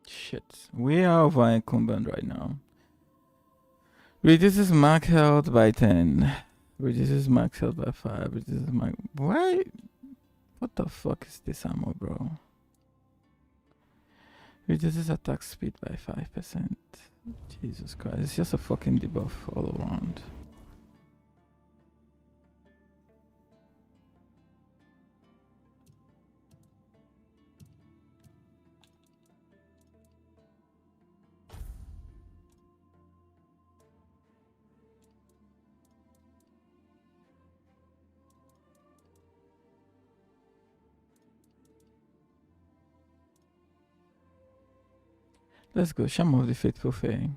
Shit. We are over incumbent right now. Reduces max health by 10. Reduces max health by 5. Reduces max. Why? What the fuck is this ammo, bro? Reduces attack speed by 5%. Jesus Christ. It's just a fucking debuff all around. Let's go. Shaman of the Faithful Fae.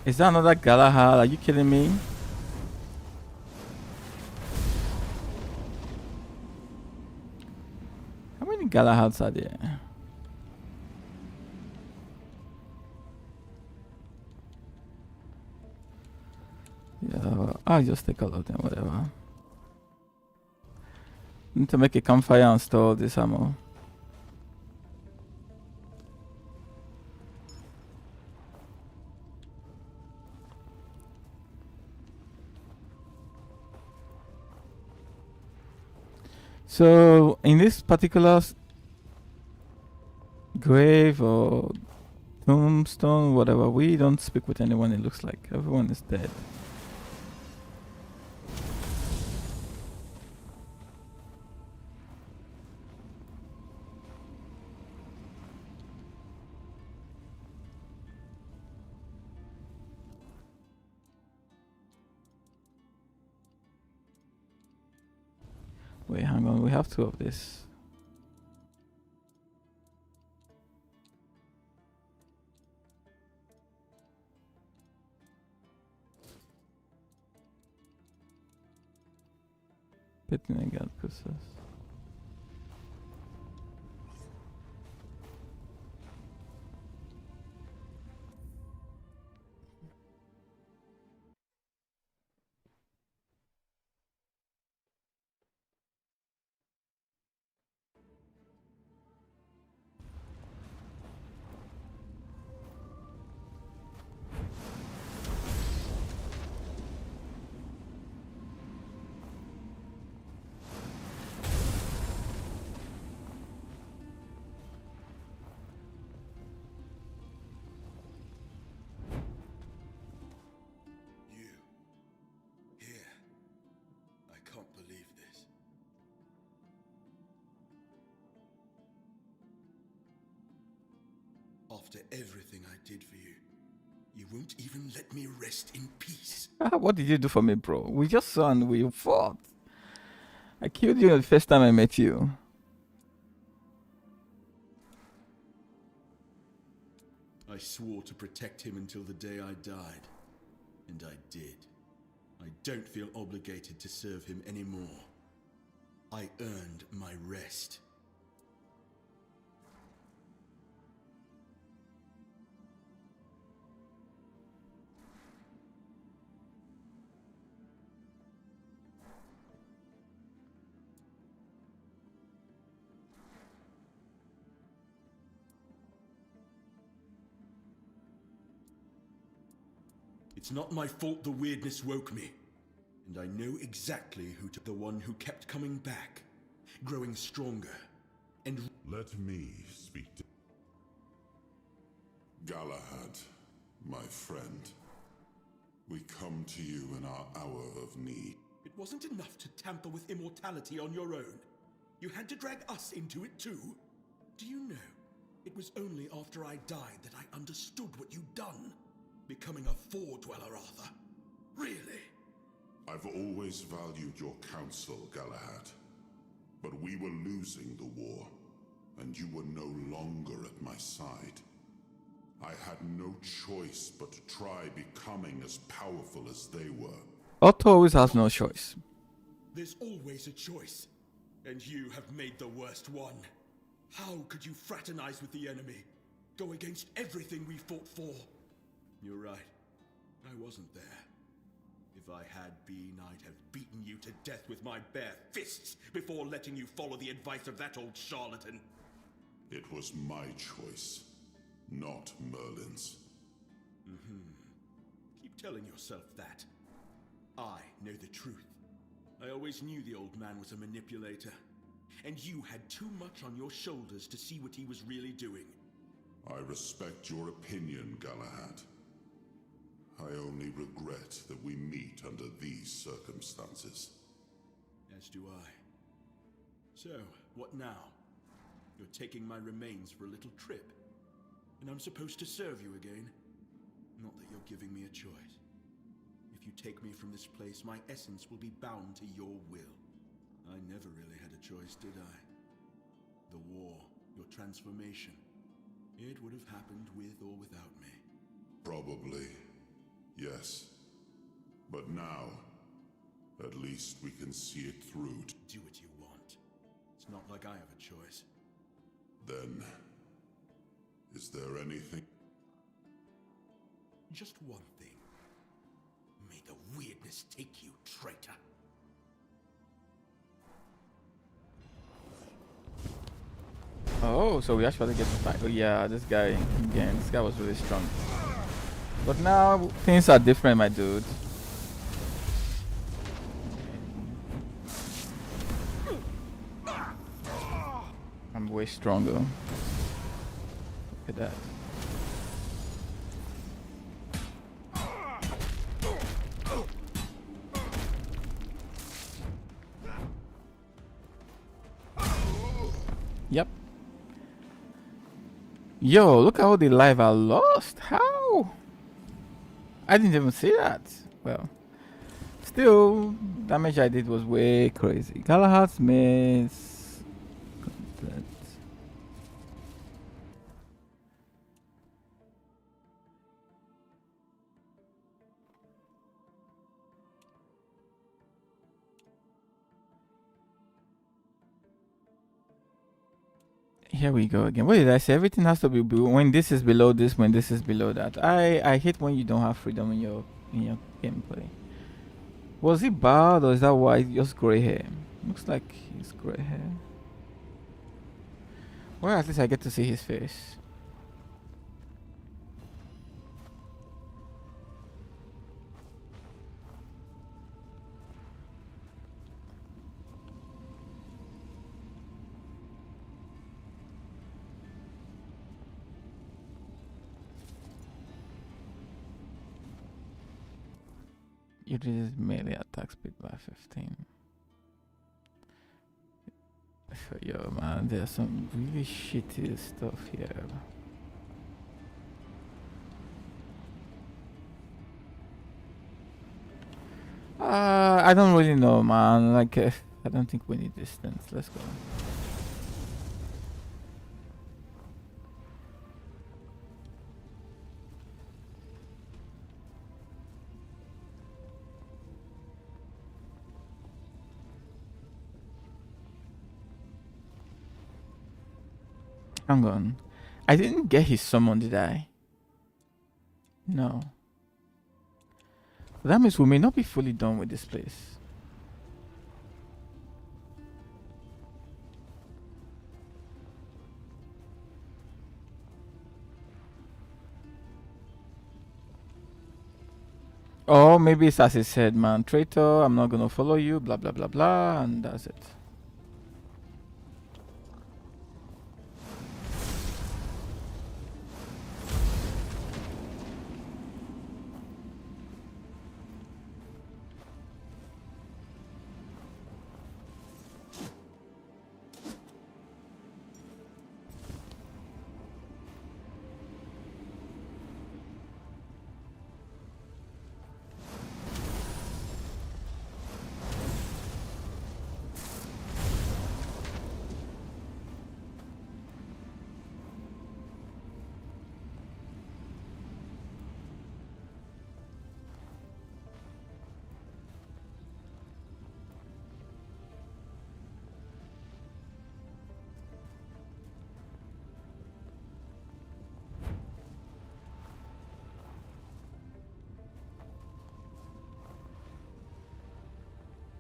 Is that another Galahad? Are you kidding me? How many Galahads are there? Yeah, I'll just take all of them, whatever. Need to make a campfire and store this ammo. So in this particular grave or tombstone, whatever, we don't speak with anyone. It looks like everyone is dead. Wait, hang on. We have two of this. Pettinegard Kusas. After everything I did for you, you won't even let me rest in peace. What did you do for me, bro? We just saw and we fought. I killed you the first time I met you. I swore to protect him until the day I died. And I did. I don't feel obligated to serve him anymore. I earned my rest. It's not my fault the weirdness woke me. And I know exactly who took the one who kept coming back, growing stronger, and... Let me speak to... Galahad, my friend. We come to you in our hour of need. It wasn't enough to tamper with immortality on your own. You had to drag us into it too. Do you know, it was only after I died that I understood what you'd done. Becoming a Four-Dweller, Arthur. Really? I've always valued your counsel, Galahad. But we were losing the war, and you were no longer at my side. I had no choice but to try becoming as powerful as they were. Otto always has no choice. There's always a choice. And you have made the worst one. How could you fraternize with the enemy? Go against everything we fought for? You're right. I wasn't there. If I had been, I'd have beaten you to death with my bare fists before letting you follow the advice of that old charlatan. It was my choice, not Merlin's. Keep telling yourself that. I know the truth. I always knew the old man was a manipulator. And you had too much on your shoulders to see what he was really doing. I respect your opinion, Galahad. I only regret that we meet under these circumstances. As do I. So, what now? You're taking my remains for a little trip. And I'm supposed to serve you again? Not that you're giving me a choice. If you take me from this place, my essence will be bound to your will. I never really had a choice, did I? The war, your transformation. It would have happened with or without me. Probably, yes. But now, at least we can see it through. Do what you want. It's not like I have a choice. Then, is there anything? Just one thing. May the weirdness take you, traitor. Oh, so we actually get to fight. Oh yeah, this guy again. This guy was really strong. But now things are different, my dude. I'm way stronger. Look at that. Yep. Yo, look how the life I lost. How? I didn't even see that. Well, still, damage I did was way crazy. Galahad's miss. Complete. Here we go again. What did I say? Everything has to be when this is below this, when this is below that. I hate when you don't have freedom in your gameplay. Was he bald or is that white? Just gray hair. Looks like he's gray hair. Well, at least I get to see his face. You reduce melee attack speed by 15. Yo, man, there's some really shitty stuff here. I don't really know, man. Like, I don't think we need distance. Let's go. Hang on. I didn't get his summon, did I? No. That means we may not be fully done with this place. Or maybe it's as he said, man, traitor, I'm not gonna follow you, blah blah blah blah, and that's it.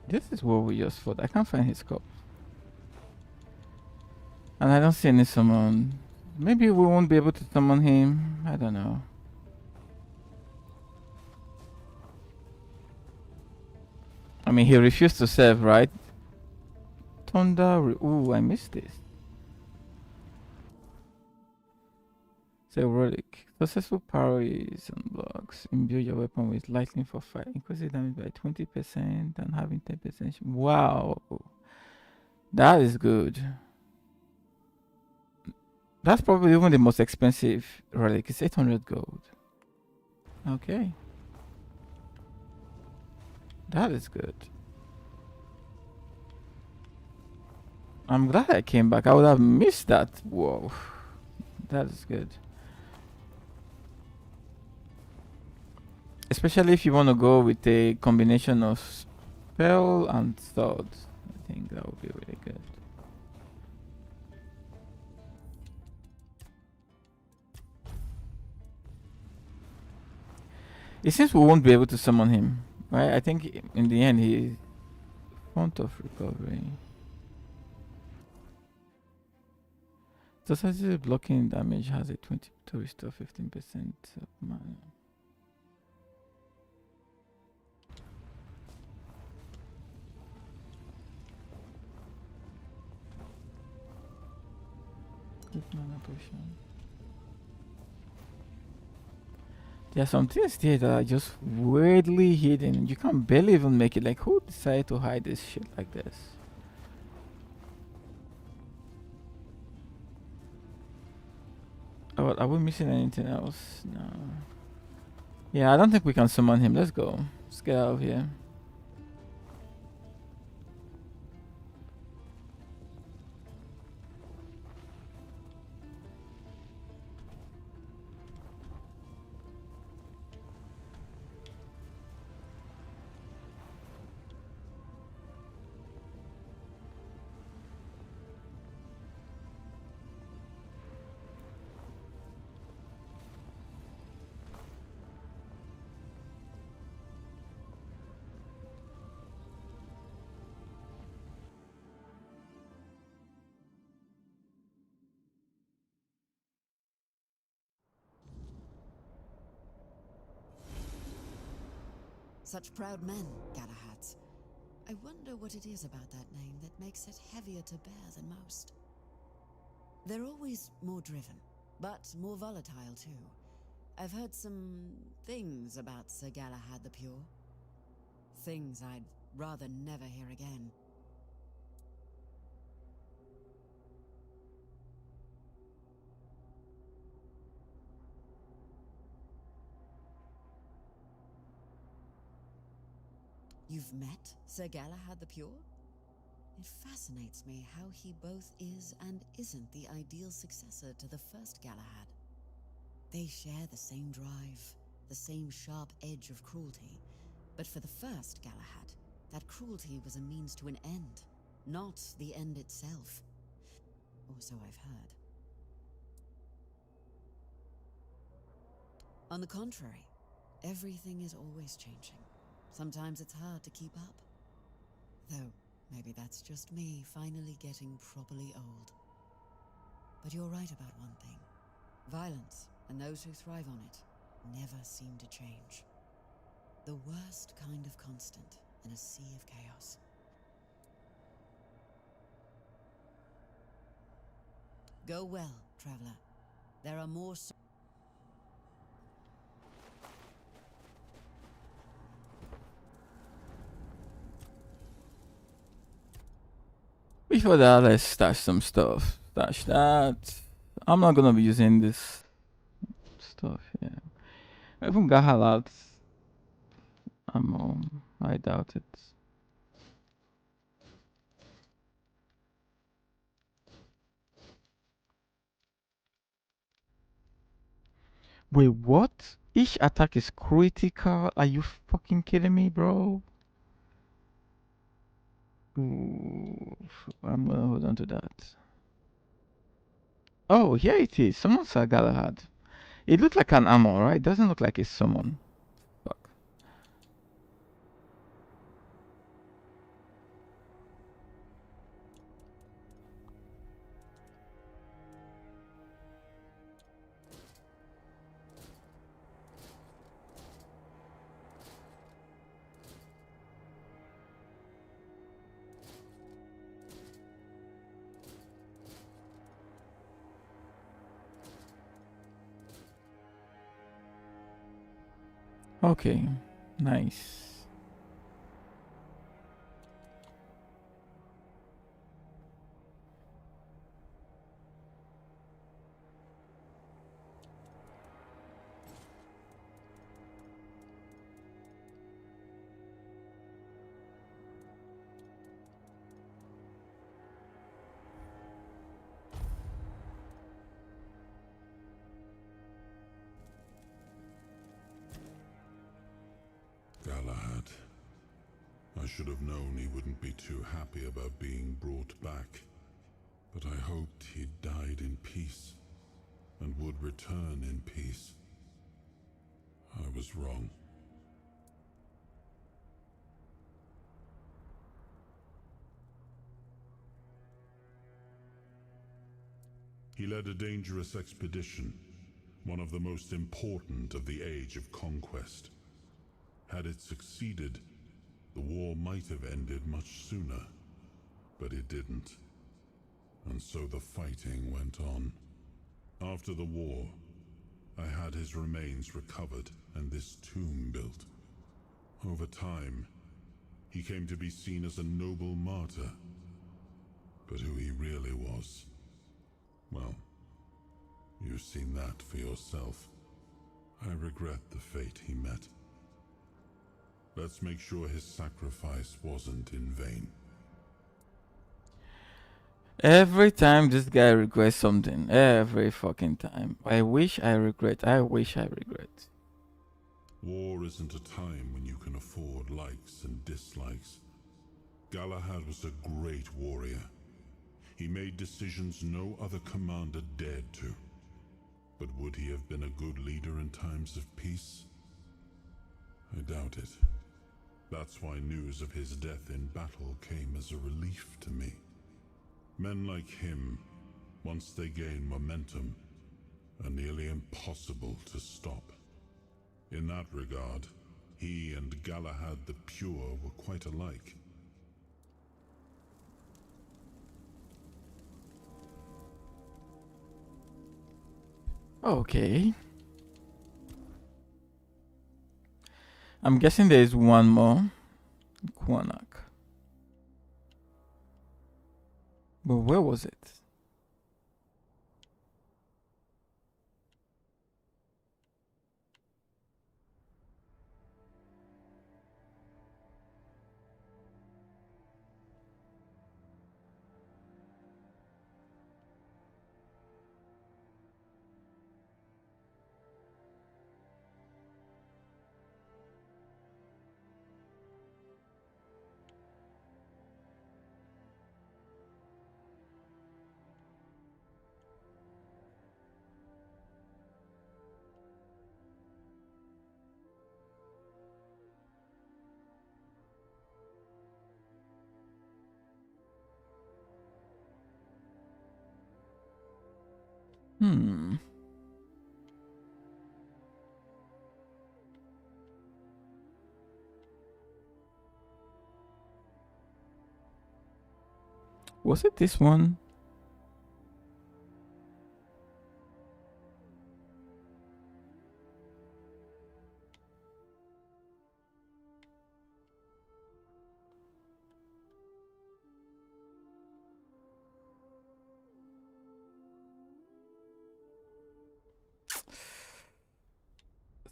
This is what we just fought. I can't find his cup. And I don't see any summon. Maybe we won't be able to summon him. I don't know. I mean, he refused to serve, right? Thunder. Ooh, I missed this. Say relic. Successful parries and blocks. Imbue your weapon with lightning for 5. Increase the damage by 20% and having 10%. Wow. That is good. That's probably even the most expensive relic. It's 800 gold. Okay. That is good. I'm glad I came back. I would have missed that. Whoa. That is good. Especially if you want to go with a combination of spell and sword. I think that would be really good. It seems we won't be able to summon him, right? I think in the end he is font of recovery. Society blocking damage has a 20 to restore 15% of mana. Good mana potion. There are some things there that are just weirdly hidden. You can barely even make it. Like, who decided to hide this shit like this? Oh, are we missing anything else? No. Yeah, I don't think we can summon him. Let's go. Let's get out of here. Such proud men, Galahads. I wonder what it is about that name that makes it heavier to bear than most. They're always more driven, but more volatile too. I've heard some things about Sir Galahad the Pure. Things I'd rather never hear again. You've met Sir Galahad the Pure? It fascinates me how he both is and isn't the ideal successor to the first Galahad. They share the same drive, the same sharp edge of cruelty, but for the first Galahad, that cruelty was a means to an end, not the end itself. Or so I've heard. On the contrary, everything is always changing. Sometimes it's hard to keep up. Though, maybe that's just me finally getting properly old. But you're right about one thing. Violence, and those who thrive on it, never seem to change. The worst kind of constant in a sea of chaos. Go well, traveler. There are more. Before that, let's stash some stuff. Stash that. I'm not gonna be using this stuff here. I even got halal ammo. I doubt it. Wait, what? Each attack is critical? Are you fucking kidding me, bro? Ooh, I'm gonna hold on to that. Oh, here it is. Someone said Galahad. It looked like an ammo, right? It doesn't look like it's someone. Fuck. Okay, nice. Galahad. I should have known he wouldn't be too happy about being brought back. But I hoped he'd died in peace, and would return in peace. I was wrong. He led a dangerous expedition, one of the most important of the Age of Conquest. Had it succeeded, the war might have ended much sooner, but it didn't. And so the fighting went on. After the war, I had his remains recovered and this tomb built. Over time, he came to be seen as a noble martyr. But who he really was, well, you've seen that for yourself. I regret the fate he met. Let's make sure his sacrifice wasn't in vain. Every time this guy regrets something. Every fucking time. I wish I regret. I wish I regret. War isn't a time when you can afford likes and dislikes. Galahad was a great warrior. He made decisions no other commander dared to. But would he have been a good leader in times of peace? I doubt it. That's why news of his death in battle came as a relief to me. Men like him, once they gain momentum, are nearly impossible to stop. In that regard, he and Galahad the Pure were quite alike. Okay. I'm guessing there is one more. Quanak. But where was it? Hmm. Was it this one?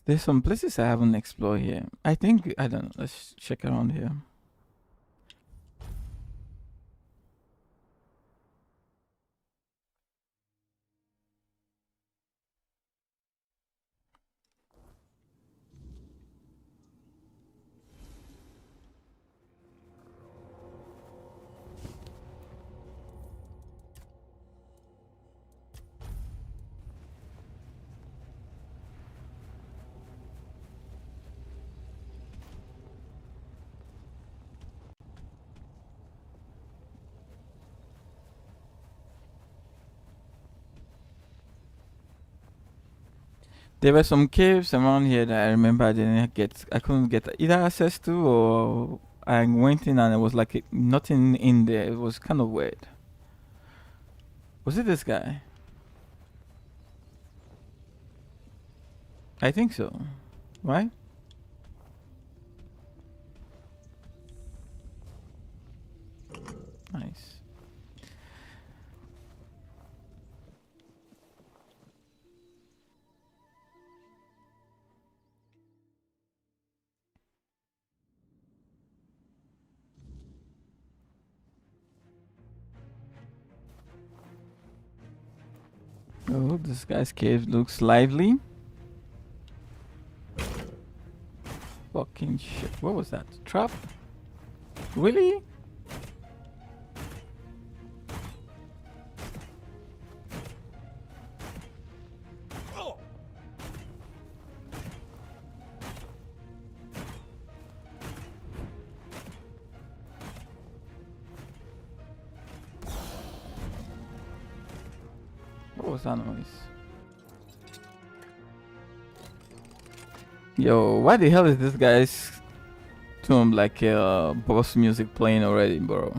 There's some places I haven't explored here. I think, I don't know. Let's check around here. There were some caves around here that I remember I couldn't get either access to, or I went in and it was like nothing in there. It was kind of weird. Was it this guy? I think so. Right? Nice. Oh, this guy's cave looks lively. Fucking shit. What was that? Trap? Really? What was that noise? Yo, why the hell is this guy's tomb like boss music playing already, bro?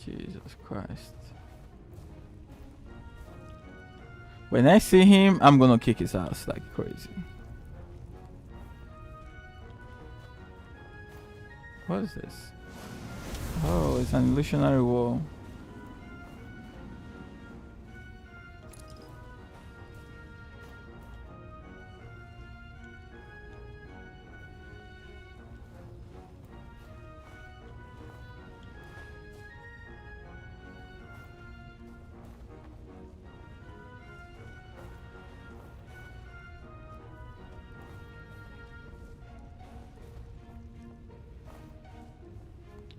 Jesus Christ. When I see him, I'm gonna kick his ass like crazy. What is this? Oh, it's an illusionary wall.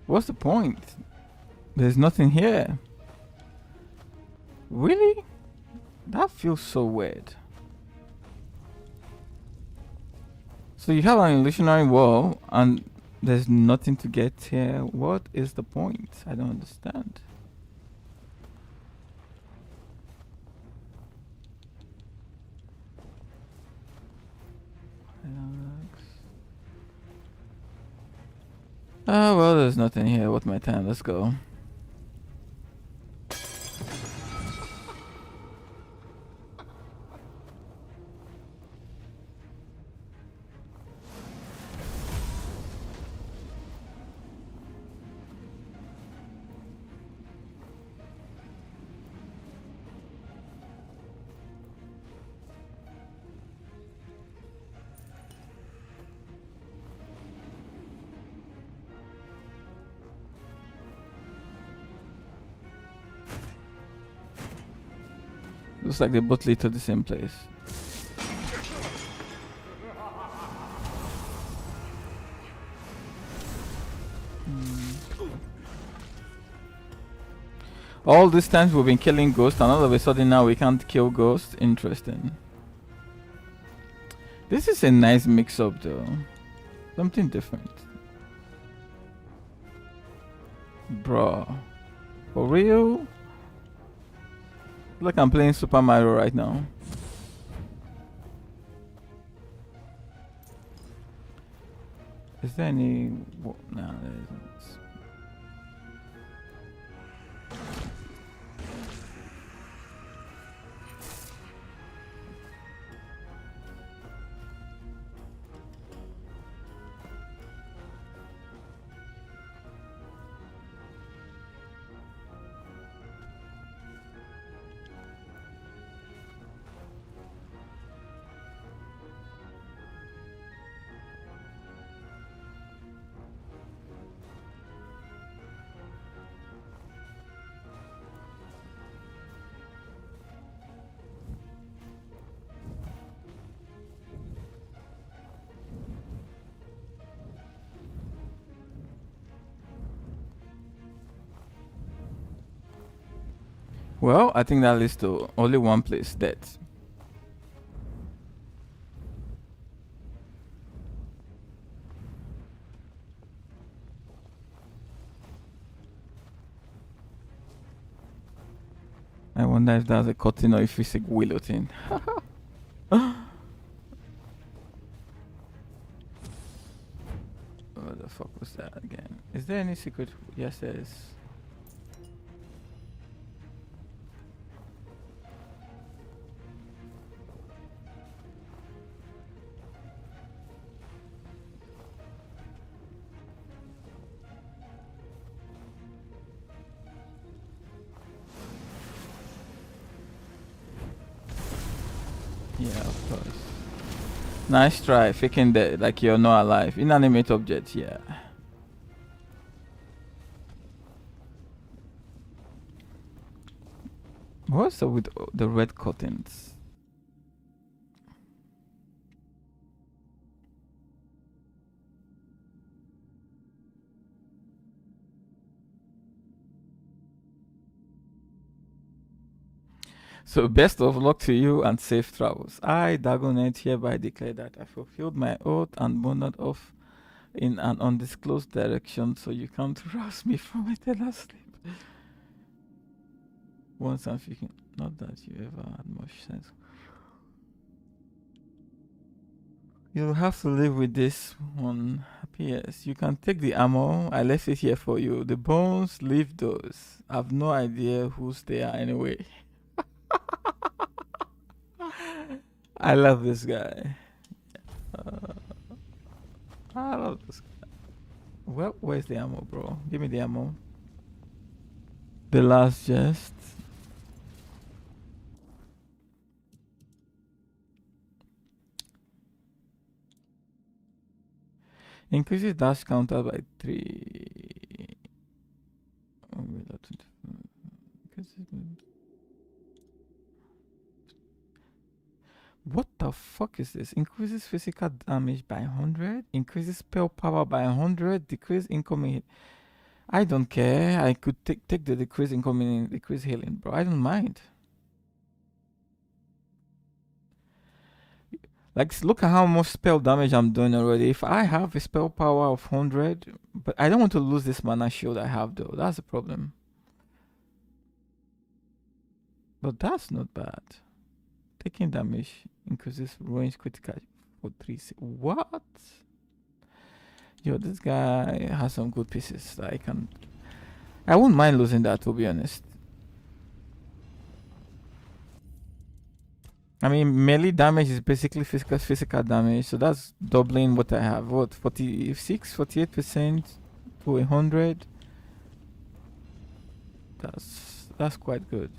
What's the point? There's nothing here. Really? That feels so weird. So you have an illusionary wall and there's nothing to get here. What is the point? I don't understand. Oh, well, there's nothing here. What's my time? Let's go. Looks like they both lead to the same place. All these times we've been killing ghosts, and all of a sudden now we can't kill ghosts. Interesting. This is a nice mix-up, though. Something different. Bro. For real? Like I'm playing Super Mario right now. Is there any... No, there isn't. Well, I think that leads to only one place, death. I wonder if that's a cutting or if it's a guillotine. What the fuck was that again? Is there any secret? Yes, there is. Yeah, of course. Nice try, faking that like you're not alive. Inanimate object, yeah. What's up with the red curtains? So best of luck to you and safe travels. I, Dagonet, hereby declare that I fulfilled my oath and wandered off in an undisclosed direction, so you can't rouse me from eternal sleep. Once I'm thinking, not that you ever had much sense. You'll have to live with this one. P.S. You can take the ammo. I left it here for you. The bones, leave those. I've no idea whose they are anyway. I love this guy. I love this guy. Well, where's the ammo, bro? Give me the ammo. The last jest. Increases dash counter by 3. What the fuck is this? Increases physical damage by 100. Increases spell power by 100. Decrease incoming hit. I don't care. I could take the decrease incoming, decrease healing, bro. I don't mind. Like, look at how much spell damage I'm doing already. If I have a spell power of 100, but I don't want to lose this mana shield I have, though. That's the problem. But that's not bad. Taking damage increases range critical for 3. What? Yo, this guy has some good pieces that I wouldn't mind losing that, to be honest. I mean, melee damage is basically physical damage, so that's doubling what I have. What, 46, 48% to 100? That's quite good.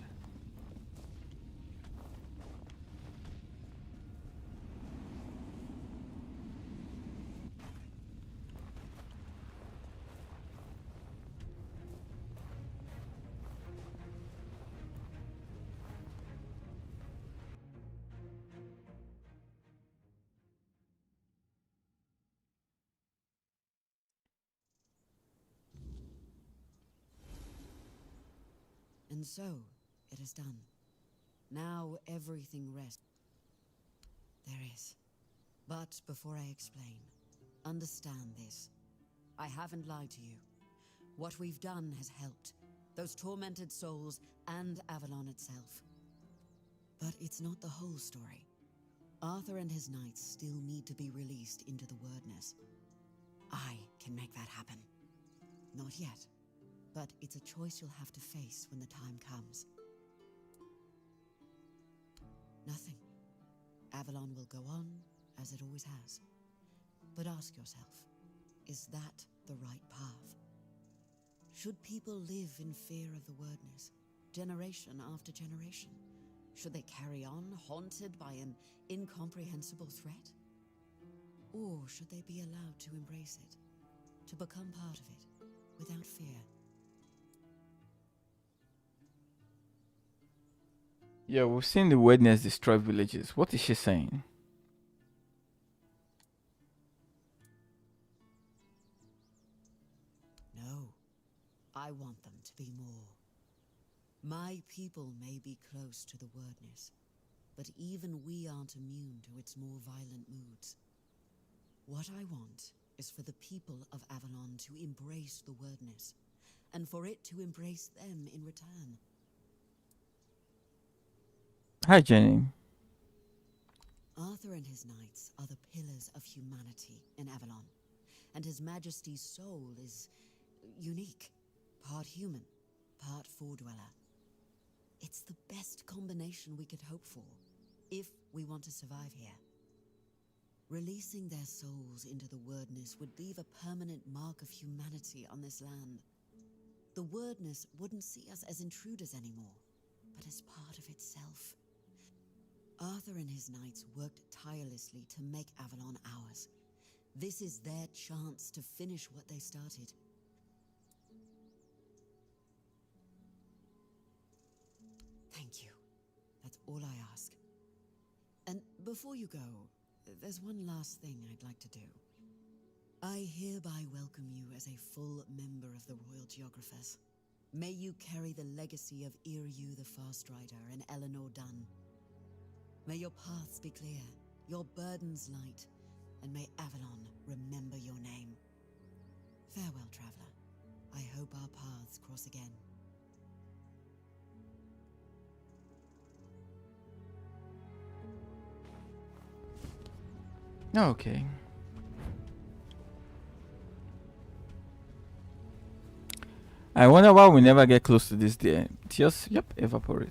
In And so, it is done. Now everything rests. There is. But before I explain, understand this. I haven't lied to you. What we've done has helped. Those tormented souls and Avalon itself. But it's not the whole story. Arthur and his knights still need to be released into the Wordness. I can make that happen. Not yet, but it's a choice you'll have to face when the time comes. Nothing. Avalon will go on as it always has. But ask yourself, is that the right path? Should people live in fear of the Wordness, generation after generation? Should they carry on, haunted by an incomprehensible threat? Or should they be allowed to embrace it, to become part of it, without fear? Yeah, we've seen the Wordness destroy villages. What is she saying? No, I want them to be more. My people may be close to the Wordness, but even we aren't immune to its more violent moods. What I want is for the people of Avalon to embrace the Wordness, and for it to embrace them in return. Hi, Jenny. Arthur and his knights are the pillars of humanity in Avalon, and His Majesty's soul is unique, part human, part Four-Dweller. It's the best combination we could hope for, if we want to survive here. Releasing their souls into the Wordness would leave a permanent mark of humanity on this land. The Wordness wouldn't see us as intruders anymore, but as part of itself. Arthur and his knights worked tirelessly to make Avalon ours. This is their chance to finish what they started. Thank you. That's all I ask. And before you go, there's one last thing I'd like to do. I hereby welcome you as a full member of the Royal Geographers. May you carry the legacy of Iryu the Farstrider and Eleanor Dunn. May your paths be clear, your burdens light, and may Avalon remember your name. Farewell, traveler. I hope our paths cross again. Okay. I wonder why we never get close to this day. Just, yep, evaporate.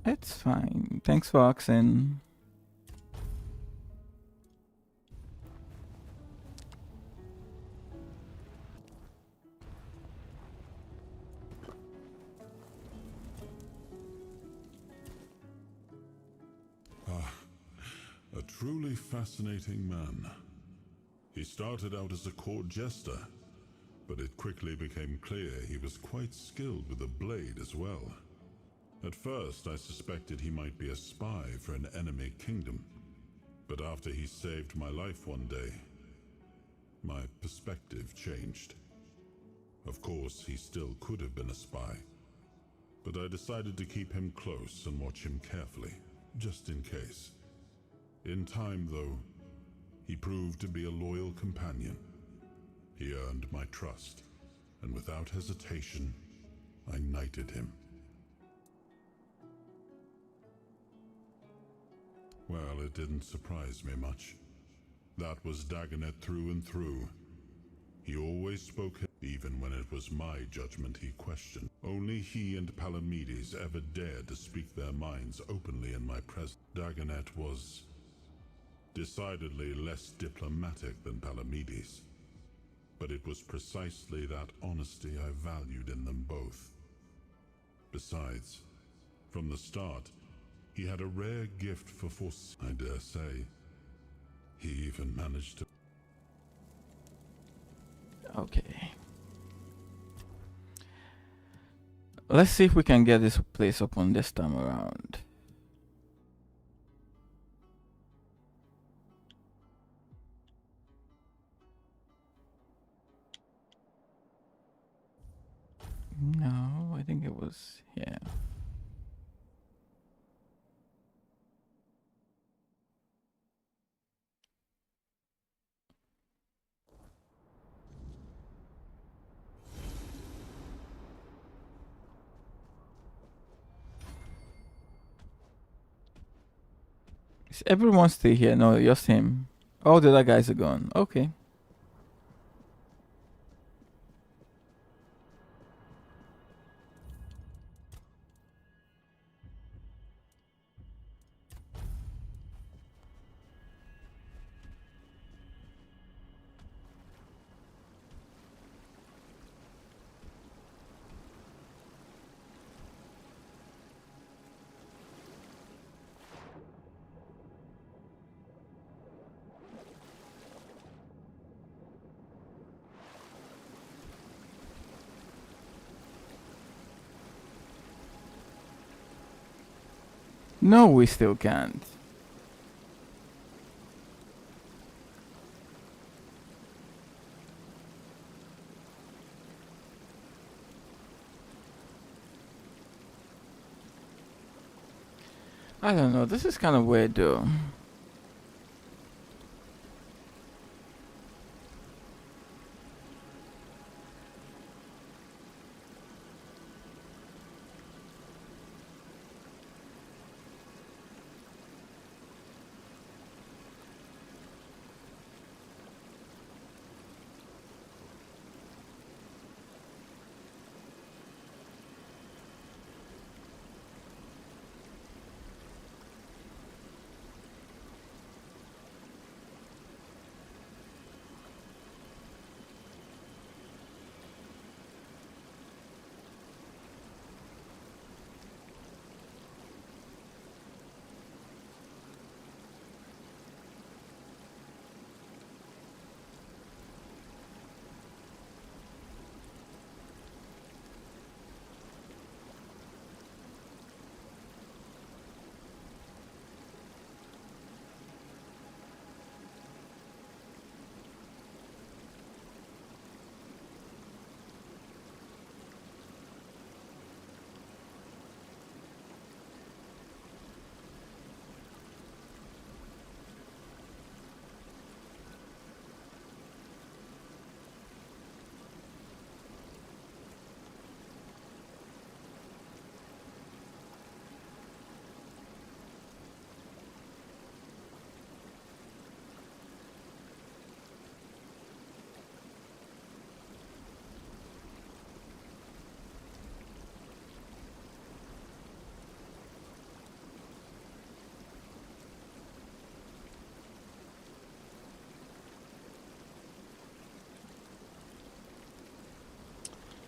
It's fine. Thanks for asking. A truly fascinating man. He started out as a court jester, but it quickly became clear he was quite skilled with a blade as well. At first, I suspected he might be a spy for an enemy kingdom, but after he saved my life one day, my perspective changed. Of course, he still could have been a spy, but I decided to keep him close and watch him carefully, just in case. In time, though, he proved to be a loyal companion. He earned my trust, and without hesitation, I knighted him. Well, it didn't surprise me much. That was Dagonet through and through. He always spoke, even when it was my judgment he questioned. Only he and Palamedes ever dared to speak their minds openly in my presence. Dagonet was decidedly less diplomatic than Palamedes, but it was precisely that honesty I valued in them both. Besides, from the start, he had a rare gift for force. I dare say, he even managed to... Okay. Let's see if we can get this place open this time around. was here. Is everyone still here? No, just him. All the other guys are gone. Okay. No, we still can't. I don't know. This is kind of weird, though.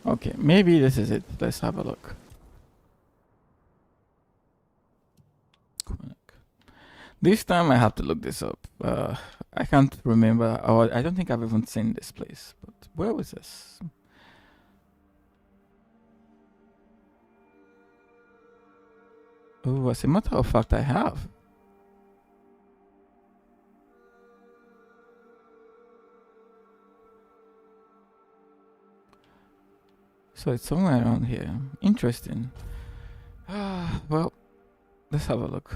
Okay, maybe this is it. Let's have a look. This time I have to look this up. I can't remember, or I don't think I've even seen this place. But where was this? Oh, as a matter of fact, I have. So it's somewhere around here. Interesting. Well, let's have a look.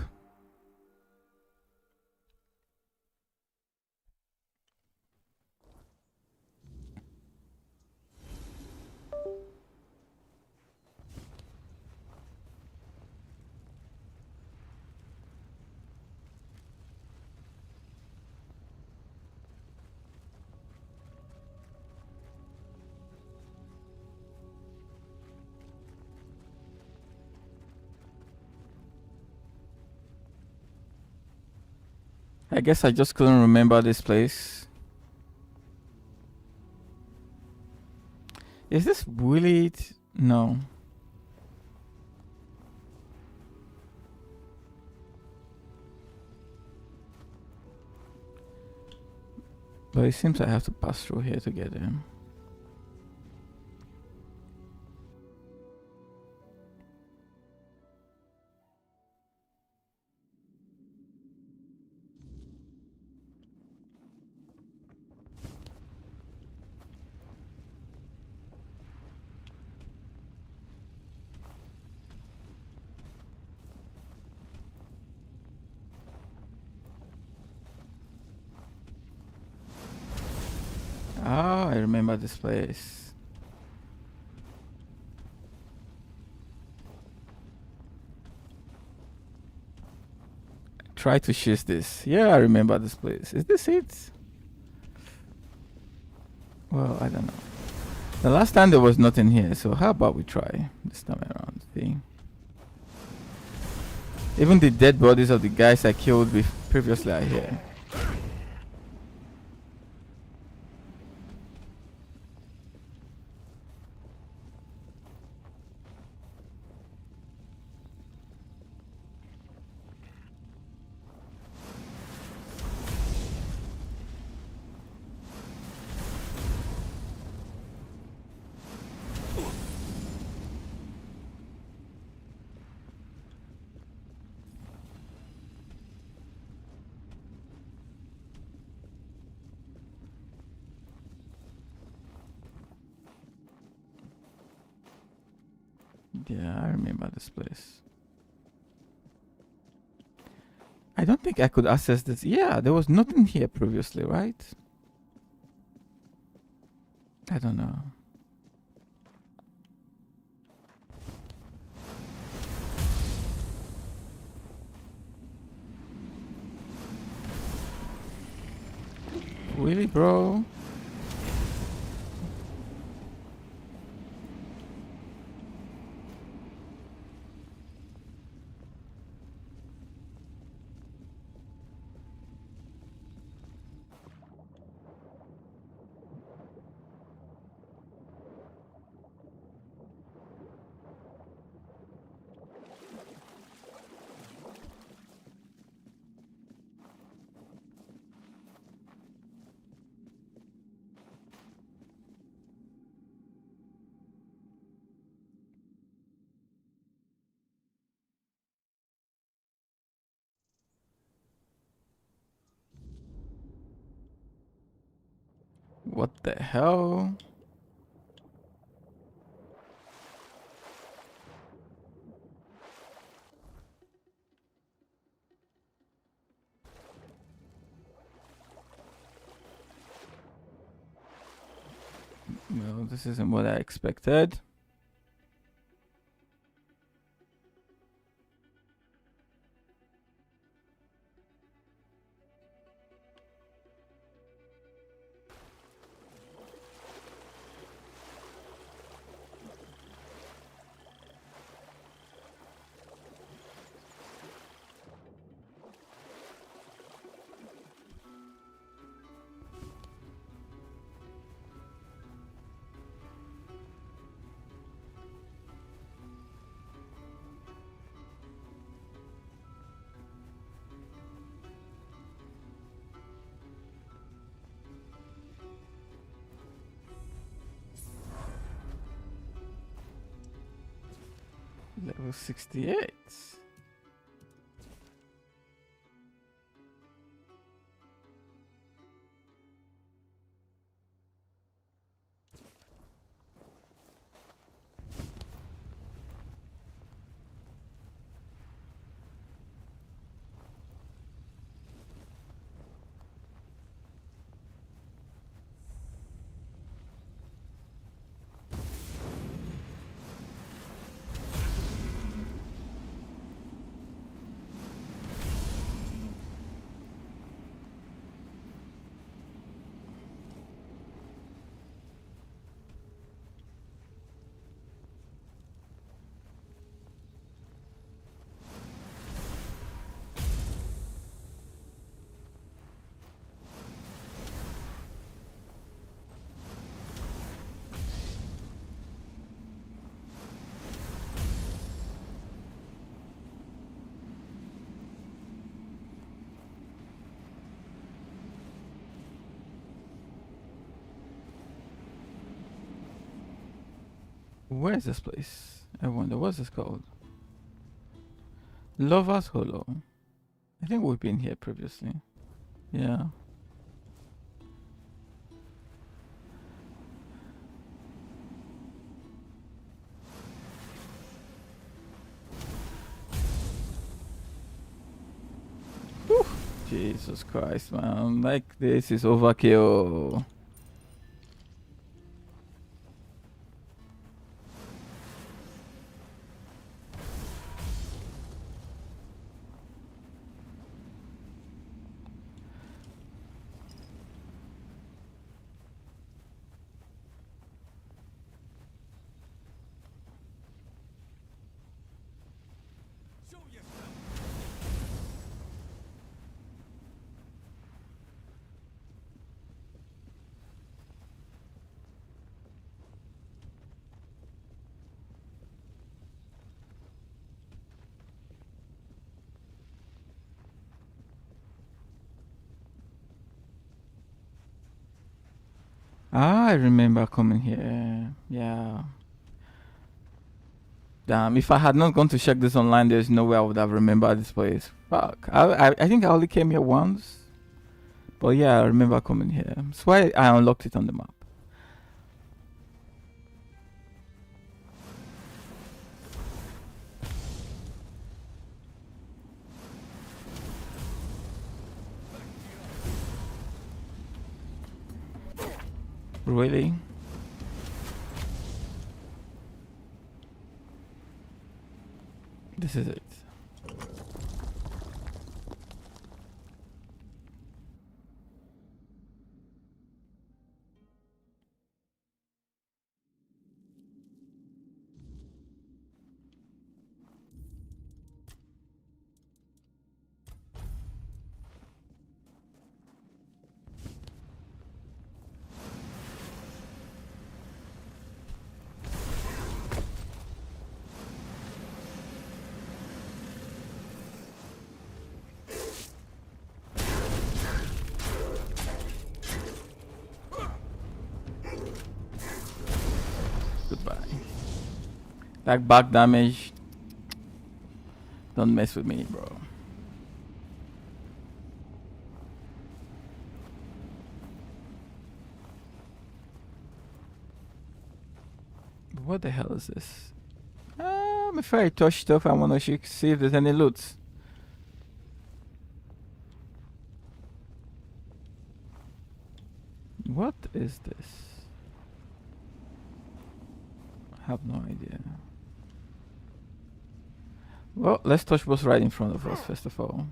I guess I just couldn't remember this place. Is this really? No. But it seems I have to pass through here to get there. remember this place. Try to choose this. Yeah, I remember this place. Is this it? Well, I don't know. The last time there was nothing here, so how about we try this time around? See? Even the dead bodies of the guys I killed previously are here. Yeah, I remember this place. I don't think I could access this. Yeah, there was nothing here previously, right? I don't know. Really, bro? What the hell? Well, this isn't what I expected. Level 68. Where is this place? I wonder, what's this called? Lover's Hollow. I think we've been here previously. Yeah. Whew. Jesus Christ, man. Like, this is overkill. I remember coming here. Yeah. Damn, if I had not gone to check this online, there's no way I would have remembered this place. Fuck. I think I only came here once. But yeah, I remember coming here. That's why I unlocked it on the map. Really? This is it. Goodbye. Like back damage. Don't mess with me, bro. What the hell is this? Before I touch stuff, I wanna see if there's any loot. What is this? I have no idea. Well, let's touch what's right in front of us, first of all.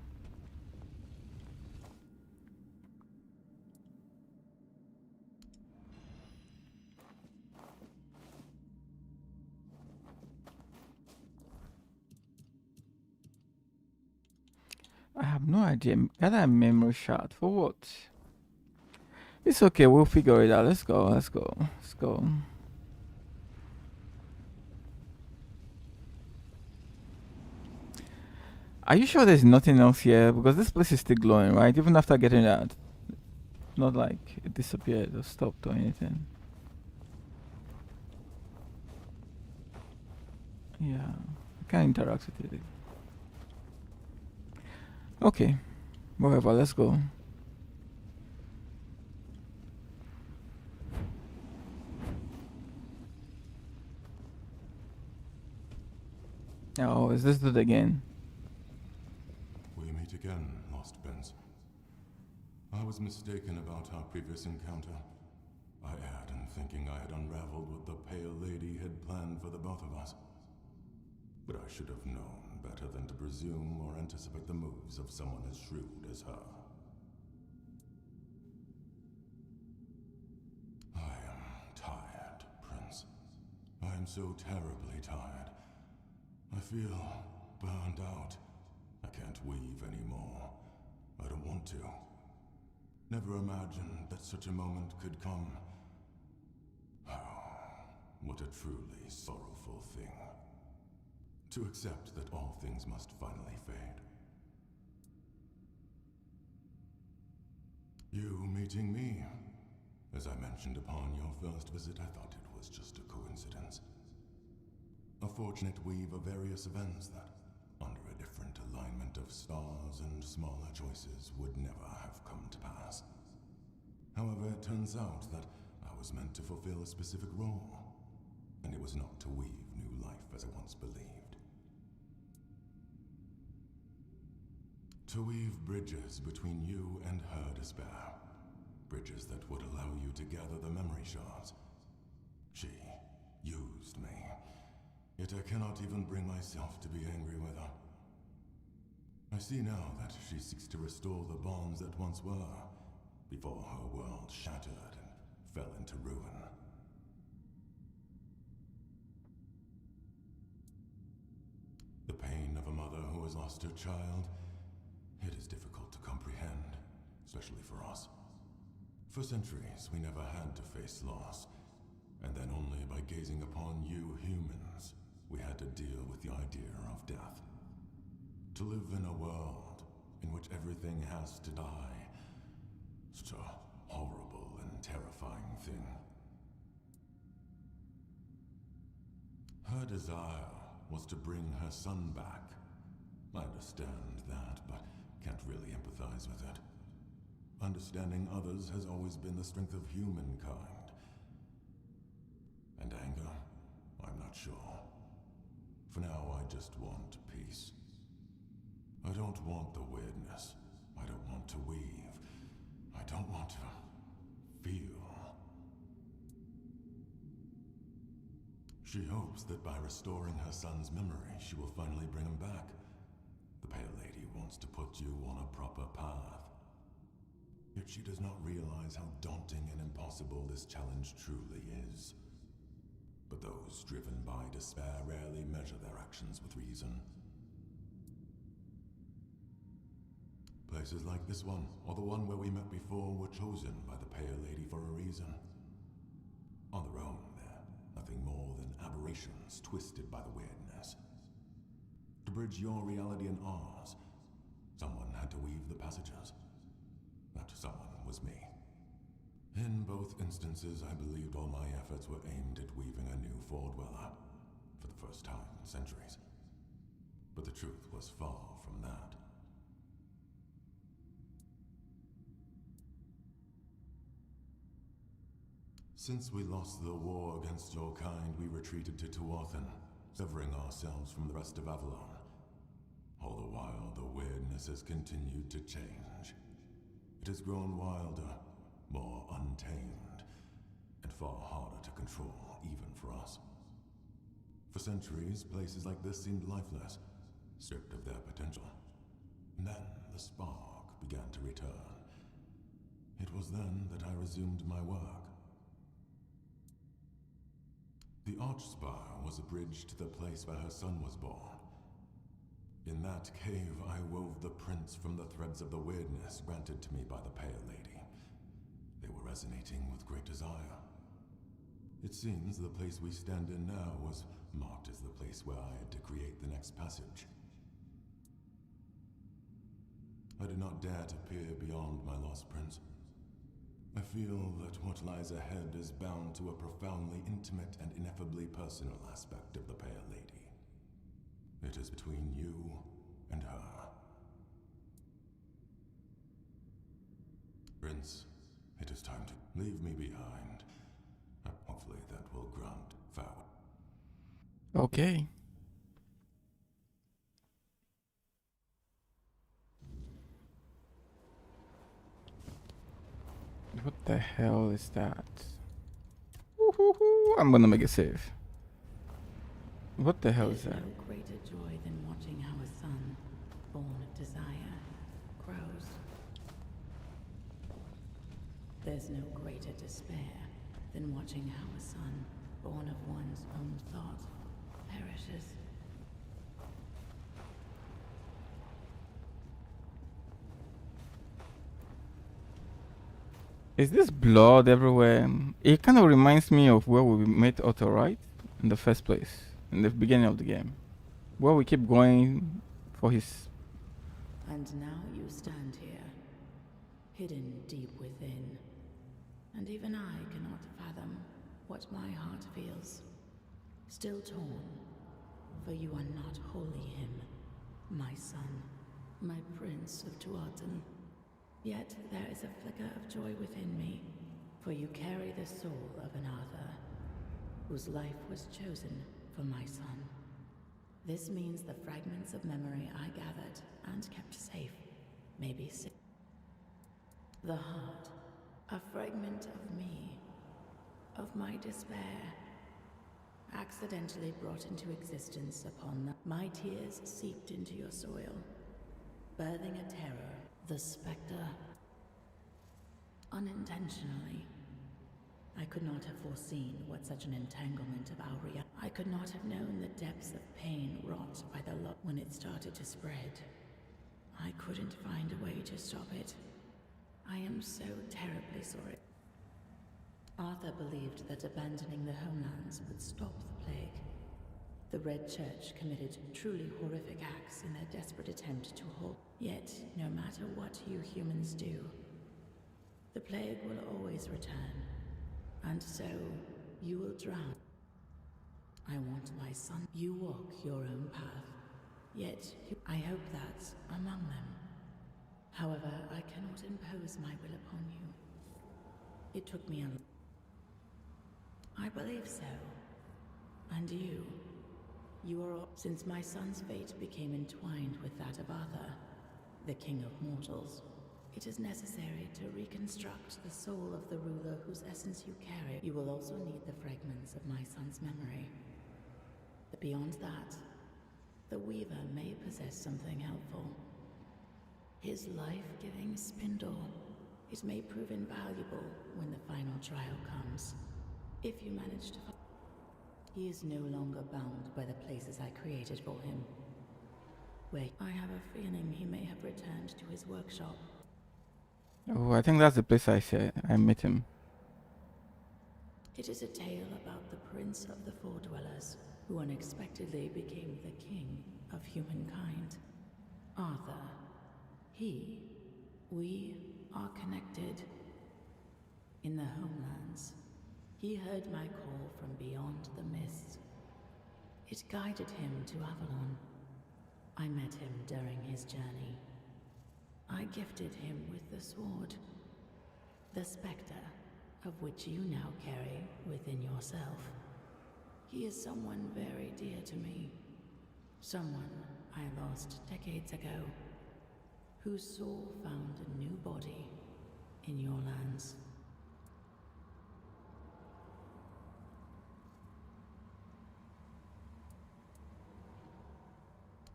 I have no idea. Gather a memory shard. For what? It's okay, we'll figure it out. Let's go, let's go, let's go. Are you sure there's nothing else here? Because this place is still glowing, right? Even after getting that. Not like it disappeared or stopped or anything. Yeah, I can't interact with it. Okay, whatever, let's go. Oh, is this dude again? We meet again, Lost Prince. I was mistaken about our previous encounter. I erred in thinking I had unraveled what the Pale Lady had planned for the both of us. But I should have known better than to presume or anticipate the moves of someone as shrewd as her. I am tired, Prince. I am so terribly tired. I feel burned out. I can't weave anymore. I don't want to. Never imagined that such a moment could come. Oh, what a truly sorrowful thing. To accept that all things must finally fade. You meeting me? As I mentioned upon your first visit, I thought it was just a coincidence. A fortunate weave of various events that, under a different alignment of stars and smaller choices, would never have come to pass. However, it turns out that I was meant to fulfill a specific role, and it was not to weave new life as I once believed. To weave bridges between you and her despair. Bridges that would allow you to gather the memory shards. She used me. Yet I cannot even bring myself to be angry with her. I see now that she seeks to restore the bonds that once were, before her world shattered and fell into ruin. The pain of a mother who has lost her child, it is difficult to comprehend, especially for us. For centuries, we never had to face loss, and then only by gazing upon you humans, we had to deal with the idea of death. To live in a world in which everything has to die, such a horrible and terrifying thing. Her desire was to bring her son back. I understand that, but can't really empathize with it. Understanding others has always been the strength of humankind. And anger? I'm not sure. For now, I just want peace. I don't want the weirdness. I don't want to weave. I don't want to feel. She hopes that by restoring her son's memory, she will finally bring him back. The Pale Lady wants to put you on a proper path. Yet she does not realize how daunting and impossible this challenge truly is. But those driven by despair rarely measure their actions with reason. Places like this one, or the one where we met before, were chosen by the Pale Lady for a reason. On their own, they're nothing more than aberrations twisted by the weirdness. To bridge your reality and ours, someone had to weave the passages. That someone was me. In both instances, I believed all my efforts were aimed at weaving a new Fordweller, for the first time in centuries. But the truth was far from that. Since we lost the war against your kind, we retreated to Tuathan, severing ourselves from the rest of Avalon. All the while, the weirdness has continued to change. It has grown wilder, more untamed, and far harder to control, even for us. For centuries, places like this seemed lifeless, stripped of their potential. And then the spark began to return. It was then that I resumed my work. The Archspire was a bridge to the place where her son was born. In that cave, I wove the prints from the threads of the weirdness granted to me by the Pale Lady. They were resonating with great desire. It seems the place we stand in now was marked as the place where I had to create the next passage. I do not dare to peer beyond my lost prince. I feel that what lies ahead is bound to a profoundly intimate and ineffably personal aspect of the Pale Lady. It is between you and her. Prince, it is time to leave me behind. Hopefully that will grant farewell. Okay. What the hell is that? Woo-hoo-hoo. I'm gonna make it save. What the hell is that? There's no greater joy than watching how a son, born of desire, grows. There's no greater despair than watching how a son, born of one's own thought, perishes. Is this blood everywhere? It kind of reminds me of where we met Otto, right? In the first place, in the beginning of the game. Where we keep going for his... And now you stand here, hidden deep within. And even I cannot fathom what my heart feels. Still torn, for you are not wholly him, my son, my prince of Tuathan. Yet there is a flicker of joy within me, for you carry the soul of an Arthur, whose life was chosen for my son. This means the fragments of memory I gathered and kept safe may be safe. The heart, a fragment of me, of my despair, accidentally brought into existence upon my tears seeped into your soil, birthing a terror. The specter. Unintentionally. I could not have foreseen what such an entanglement of our reality. I could not have known the depths of pain wrought by the love when it started to spread. I couldn't find a way to stop it. I am so terribly sorry. Arthur believed that abandoning the homelands would stop the plague. The Red Church committed truly horrific acts in their desperate attempt to halt. Yet, no matter what you humans do, The plague will always return, and so you will drown. I want my son. You walk your own path, yet I hope that's among them. However, I cannot impose my will upon you. It took me I believe so. And you are all. Since my son's fate became entwined with that of Arthur, the king of mortals, it is necessary to reconstruct the soul of the ruler whose essence you carry. You will also need the fragments of my son's memory. But beyond that, the Weaver may possess something helpful. His life-giving spindle. It may prove invaluable when the final trial comes. If you manage to He is no longer bound by the places I created for him. Wait, I have a feeling he may have returned to his workshop. Oh, I think that's the place I said I met him. It is a tale about the prince of the Four Dwellers, who unexpectedly became the king of humankind. Arthur. We are connected. In the homelands, he heard my call from beyond the mist. It guided him to Avalon. I met him during his journey. I gifted him with the sword, the specter of which you now carry within yourself. He is someone very dear to me. Someone I lost decades ago, whose soul found a new body in your lands.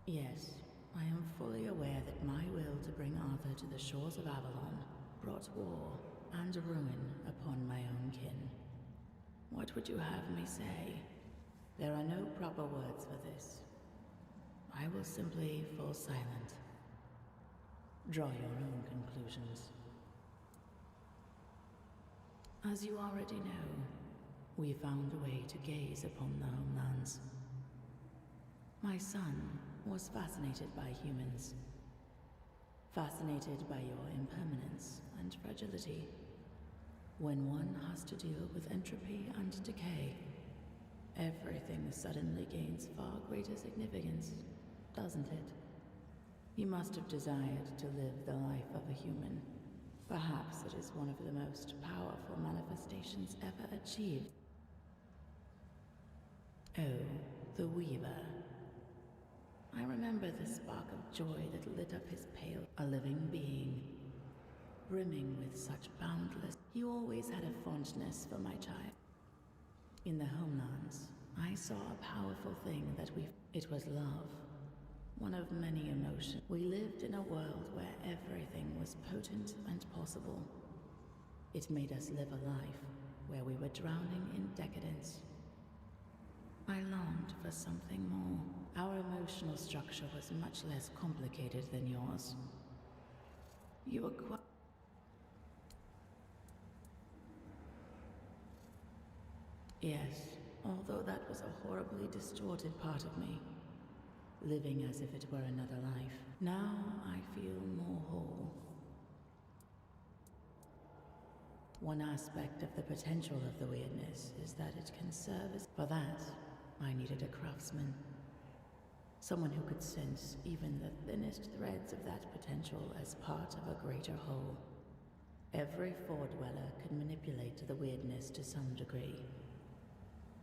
Yes, I am fully aware that my will to bring Arthur to the shores of Avalon brought war and ruin upon my own kin. What would you have me say? There are no proper words for this. I will simply fall silent. Draw your own conclusions. As you already know, we found a way to gaze upon the homelands. My son was fascinated by humans. Fascinated by your impermanence and fragility. When one has to deal with entropy and decay, everything suddenly gains far greater significance, doesn't it? He must have desired to live the life of a human. Perhaps it is one of the most powerful manifestations ever achieved. Oh, the Weaver. I remember the spark of joy that lit up his pale, a living being, brimming with such boundless. He always had a fondness for my child. In the homelands, I saw a powerful thing it was love. One of many emotions. We lived in a world where everything was potent and possible. It made us live a life where we were drowning in decadence. I longed for something more. Our emotional structure was much less complicated than yours. You were quite... Yes, although that was a horribly distorted part of me. Living as if it were another life. Now I feel more whole. One aspect of the potential of the weirdness is that it can serve as... For that, I needed a craftsman. Someone who could sense even the thinnest threads of that potential as part of a greater whole. Every Four Dweller could manipulate the weirdness to some degree.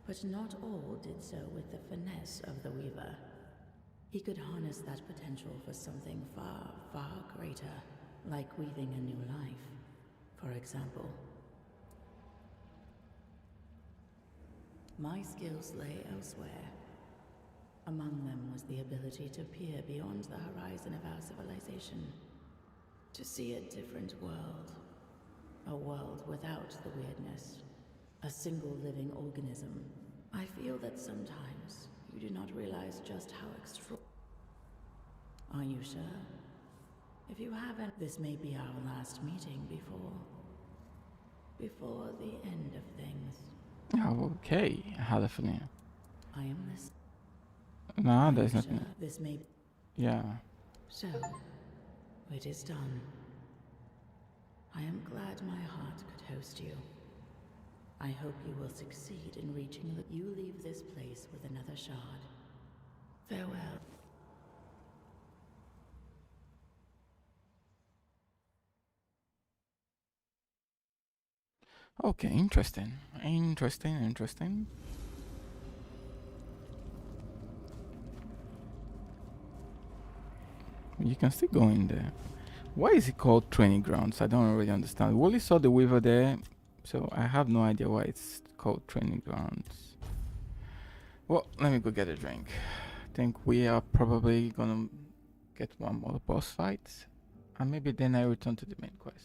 But not all did so with the finesse of the Weaver. He could harness that potential for something far, far greater, like weaving a new life, for example. My skills lay elsewhere. Among them was the ability to peer beyond the horizon of our civilization, to see a different world, a world without the weirdness, a single living organism. I feel that sometimes you do not realize just how Are you sure? If you haven't, this may be our last meeting before the end of things. Okay, I had a feeling. I am this. No, there's nothing. Sure? This may be... Yeah. So, it is done. I am glad my heart could host you. I hope you will succeed in reaching the... You leave this place with another shard. Farewell. Okay, interesting. Interesting. You can still go in there. Why is it called training grounds? I don't really understand. We only saw the weaver there, so I have no idea why it's called training grounds. Well, let me go get a drink. I think we are probably gonna get one more boss fight, and maybe then I return to the main quest.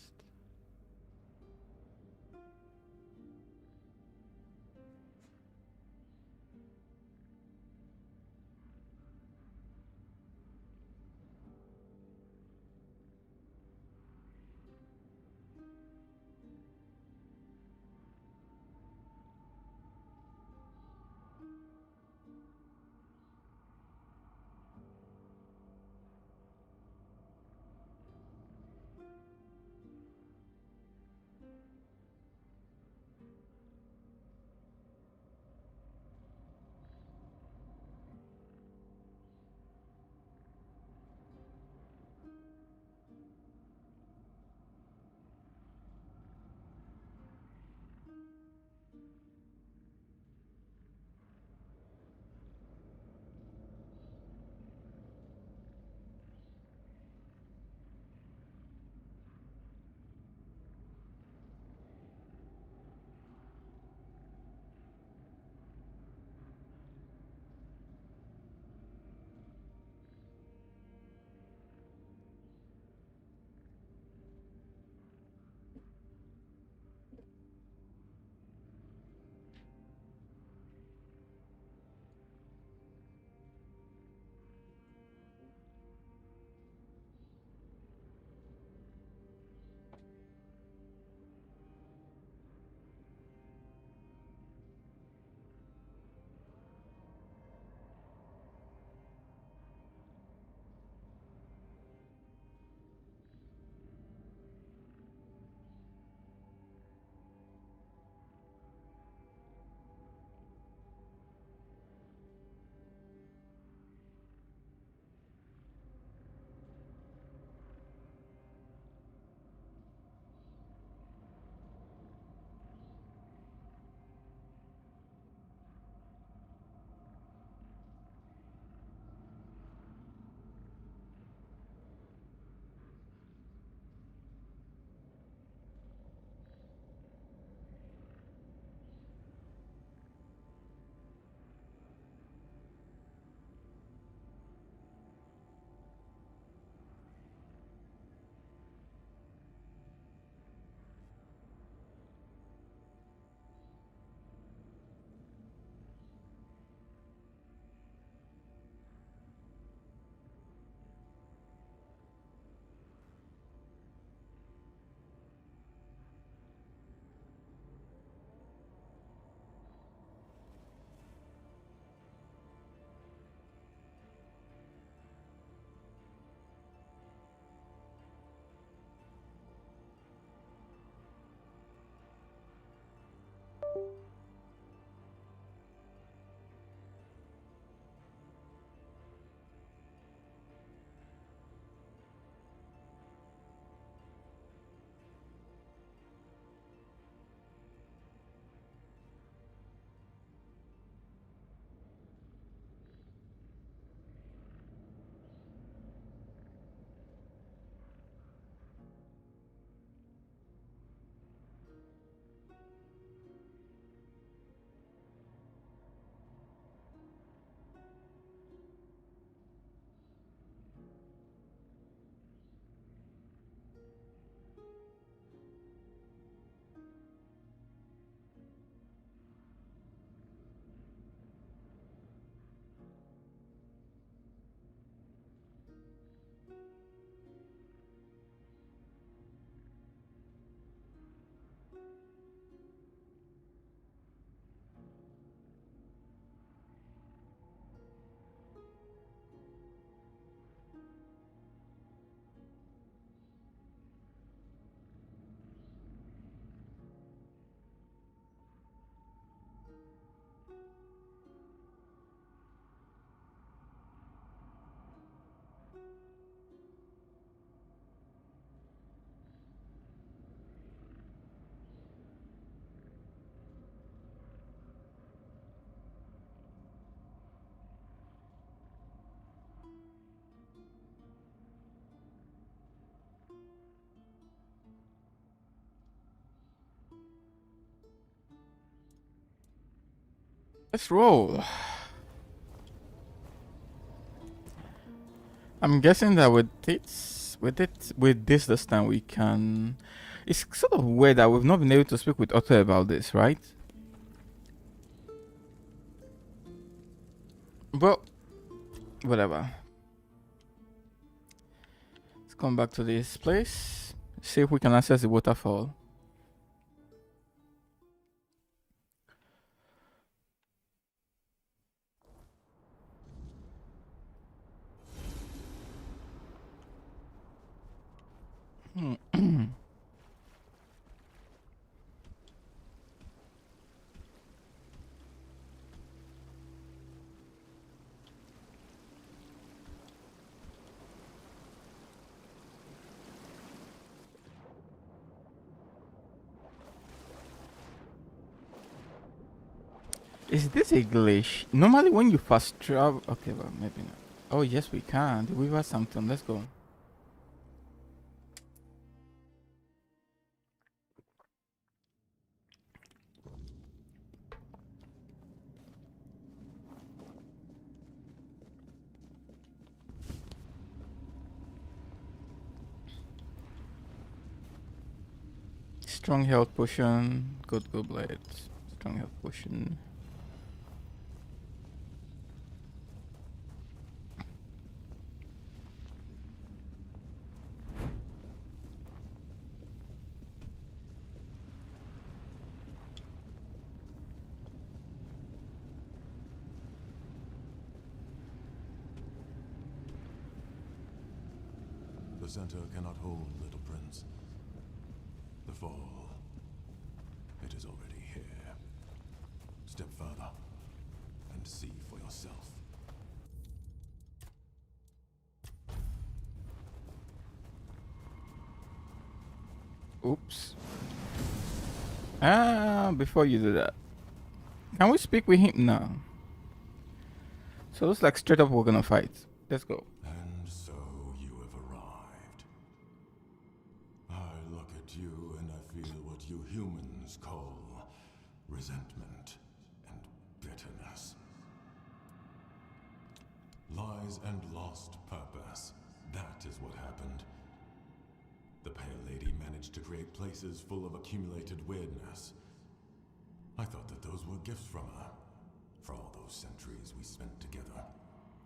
Let's roll. I'm guessing that with this time we can. It's sort of weird that we've not been able to speak with Otto about this, right? But whatever. Let's come back to this place. See if we can access the waterfall. Is this a glitch? Normally when you fast travel... Okay, well, maybe not. Oh, yes, we can. The Weaver Sanctum. Let's go. Strong health potion. Good blade. Strong health potion. The center cannot hold, little prince. The fall, it is already here. Step further and see for yourself. Oops. Before you do that, can we speak with him now? So it looks like straight up we're gonna fight. Let's go. And so you have arrived. I look at you and I feel what you humans call resentment and bitterness. Lies and lost purpose. That is what happened. The Pale Lady managed to create places full of accumulated weirdness. I thought that those were gifts from her. For all those centuries we spent together.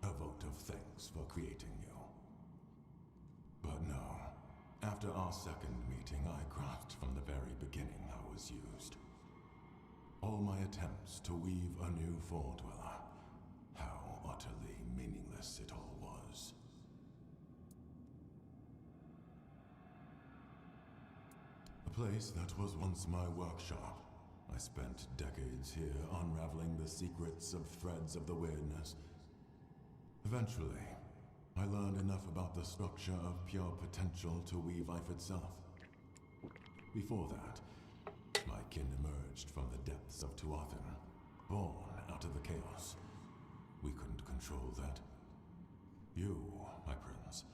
A vote of thanks for creating you. But no. After our second meeting, I grasped from the very beginning I was used. All my attempts to weave a new Foredweller. How utterly meaningless it all was. A place that was once my workshop. I spent decades here unraveling the secrets of threads of the weirdness. Eventually, I learned enough about the structure of pure potential to weave life itself. Before that, my kin emerged from the depths of Tuathan, born out of the chaos. We couldn't control that. You, my prince,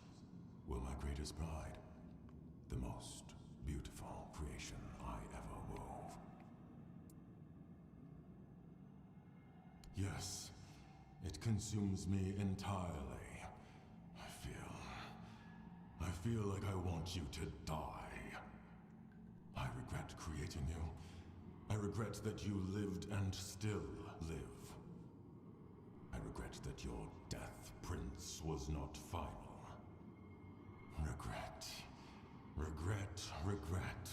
were my greatest pride. The most beautiful creation I ever wove. Yes, it consumes me entirely. I feel like I want you to die. I regret creating you. I regret that you lived and still live. I regret that your death, Prince, was not final. Regret. Regret, regret.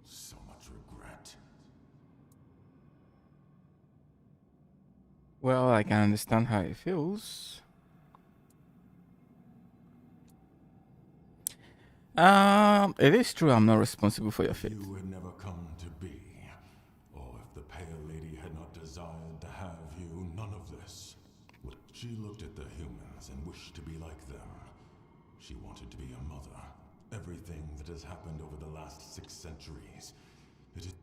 So much regret. Well, I can understand how it feels. It is true I'm not responsible for your fate. If you had never come to be, or if the Pale Lady had not desired to have you, none of this. She looked at the humans and wished to be like them. She wanted to be a mother. Everything that has happened over the last 6 centuries. It is...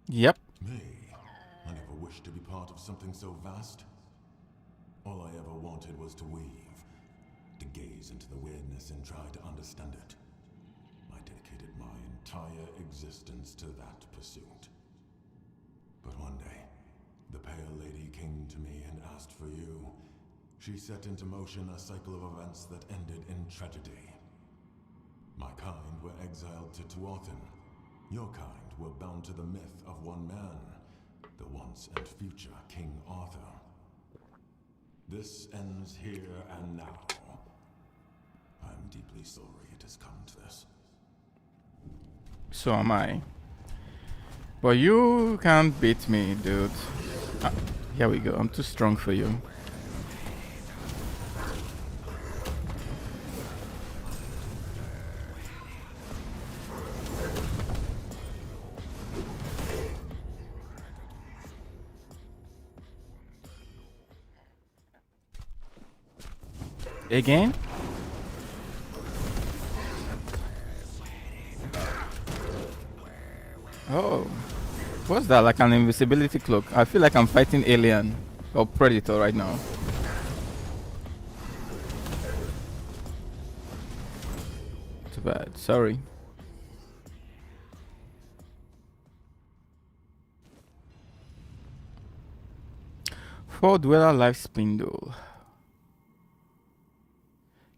Yep. Me? I never wished to be part of something so vast. All I ever wanted was to weave, to gaze into the weirdness and try to understand it. I did entire existence to that pursuit. But one day, the Pale Lady came to me and asked for you. She set into motion a cycle of events that ended in tragedy. My kind were exiled to Tuathan. Your kind were bound to the myth of one man, the once and future King Arthur. This ends here and now. I'm deeply sorry it has come to this. So am I. But you can't beat me, dude. Here we go. I'm too strong for you. Again? Oh. What's that? Like an invisibility cloak? I feel like I'm fighting alien or predator right now. Too bad. Sorry. Four Dweller Life Spindle.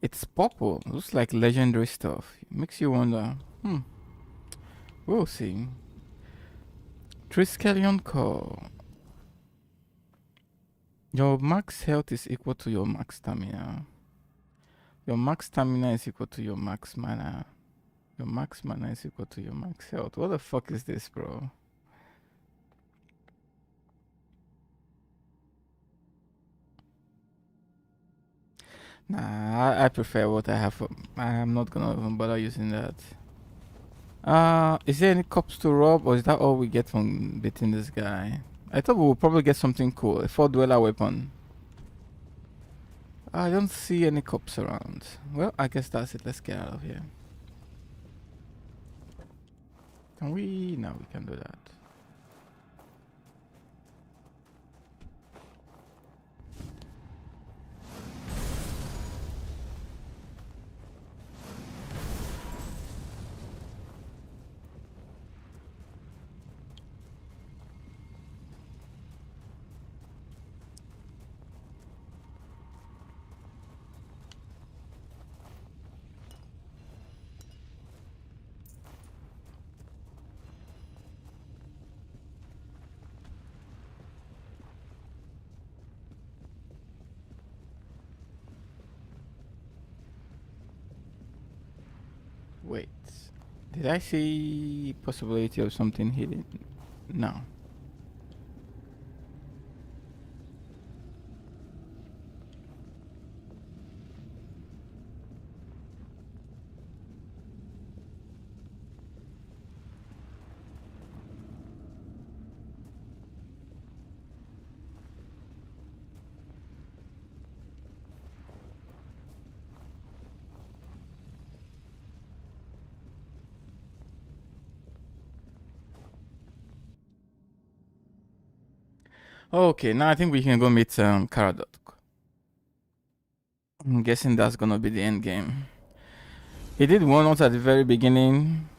It's purple. Looks like legendary stuff. It makes you wonder. We'll see. Triskelion Core. Your max health is equal to your max stamina. Your max stamina is equal to your max mana. Your max mana is equal to your max health. What the fuck is this, bro? Nah, I prefer what I have. I'm not gonna even bother using that. Is there any cops to rob, or is that all we get from beating this guy? I thought we would probably get something cool. A 4-dweller weapon. I don't see any cops around. Well, I guess that's it. Let's get out of here. Can we? No, we can do that. Wait, did I see possibility of something hidden? No. Okay, now I think we can go meet Caradot. I'm guessing that's gonna be the end game. He did warn us at the very beginning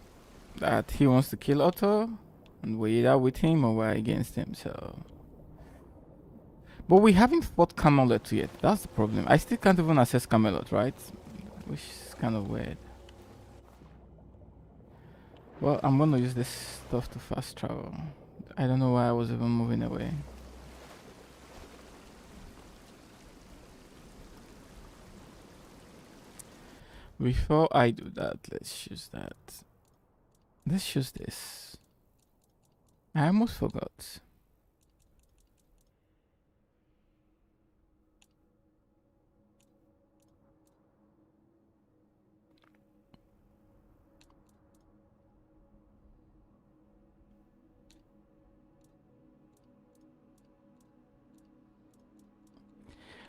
that he wants to kill Otto, and we're either with him or we're against him, so... But we haven't fought Camelot yet, that's the problem. I still can't even access Camelot, right? Which is kind of weird. Well, I'm gonna use this stuff to fast travel. I don't know why I was even moving away. Before I do that, let's use that. Let's use this. I almost forgot.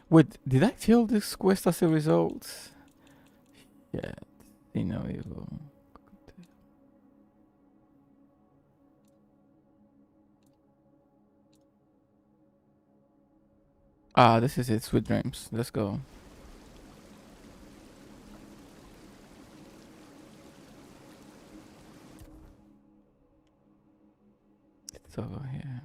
Wait, did I fail this quest as a result? Yeah, see no evil. Ah, this is it, Sweet Dreams. Let's go. What's over here?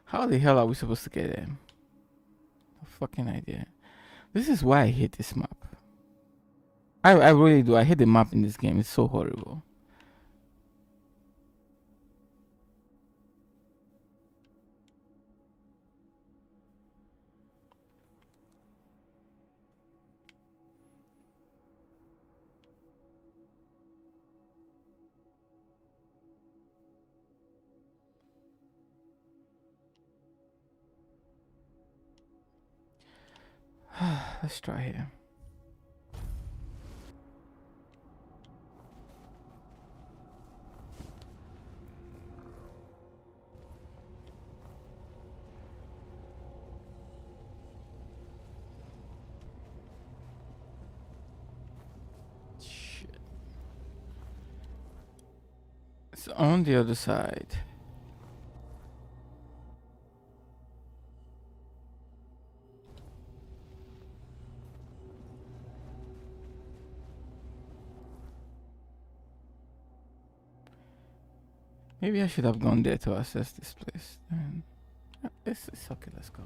How the hell are we supposed to get there? No fucking idea. This is why I hate this map. I really do. I hate the map in this game. It's so horrible. Let's try here. Shit. It's on the other side. Maybe I should have gone there to assess this place. It's okay, let's go.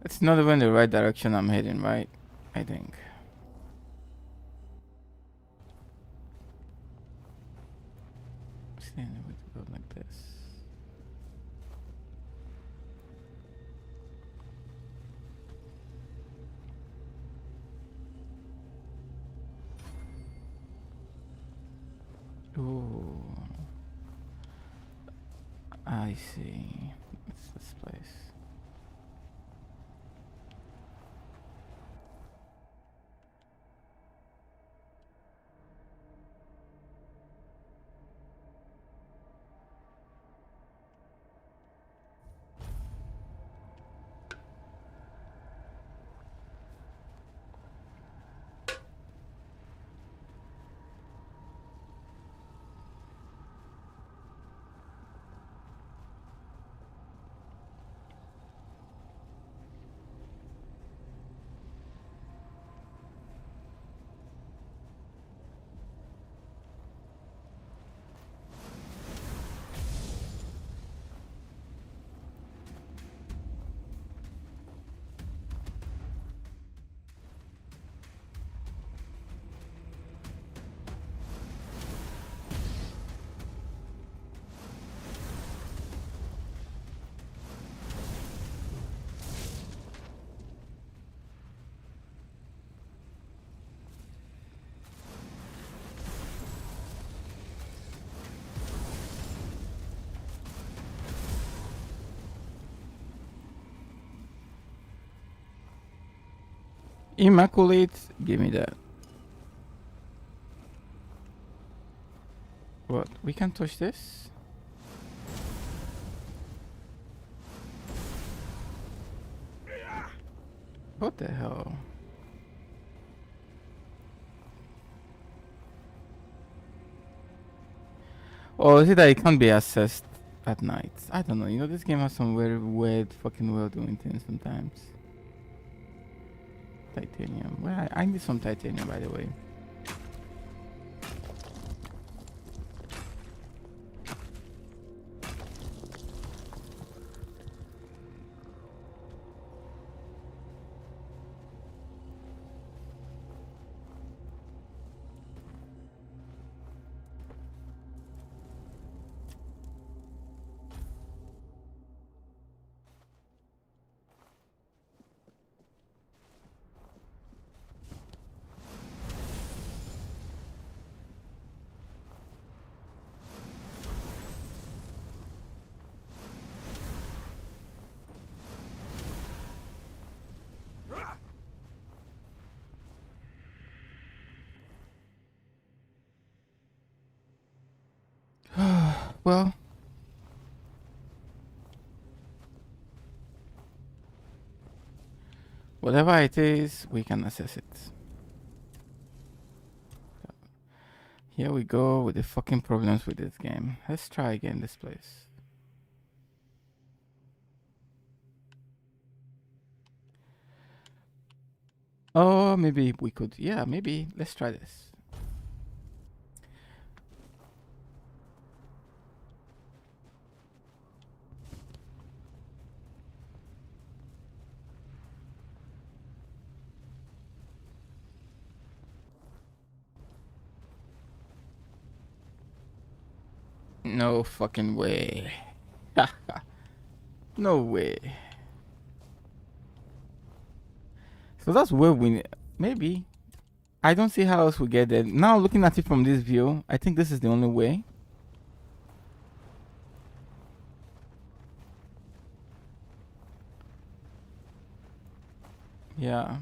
It's not even the right direction I'm heading, right? I think. See any way to go like this. Ooh. I see. It's this place. Immaculate, give me that. What? We can touch this? What the hell? Or is it that it can't be accessed at night? I don't know. You know, this game has some very weird, fucking well doing things sometimes. Titanium. Well, I need some titanium, by the way. Well, whatever it is, we can assess it. Here we go with the fucking problems with this game. Let's try again this place. Oh, maybe we could. Yeah, maybe. Let's try this. No fucking way. No way. So that's where we maybe. I don't see how else we get there. Now looking at it from this view, I think this is the only way. Yeah.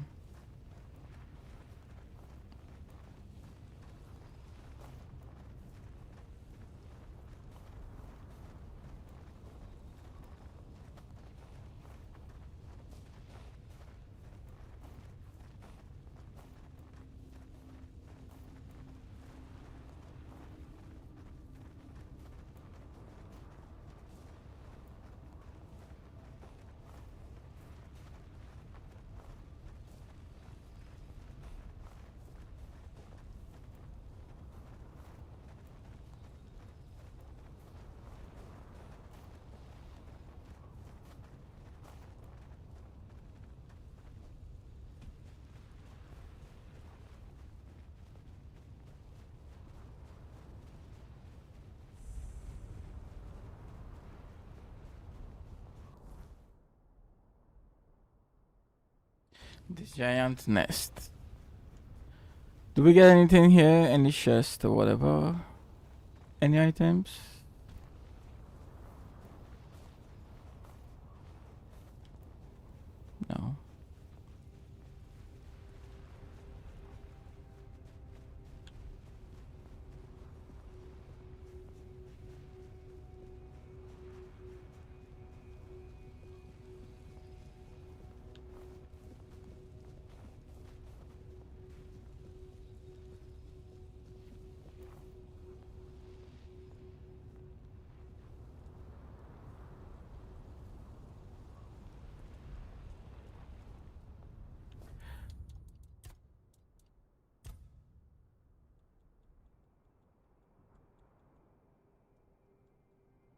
The giant nest. Do we get anything here? Any chest or whatever? Any items? No.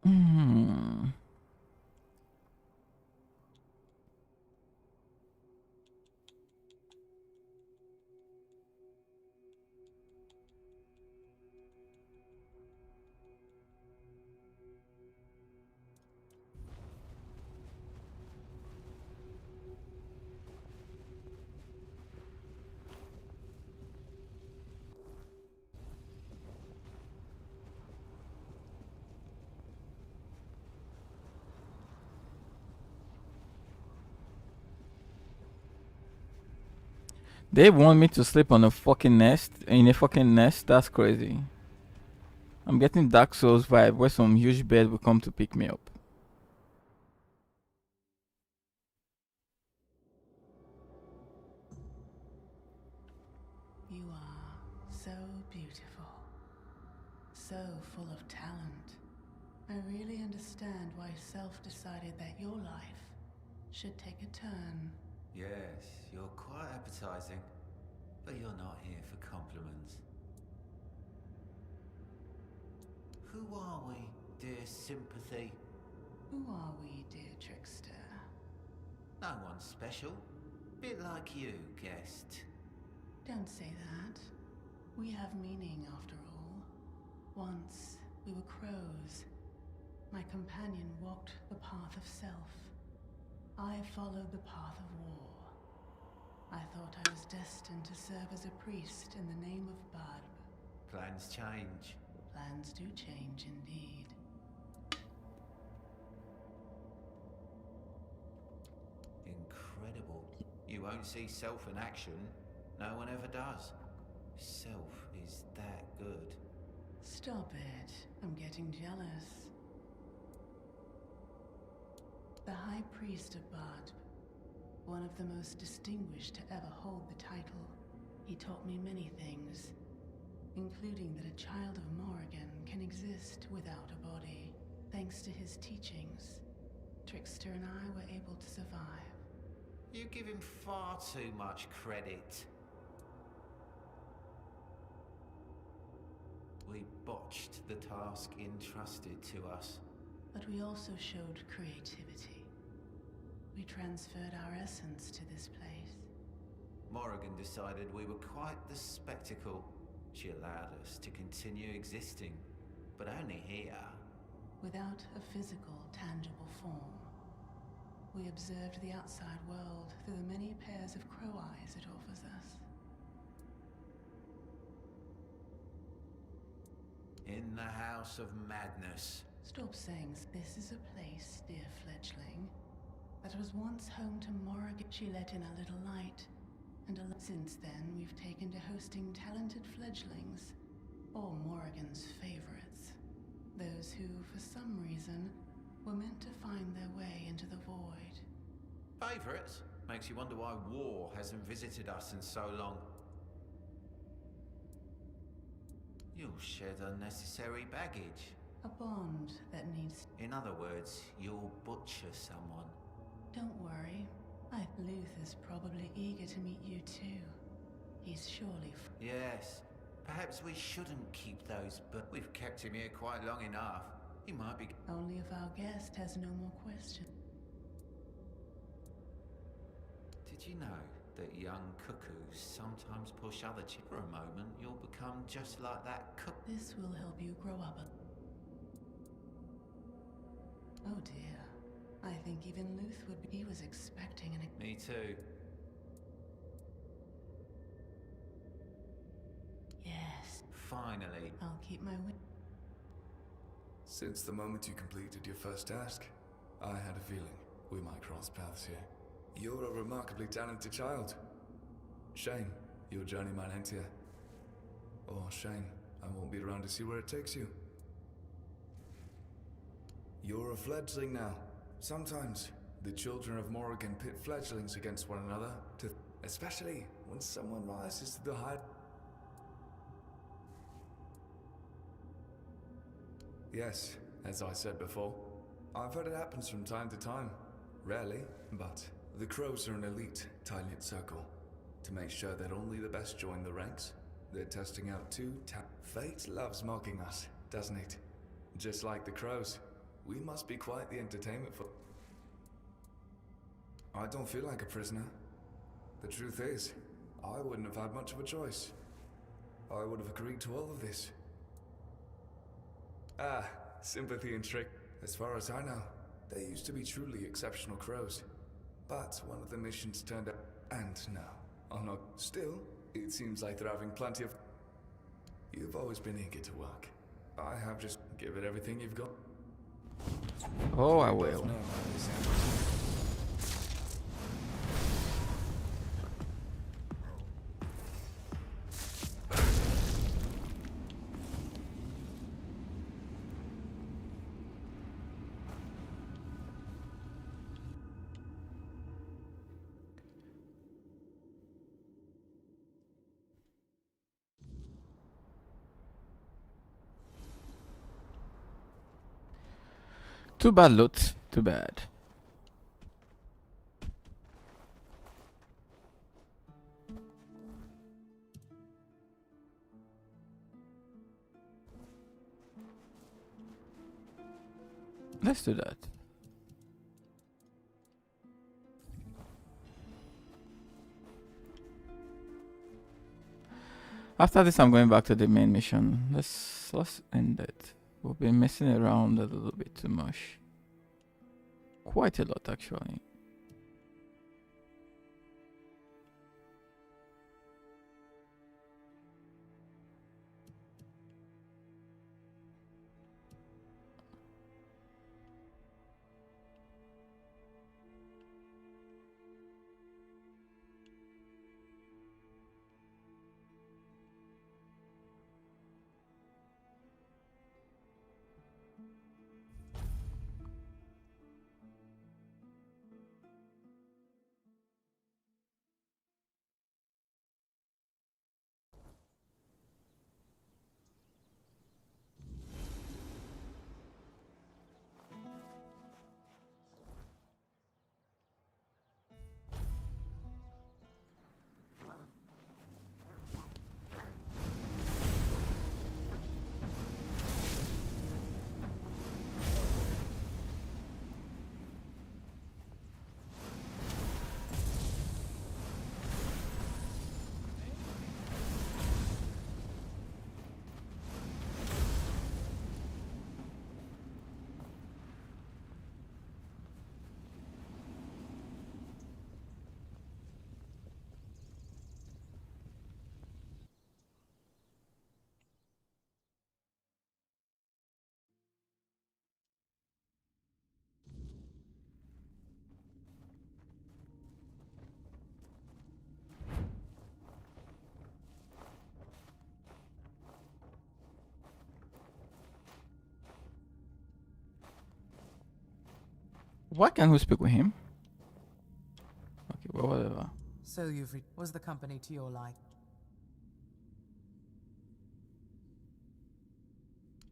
Hmm. They want me to sleep on a fucking nest, in a fucking nest. That's crazy. I'm getting Dark Souls vibe where some huge bed will come to pick me up. You are so beautiful, so full of talent. I really understand why Self decided that your life should take a turn. Yes, you're quite appetizing, but you're not here for compliments. Who are we, dear sympathy? Who are we, dear trickster? No one special. Bit like you, guest. Don't say that. We have meaning after all. Once we were crows. My companion walked the path of self. I followed the path of war. I thought I was destined to serve as a priest in the name of Bad. Plans change. Plans do change indeed. Incredible. You won't see Self in action. No one ever does. Self is that good. Stop it. I'm getting jealous. The High Priest of Bad, one of the most distinguished to ever hold the title. He taught me many things, including that a child of Morrigan can exist without a body. Thanks to his teachings, Trickster and I were able to survive. You give him far too much credit. We botched the task entrusted to us. But we also showed creativity. We transferred our essence to this place. Morrigan decided we were quite the spectacle. She allowed us to continue existing. but only here. Without a physical, tangible form. We observed the outside world through the many pairs of crow eyes it offers us. In the House of Madness. Stop saying this is a place, dear fledgling, that was once home to Morrigan. She let in a little light, and since then we've taken to hosting talented fledglings, or Morrigan's favorites. Those who, for some reason, were meant to find their way into the void. Favourites? Makes you wonder why war hasn't visited us in so long. You'll shed unnecessary baggage. A bond that needs... In other words, you'll butcher someone. Don't worry. Luther's probably eager to meet you too. He's surely... Yes. Perhaps we shouldn't keep those, but we've kept him here quite long enough. He might be... Only if our guest has no more questions. Did you know that young cuckoos sometimes push other chicks? For a moment, you'll become just like that cuckoo. This will help you grow up. Oh dear. I think even Luth would be... He was expecting an... Me too. Yes. Finally. I'll keep my wit. Since the moment you completed your first task, I had a feeling we might cross paths here. You're a remarkably talented child. Shame your journey might end here. Or shame I won't be around to see where it takes you. You're a fledgling now. Sometimes the children of Morrigan pit fledglings against one another, especially when someone rises to the height. Yes, as I said before, I've heard it happens from time to time. Rarely, but the Crows are an elite, tight-knit circle. To make sure that only the best join the ranks, they're testing out Fate loves mocking us, doesn't it? Just like the Crows, we must be quite the entertainment for... I don't feel like a prisoner. The truth is, I wouldn't have had much of a choice. I would have agreed to all of this. Ah, sympathy and trick. As far as I know, they used to be truly exceptional crows. But one of the missions turned out... And now, I'm not... Still, it seems like they're having plenty of... You've always been eager to work. I have just... Give it everything you've got. Oh, I will. Too bad, Lutz. Too bad. Let's do that. After this, I'm going back to the main mission. Let's end it. We've been messing around a little bit too much. Quite a lot, actually. Why can't we speak with him? Okay, well, whatever. So was the company to your like?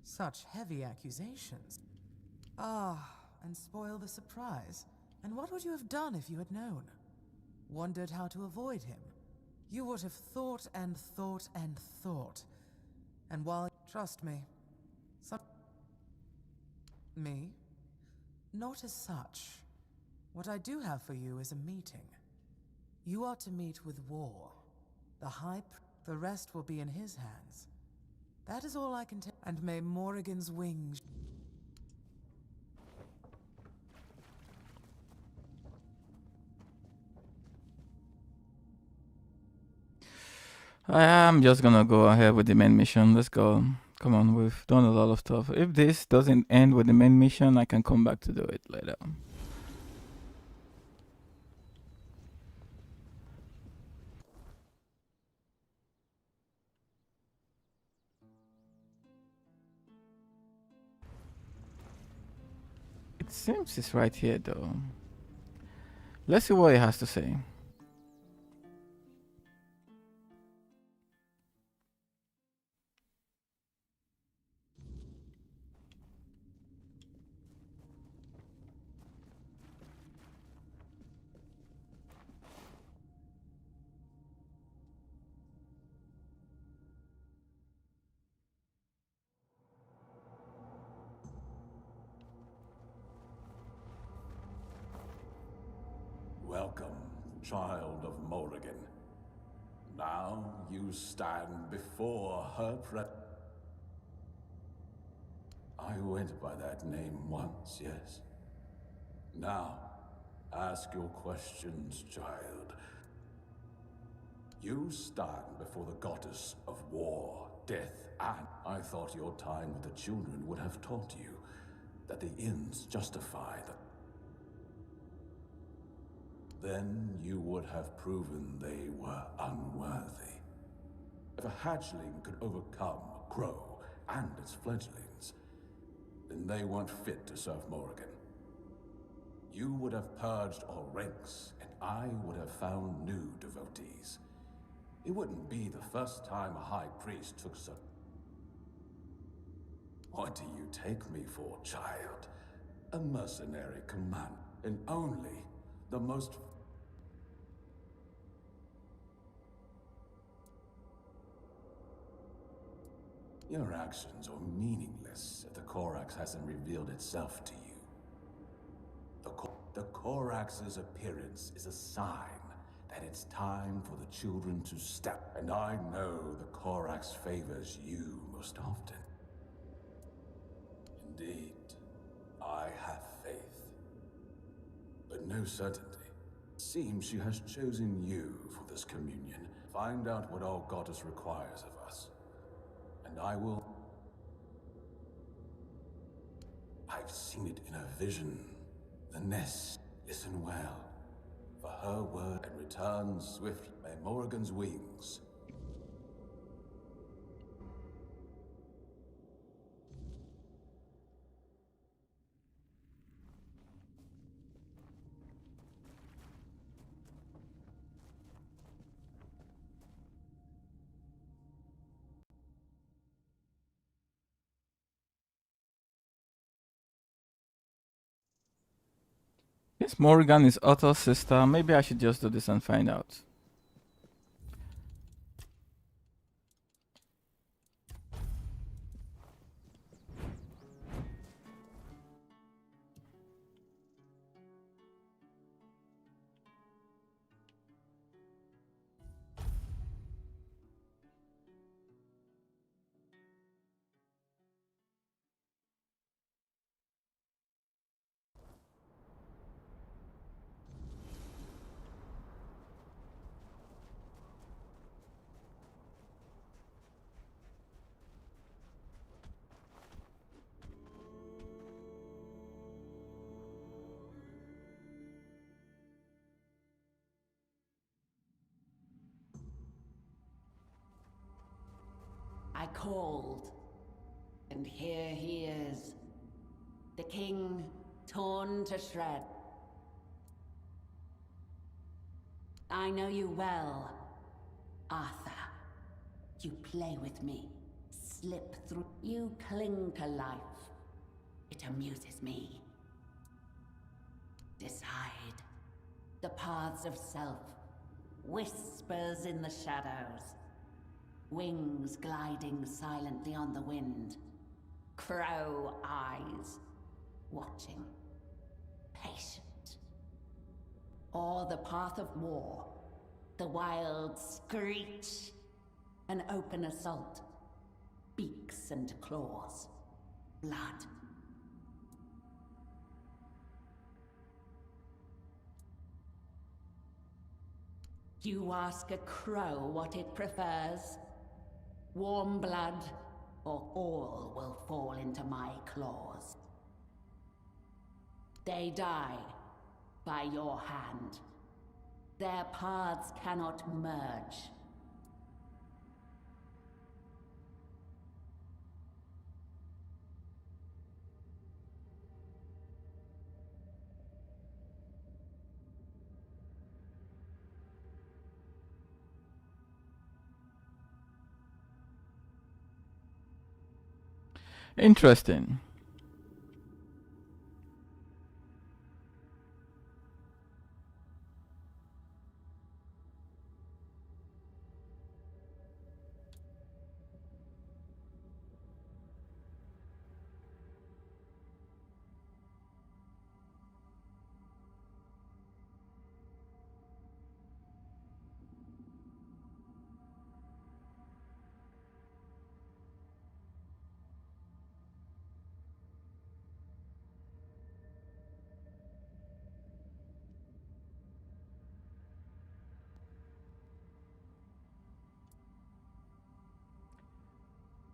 Such heavy accusations. And spoil the surprise. And what would you have done if you had known? Wondered how to avoid him. You would have thought and thought and thought. And while, trust me, me? Not as such. What I do have for you is a meeting. You are to meet with War. The rest will be in his hands. That is all I can tell. And may Morrigan's wings... I am just gonna go ahead with the main mission. Let's go. Come on, we've done a lot of stuff. If this doesn't end with the main mission, I can come back to do it later. It seems it's right here though. Let's see what it has to say. Welcome, child of Morrigan. Now you stand before her I went by that name once, yes. Now, ask your questions, child. You stand before the goddess of war, death, and I thought your time with the children would have taught you that the ends justify the... Then you would have proven they were unworthy. If a hatchling could overcome a crow and its fledglings, then they weren't fit to serve Morrigan. You would have purged all ranks, and I would have found new devotees. It wouldn't be the first time a high priest took so... What do you take me for, child? A mercenary command, and only the most... Your actions are meaningless if the Corax hasn't revealed itself to you. The Corax's appearance is a sign that it's time for the children to step, and I know the Corax favors you most often. Indeed, I have faith, but no certainty. Seems she has chosen you for this communion. Find out what our goddess requires of us, and I will... I've seen it in a vision. The nest, listen well. For her word and return swift by Morrigan's wings. Yes, Morrigan is Otto's sister. Maybe I should just do this and find out. I called, and here he is. The king, torn to shreds. I know you well, Arthur. You play with me, slip through. You cling to life. It amuses me. Decide. The paths of self. Whispers in the shadows. Wings gliding silently on the wind. Crow eyes. Watching. Patient. Or the path of war. The wild screech. An open assault. Beaks and claws. Blood. You ask a crow what it prefers? Warm blood, or all will fall into my claws. They die by your hand. Their paths cannot merge. Interesting.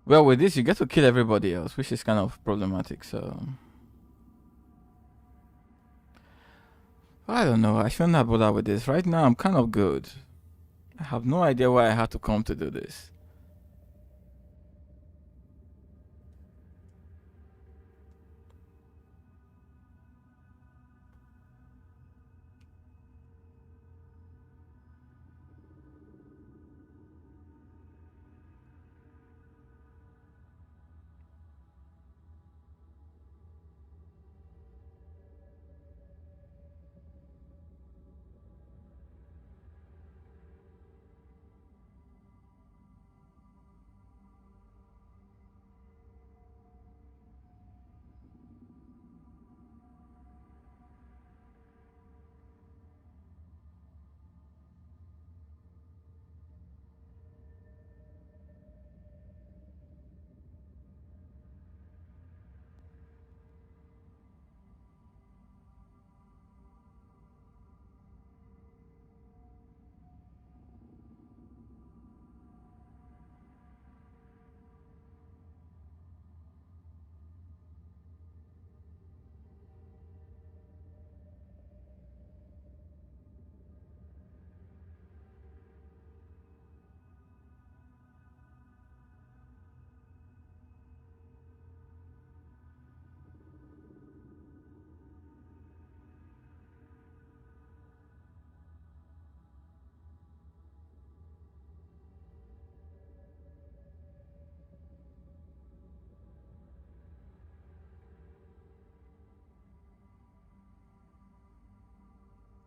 Well, with this, you get to kill everybody else, which is kind of problematic, so... I don't know, I shouldn't have bothered with this. Right now, I'm kind of good. I have no idea why I had to come to do this.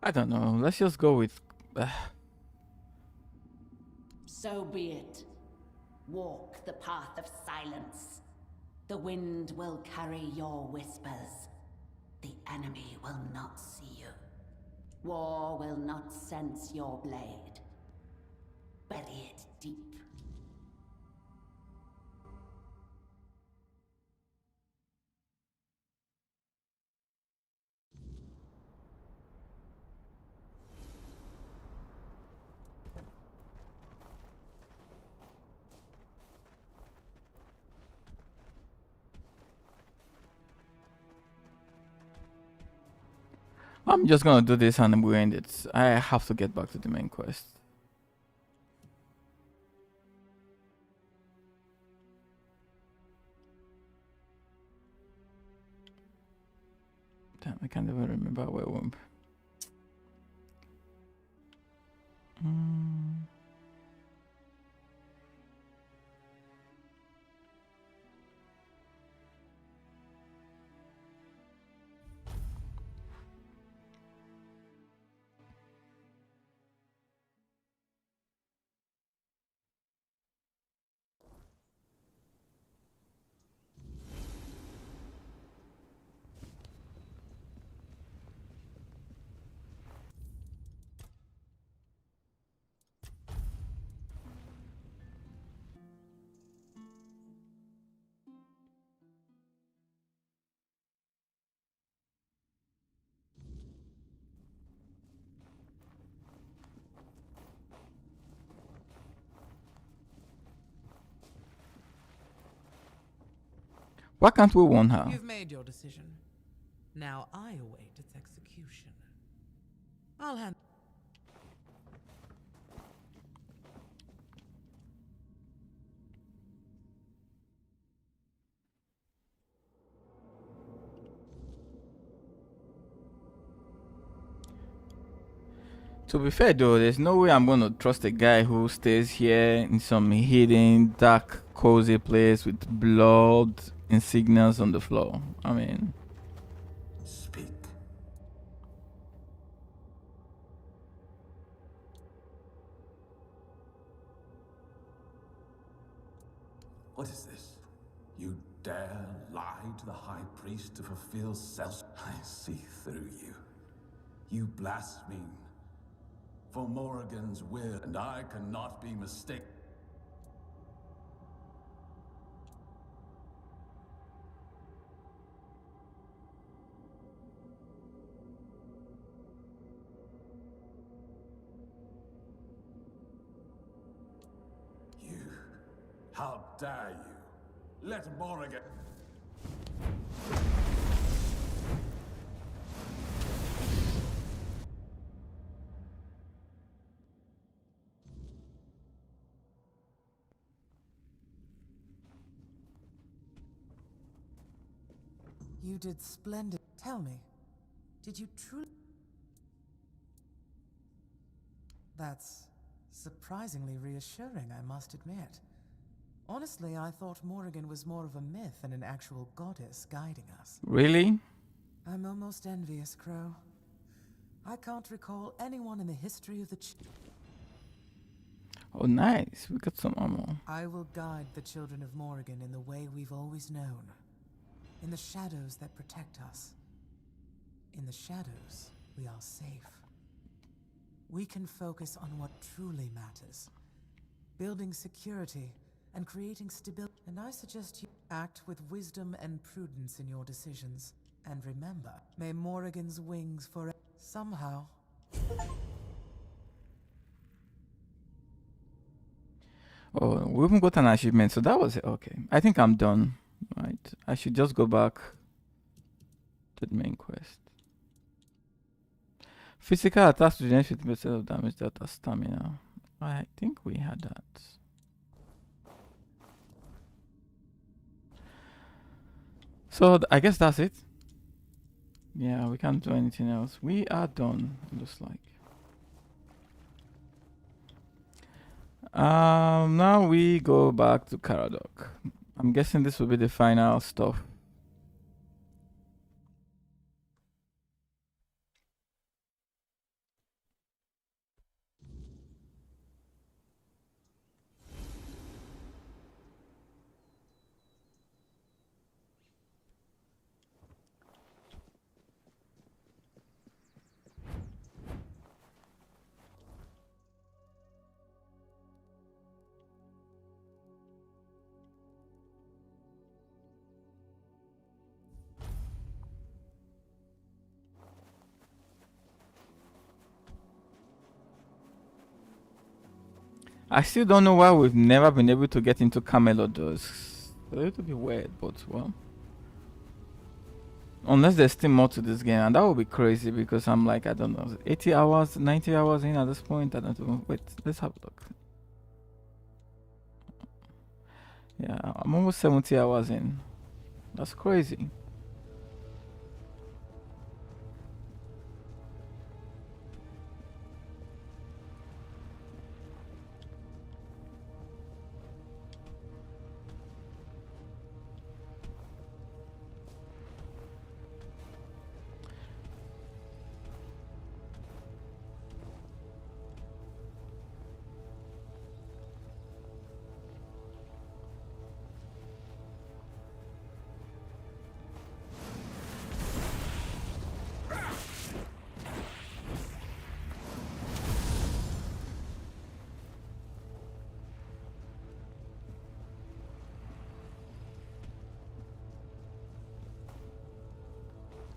I don't know, let's just go with... So be it. Walk the path of silence. The wind will carry your whispers. The enemy will not see you. War will not sense your blade. Bury it deep. I'm just gonna do this and we end it. I have to get back to the main quest. Damn, I can't even remember where we went. Why can't we warn her? You've made your decision. Now I await its execution. I'll hand. To be fair though, there's no way I'm gonna trust a guy who stays here in some hidden, dark, cozy place with blood insignias on the floor. I mean, Speak. What is this? You dare lie to the High Priest to fulfill self? I see through you. You blaspheme. For Morrigan's will, and I cannot be mistaken. You, how dare you? Let Morrigan... You did splendid. Tell me, did you truly... That's surprisingly reassuring, I must admit. Honestly, I thought Morrigan was more of a myth than an actual goddess guiding us. really? I'm almost envious, Crow. I can't recall anyone in the history of the Oh, nice. We got some ammo. I will guide the children of Morrigan in the way we've always known. In the shadows that protect us. In the shadows, we are safe. We can focus on what truly matters. Building security and creating stability. And I suggest you act with wisdom and prudence in your decisions. And remember, may Morrigan's wings forever... Somehow. Oh, we haven't got an achievement, so that was it. Okay. I think I'm done. Right. I should just go back to the main quest. Physical attacks to generate 50% of damage that are stamina. I think we had that. So I guess that's it. Yeah, we can't do anything else. We are done, looks like. Now we go back to Caradoc. I'm guessing this will be the final stuff. I still don't know why we've never been able to get into Camelot though. It's a little bit weird, but well. Unless there's still more to this game, and that would be crazy because I'm like, I don't know, 80 hours, 90 hours in at this point. I don't know. Wait, let's have a look. Yeah, I'm almost 70 hours in. That's crazy.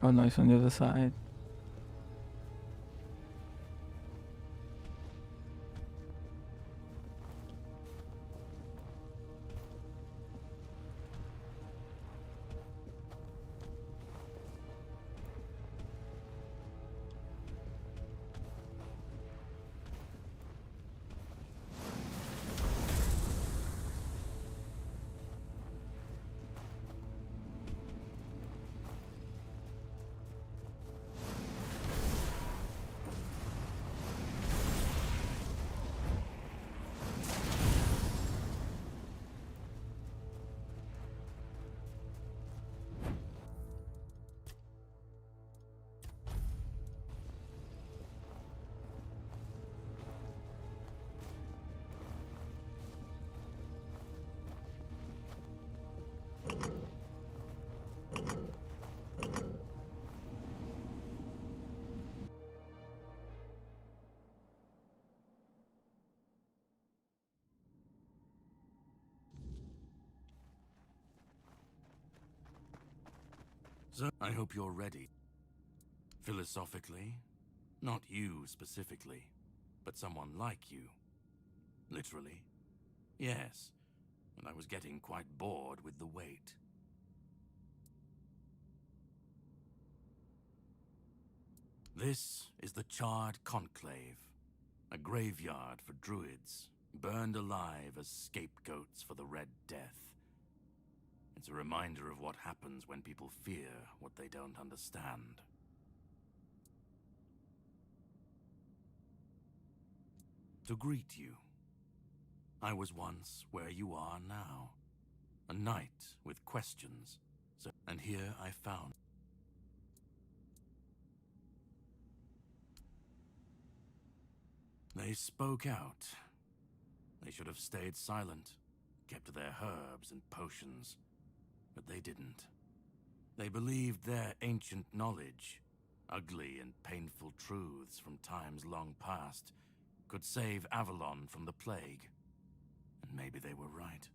Oh no, it's on the other side. So, I hope you're ready. Philosophically, not you specifically, but someone like you. Literally. Yes, and I was getting quite bored with the wait. This is the Charred Conclave, a graveyard for druids, burned alive as scapegoats for the Red Death. It's a reminder of what happens when people fear what they don't understand. To greet you, I was once where you are now, a knight with questions, and here I found. They spoke out. They should have stayed silent, kept to their herbs and potions, but they didn't. They believed their ancient knowledge, ugly and painful truths from times long past, could save Avalon from the plague. And maybe they were right.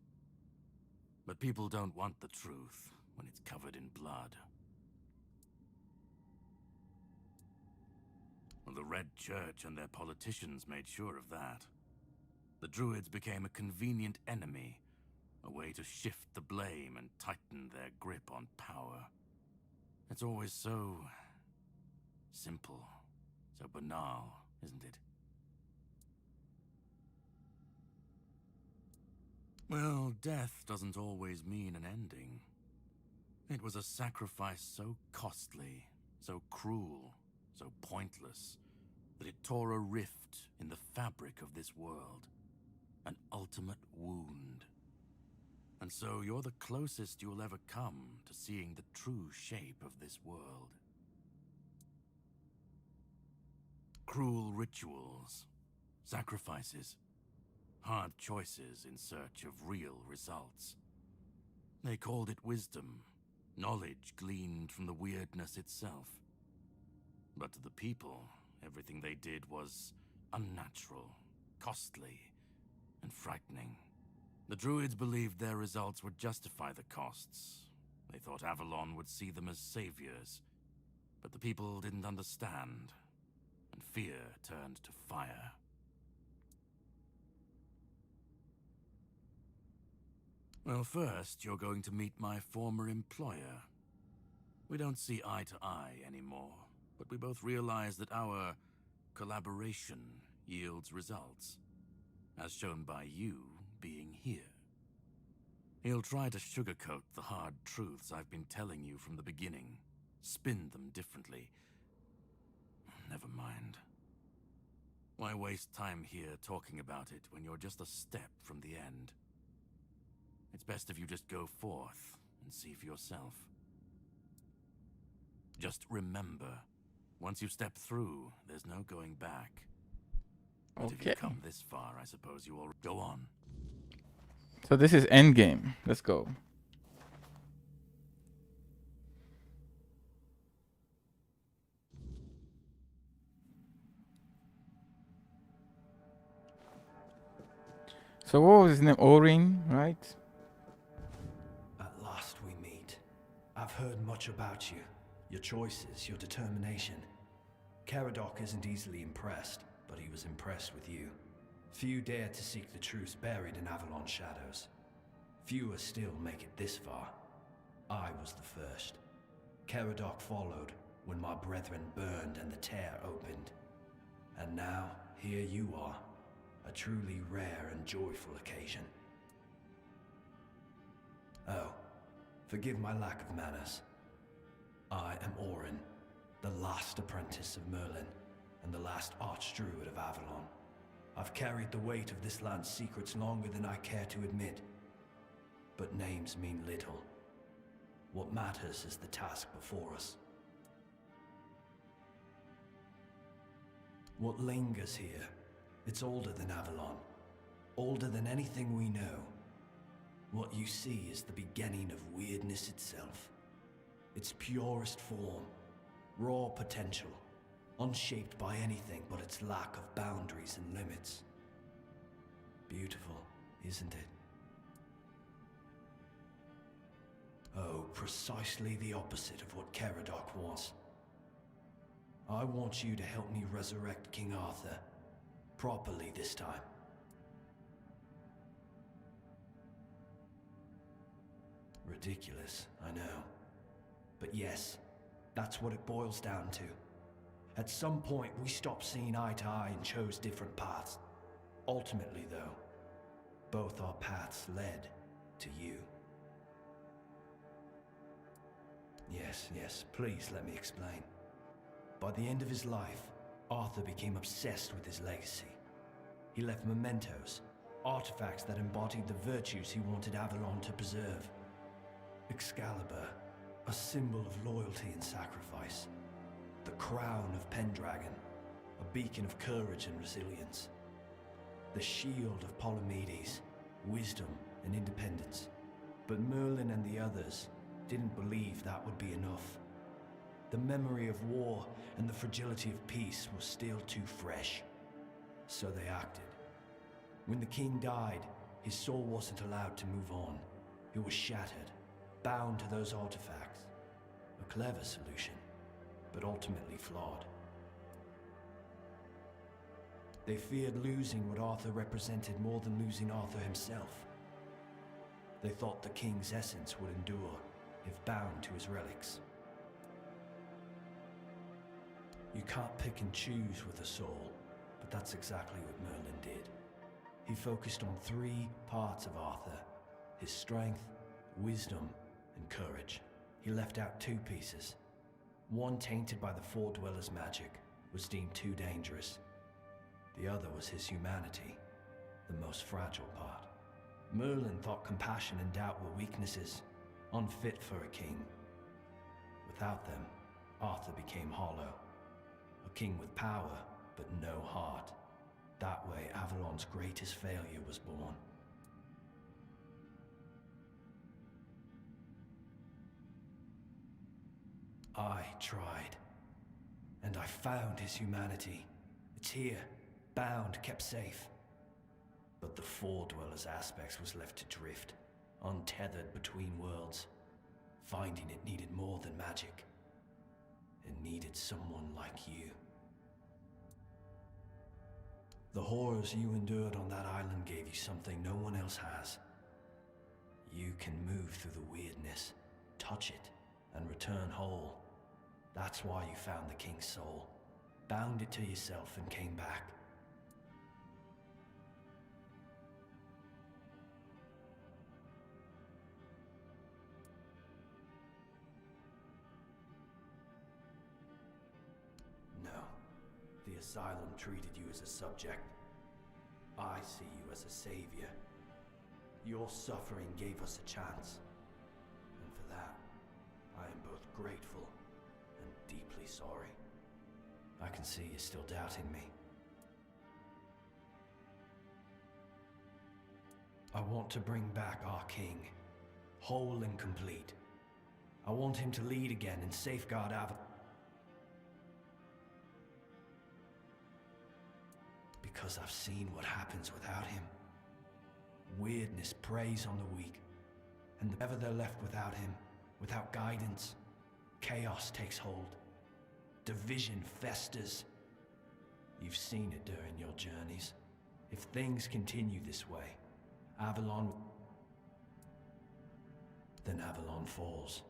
But people don't want the truth when it's covered in blood. Well, the Red Church and their politicians made sure of that. The Druids became a convenient enemy, a way to shift the blame and tighten their grip on power. It's always so simple, so banal, isn't it? Well, death doesn't always mean an ending. It was a sacrifice so costly, so cruel, so pointless, that it tore a rift in the fabric of this world. An ultimate wound. And so you're the closest you'll ever come to seeing the true shape of this world. Cruel rituals, sacrifices, hard choices in search of real results. They called it wisdom, knowledge gleaned from the weirdness itself. But to the people, everything they did was unnatural, costly, and frightening. The Druids believed their results would justify the costs. They thought Avalon would see them as saviors. But the people didn't understand, and fear turned to fire. Well, first, you're going to meet my former employer. We don't see eye to eye anymore, but we both realize that our collaboration yields results, as shown by you being here. He'll try to sugarcoat the hard truths I've been telling you from the beginning, spin them differently. Never mind. Why waste time here talking about it when you're just a step from the end? It's best if you just go forth and see for yourself. Just remember, once you step through, there's no going back. But if you've come this far, I suppose you will go on. So this is endgame. Let's go. So what was his name? Orin, right? At last we meet. I've heard much about you. Your choices, your determination. Caradoc isn't easily impressed, but he was impressed with you. Few dare to seek the truths buried in Avalon shadows. Fewer still make it this far. I was the first. Caradoc followed when my brethren burned and the tear opened. And now, here you are. A truly rare and joyful occasion. Oh, forgive my lack of manners. I am Orin, the last apprentice of Merlin, and the last archdruid of Avalon. I've carried the weight of this land's secrets longer than I care to admit. But names mean little. What matters is the task before us. What lingers here, it's older than Avalon. Older than anything we know. What you see is the beginning of weirdness itself. Its purest form, raw potential, unshaped by anything but its lack of boundaries and limits. Beautiful, isn't it? Oh, precisely the opposite of what Caradoc wants. I want you to help me resurrect King Arthur. Properly this time. Ridiculous, I know. But yes, that's what it boils down to. At some point, we stopped seeing eye to eye and chose different paths. Ultimately, though, both our paths led to you. Yes, please let me explain. By the end of his life, Arthur became obsessed with his legacy. He left mementos, artifacts that embodied the virtues he wanted Avalon to preserve. Excalibur, a symbol of loyalty and sacrifice. The crown of Pendragon, a beacon of courage and resilience. The shield of Palamedes, wisdom and independence. But Merlin and the others didn't believe that would be enough. The memory of war and the fragility of peace was still too fresh. So they acted. When the king died, his soul wasn't allowed to move on. It was shattered, bound to those artifacts. A clever solution, but ultimately flawed. They feared losing what Arthur represented more than losing Arthur himself. They thought the king's essence would endure if bound to his relics. You can't pick and choose with a soul, but that's exactly what Merlin did. He focused on 3 parts of Arthur: his strength, wisdom, and courage. He left out 2 pieces. One, tainted by the Four Dwellers' magic, was deemed too dangerous. The other was his humanity, the most fragile part. Merlin thought compassion and doubt were weaknesses, unfit for a king. Without them, Arthur became hollow. A king with power, but no heart. That way, Avalon's greatest failure was born. I tried, and I found his humanity. It's here, bound, kept safe. But the Four Dwellers' aspects was left to drift, untethered between worlds. Finding it needed more than magic. It needed someone like you. The horrors you endured on that island gave you something no one else has. You can move through the weirdness, touch it, and return whole. That's why you found the king's soul, bound it to yourself, and came back. No, the Asylum treated you as a subject. I see you as a savior. Your suffering gave us a chance. And for that, I am both grateful and deeply sorry. I can see you're still doubting me. I want to bring back our king, whole and complete. I want him to lead again and safeguard Avalon. Because I've seen what happens without him. Weirdness preys on the weak, and whenever they're left without him, without guidance, chaos takes hold. Division festers. You've seen it during your journeys. If things continue this way, then Avalon falls,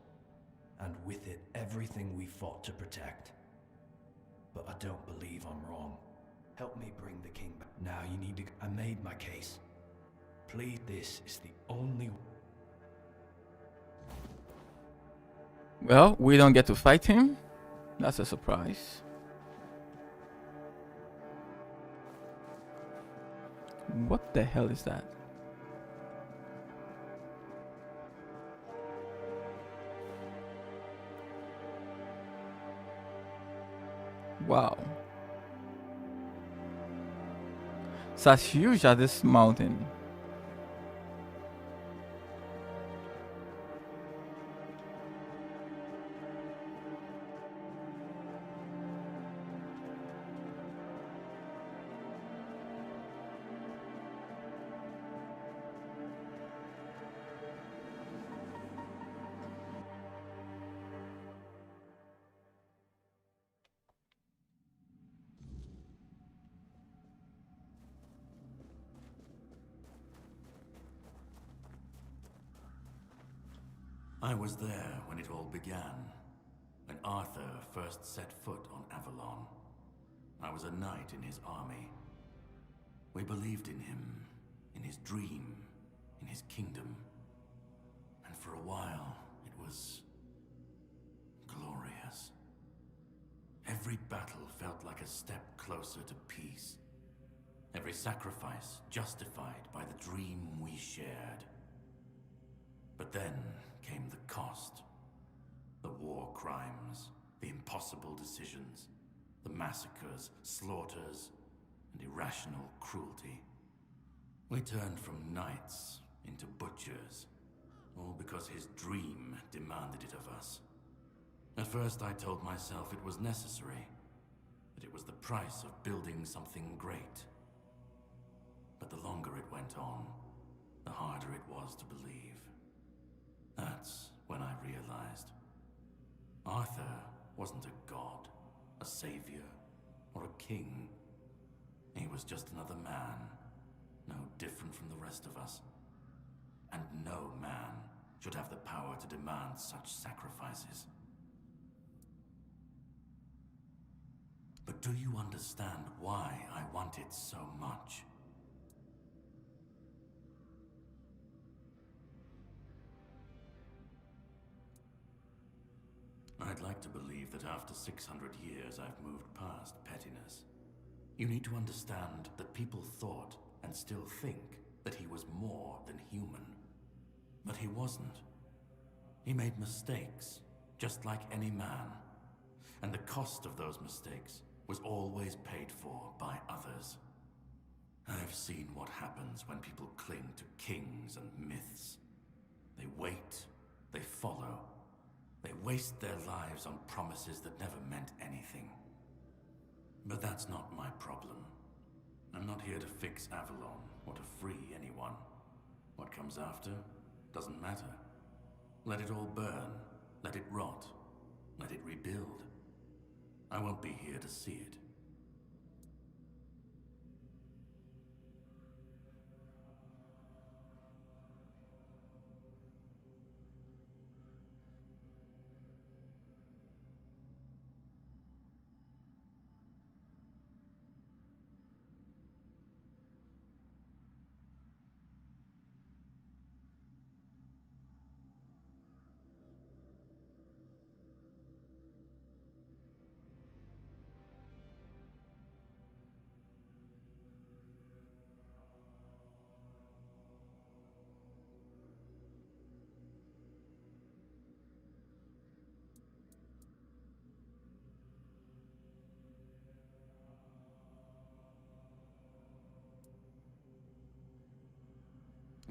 and with it everything we fought to protect. But I don't believe I'm wrong. Help me bring the king back. Now you need to... I made my case. Please, this is the only... Well, we don't get to fight him. That's a surprise. What the hell is that? Wow. It's as huge as this mountain. I was there when it all began, when Arthur first set foot on Avalon. I was a knight in his army. We believed in him, in his dream, in his kingdom. And for a while, it was glorious. Every battle felt like a step closer to peace. Every sacrifice justified by the dream we shared. But then came the cost. The war crimes, the impossible decisions, the massacres, slaughters, and irrational cruelty. We turned from knights into butchers, all because his dream demanded it of us. At first I told myself it was necessary, that it was the price of building something great. But the longer it went on, the harder it was to believe. That's when I realized Arthur wasn't a god, a savior, or a king. He was just another man, no different from the rest of us. And no man should have the power to demand such sacrifices. But do you understand why I want it so much? I'd like to believe that after 600 years I've moved past pettiness. You need to understand that people thought, and still think, that he was more than human. But he wasn't. He made mistakes, just like any man. And the cost of those mistakes was always paid for by others. I've seen what happens when people cling to kings and myths. They wait, they follow. They waste their lives on promises that never meant anything. But that's not my problem. I'm not here to fix Avalon, or to free anyone. What comes after doesn't matter. Let it all burn, let it rot, let it rebuild. I won't be here to see it.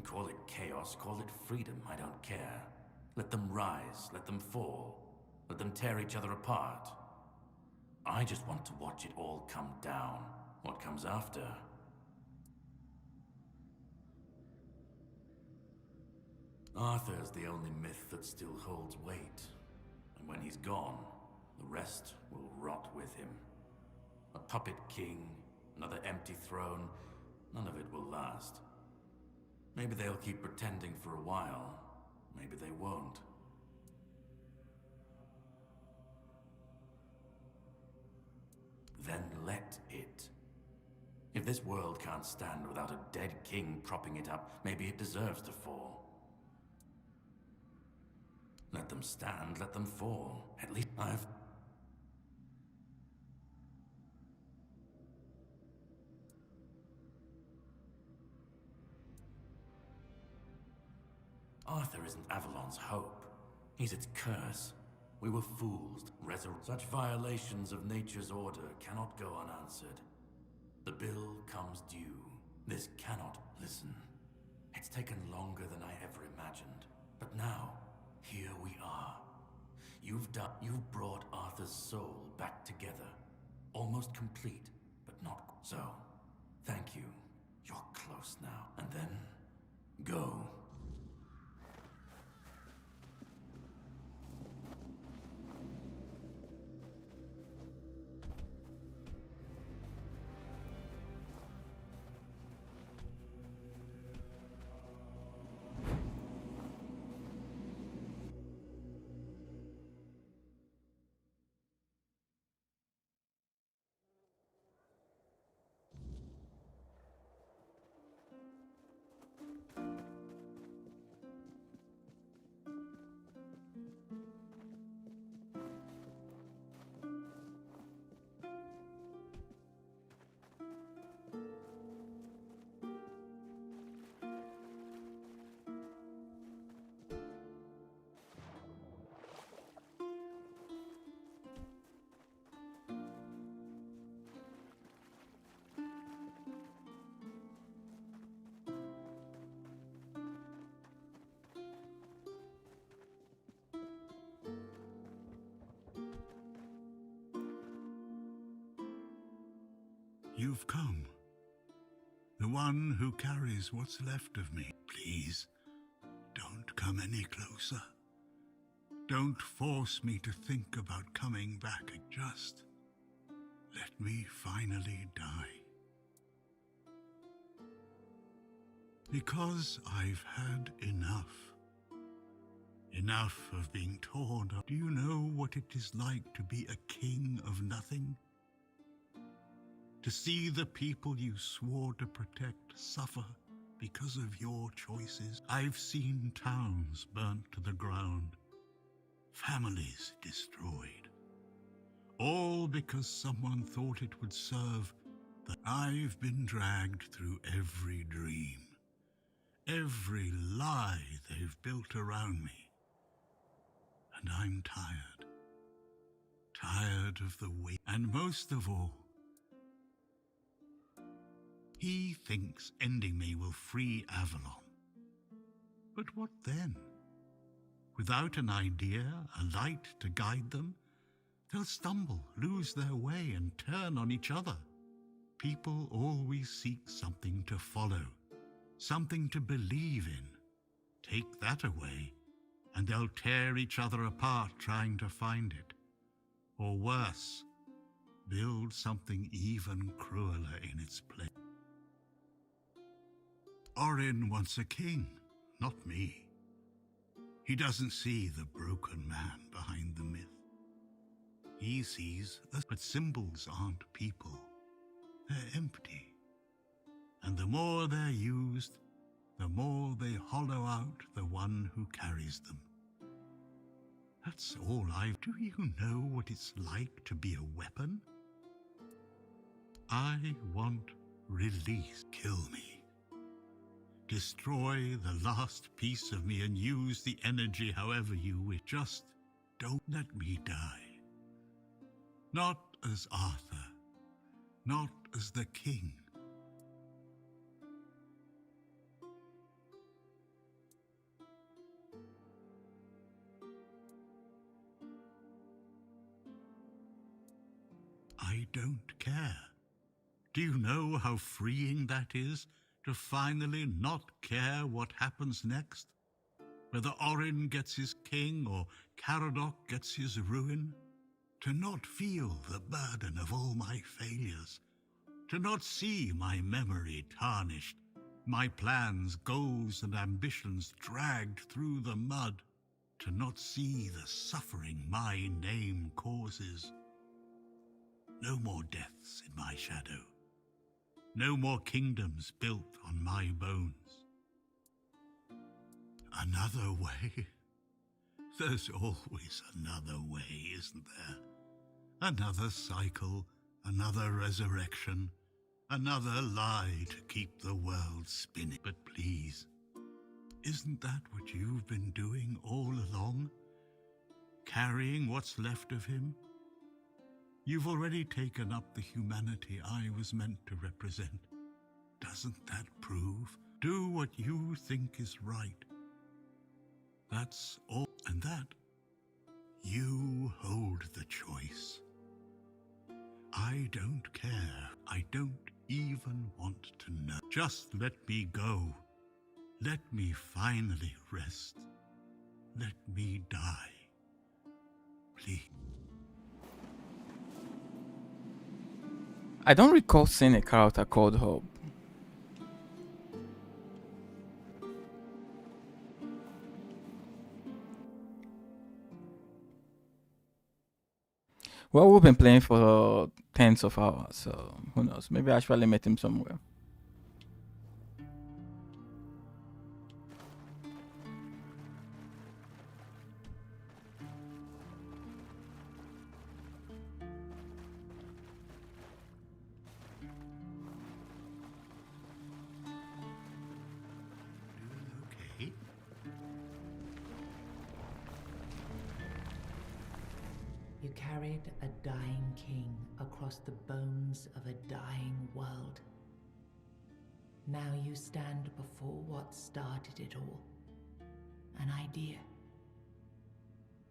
Call it chaos, call it freedom, I don't care. Let them rise, let them fall, let them tear each other apart. I just want to watch it all come down. What comes after? Arthur's the only myth that still holds weight. And when he's gone, the rest will rot with him. A puppet king, another empty throne, none of it will last. Maybe they'll keep pretending for a while. Maybe they won't. Then let it. If this world can't stand without a dead king propping it up, maybe it deserves to fall. Let them stand, let them fall. At least I've... Arthur isn't Avalon's hope. He's its curse. We were fools. Such violations of nature's order cannot go unanswered. The bill comes due. This cannot listen. It's taken longer than I ever imagined. But now, here we are. You've brought Arthur's soul back together. Almost complete, but not so. Thank you. You're close now. And then, go. You've come. The one who carries what's left of me. Please, don't come any closer. Don't force me to think about coming back. Just let me finally die. Because I've had enough. Enough of being torn up. Do you know what it is like to be a king of nothing? To see the people you swore to protect suffer because of your choices. I've seen towns burnt to the ground, families destroyed, all because someone thought it would serve. I've been dragged through every dream, every lie they've built around me, and I'm tired. Tired of the weight, and most of all, he thinks ending me will free Avalon. But what then? Without an idea, a light to guide them, they'll stumble, lose their way, and turn on each other. People always seek something to follow, something to believe in. Take that away, and they'll tear each other apart trying to find it. Or worse, build something even crueler in its place. Orin wants a king, not me. He doesn't see the broken man behind the myth. He sees us, but symbols aren't people. They're empty. And the more they're used, the more they hollow out the one who carries them. That's all Do you know what it's like to be a weapon? I want release. Kill me. Destroy the last piece of me and use the energy however you wish. Just don't let me die. Not as Arthur, not as the king. I don't care. Do you know how freeing that is? To finally not care what happens next? Whether Orin gets his king or Caradoc gets his ruin? To not feel the burden of all my failures? To not see my memory tarnished, my plans, goals, and ambitions dragged through the mud? To not see the suffering my name causes? No more deaths in my shadow. No more kingdoms built on my bones. Another way? There's always another way, isn't there? Another cycle, another resurrection, another lie to keep the world spinning. But please, isn't that what you've been doing all along? Carrying what's left of him? You've already taken up the humanity I was meant to represent. Doesn't that prove? Do what you think is right. That's all. And that, you hold the choice. I don't care. I don't even want to know. Just let me go. Let me finally rest. Let me die. Please. I don't recall seeing a character called Hope. Well, we've been playing for tens of hours, so who knows? Maybe I actually met him somewhere. You carried a dying king across the bones of a dying world. Now you stand before what started it all. An idea.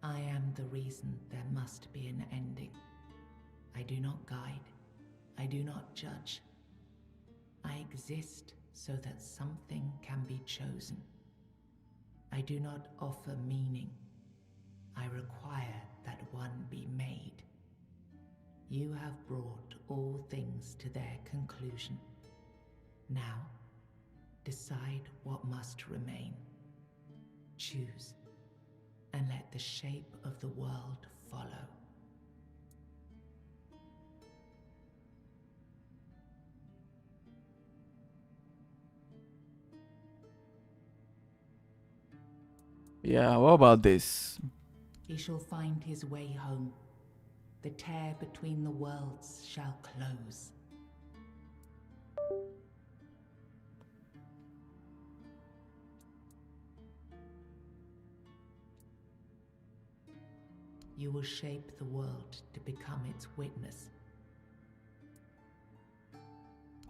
I am the reason there must be an ending. I do not guide. I do not judge. I exist so that something can be chosen. I do not offer meaning. I require that one be made. You have brought all things to their conclusion. Now, decide what must remain. Choose, and let the shape of the world follow. Yeah, what about this? He shall find his way home. The tear between the worlds shall close. You will shape the world to become its witness.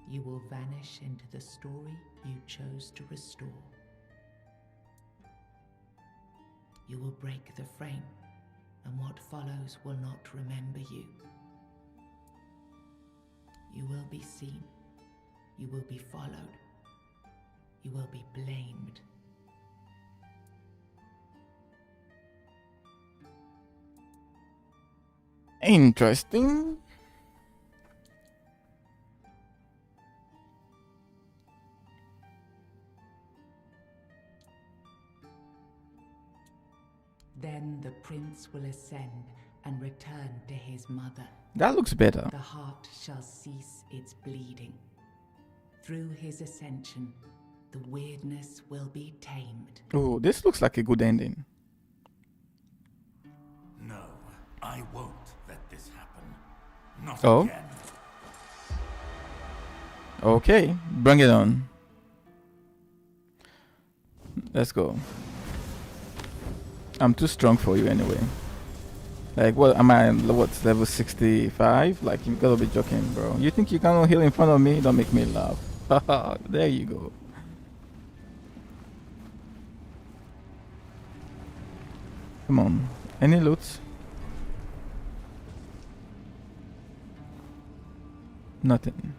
You will vanish into the story you chose to restore. You will break the frame, and what follows will not remember you. You will be seen. You will be followed. You will be blamed. Interesting. Then the prince will ascend and return to his mother. That looks better. The heart shall cease its bleeding. Through his ascension, the weirdness will be tamed. Oh, this looks like a good ending. No, I won't let this happen. Not Oh. again. Okay, bring it on. Let's go. I'm too strong for you anyway. Like, what am I? What, level 65? Like, you gotta be joking, bro. You think you can heal in front of me? Don't make me laugh. There you go. Come on. Any loot? Nothing.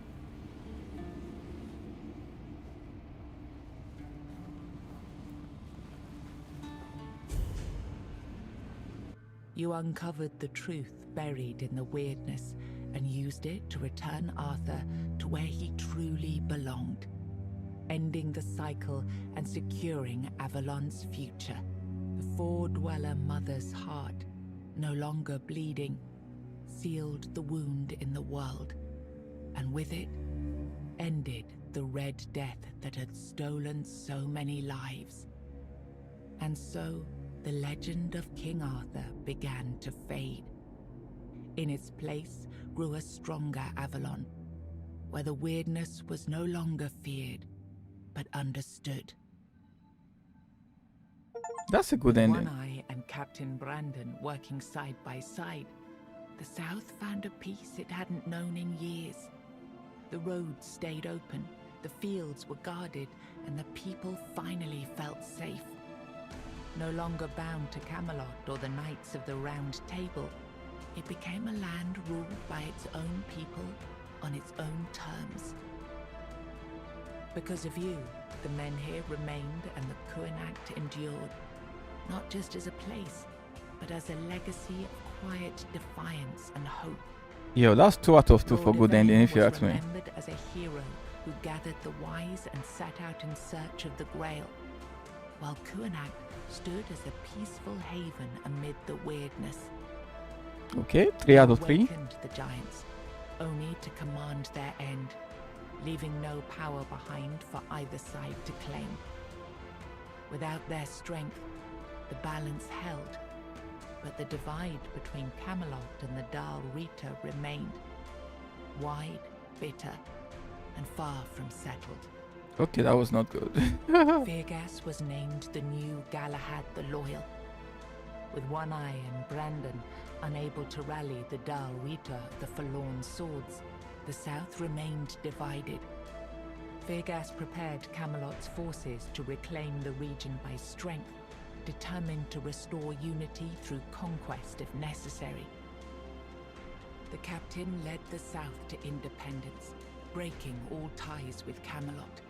You uncovered the truth buried in the weirdness and used it to return Arthur to where he truly belonged, ending the cycle and securing Avalon's future. The Four-Dweller Mother's heart, no longer bleeding, sealed the wound in the world, and with it, ended the Red Death that had stolen so many lives. And so, the legend of King Arthur began to fade. In its place grew a stronger Avalon, where the weirdness was no longer feared, but understood. That's a good ending. One Eye and Captain Brandon working side by side, the South found a peace it hadn't known in years. The roads stayed open, the fields were guarded, and the people finally felt safe. No longer bound to Camelot or the Knights of the Round Table, it became a land ruled by its own people on its own terms. Because of you, the men here remained and the Kuanacht endured, not just as a place, but as a legacy of quiet defiance and hope. Yo, that's 2 out of 2 for good ending, if you ask me. Remembered as a hero who gathered the wise and set out in search of the Grail, while Kuanacht stood as a peaceful haven amid the weirdness. Okay, 3 out of 3. Awakened the giants, only to command their end, leaving no power behind for either side to claim. Without their strength, the balance held, but the divide between Camelot and the Dal Rita remained, wide, bitter, and far from settled. Okay, that was not good. Feargas was named the new Galahad the Loyal. With One Eye and Brandon unable to rally the Dal Rita, the Forlorn Swords, the South remained divided. Feargas prepared Camelot's forces to reclaim the region by strength, determined to restore unity through conquest if necessary. the captain led the South to independence, breaking all ties with Camelot.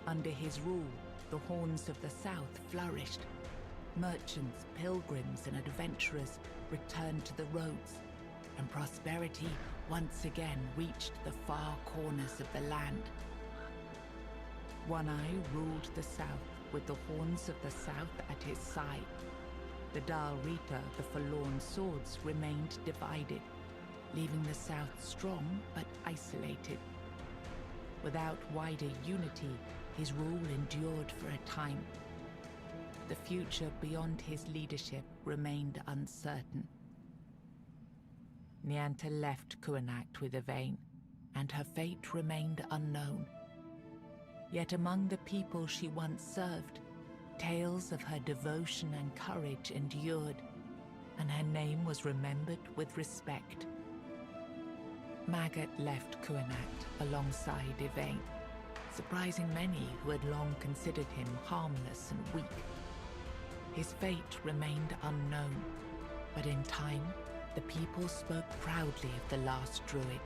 Under his rule, the Horns of the South flourished. Merchants, pilgrims, and adventurers returned to the roads, and prosperity once again reached the far corners of the land. One Eye ruled the South with the Horns of the South at his side. The Dal Rita, the Forlorn Swords, remained divided, leaving the South strong but isolated. Without wider unity, his rule endured for a time. The future beyond his leadership remained uncertain. Nianta left Kuanacht with Yvain, and her fate remained unknown. Yet among the people she once served, tales of her devotion and courage endured, and her name was remembered with respect. Magat left Kuanacht alongside Yvain, surprising many who had long considered him harmless and weak. His fate remained unknown, but in time, the people spoke proudly of the last druid,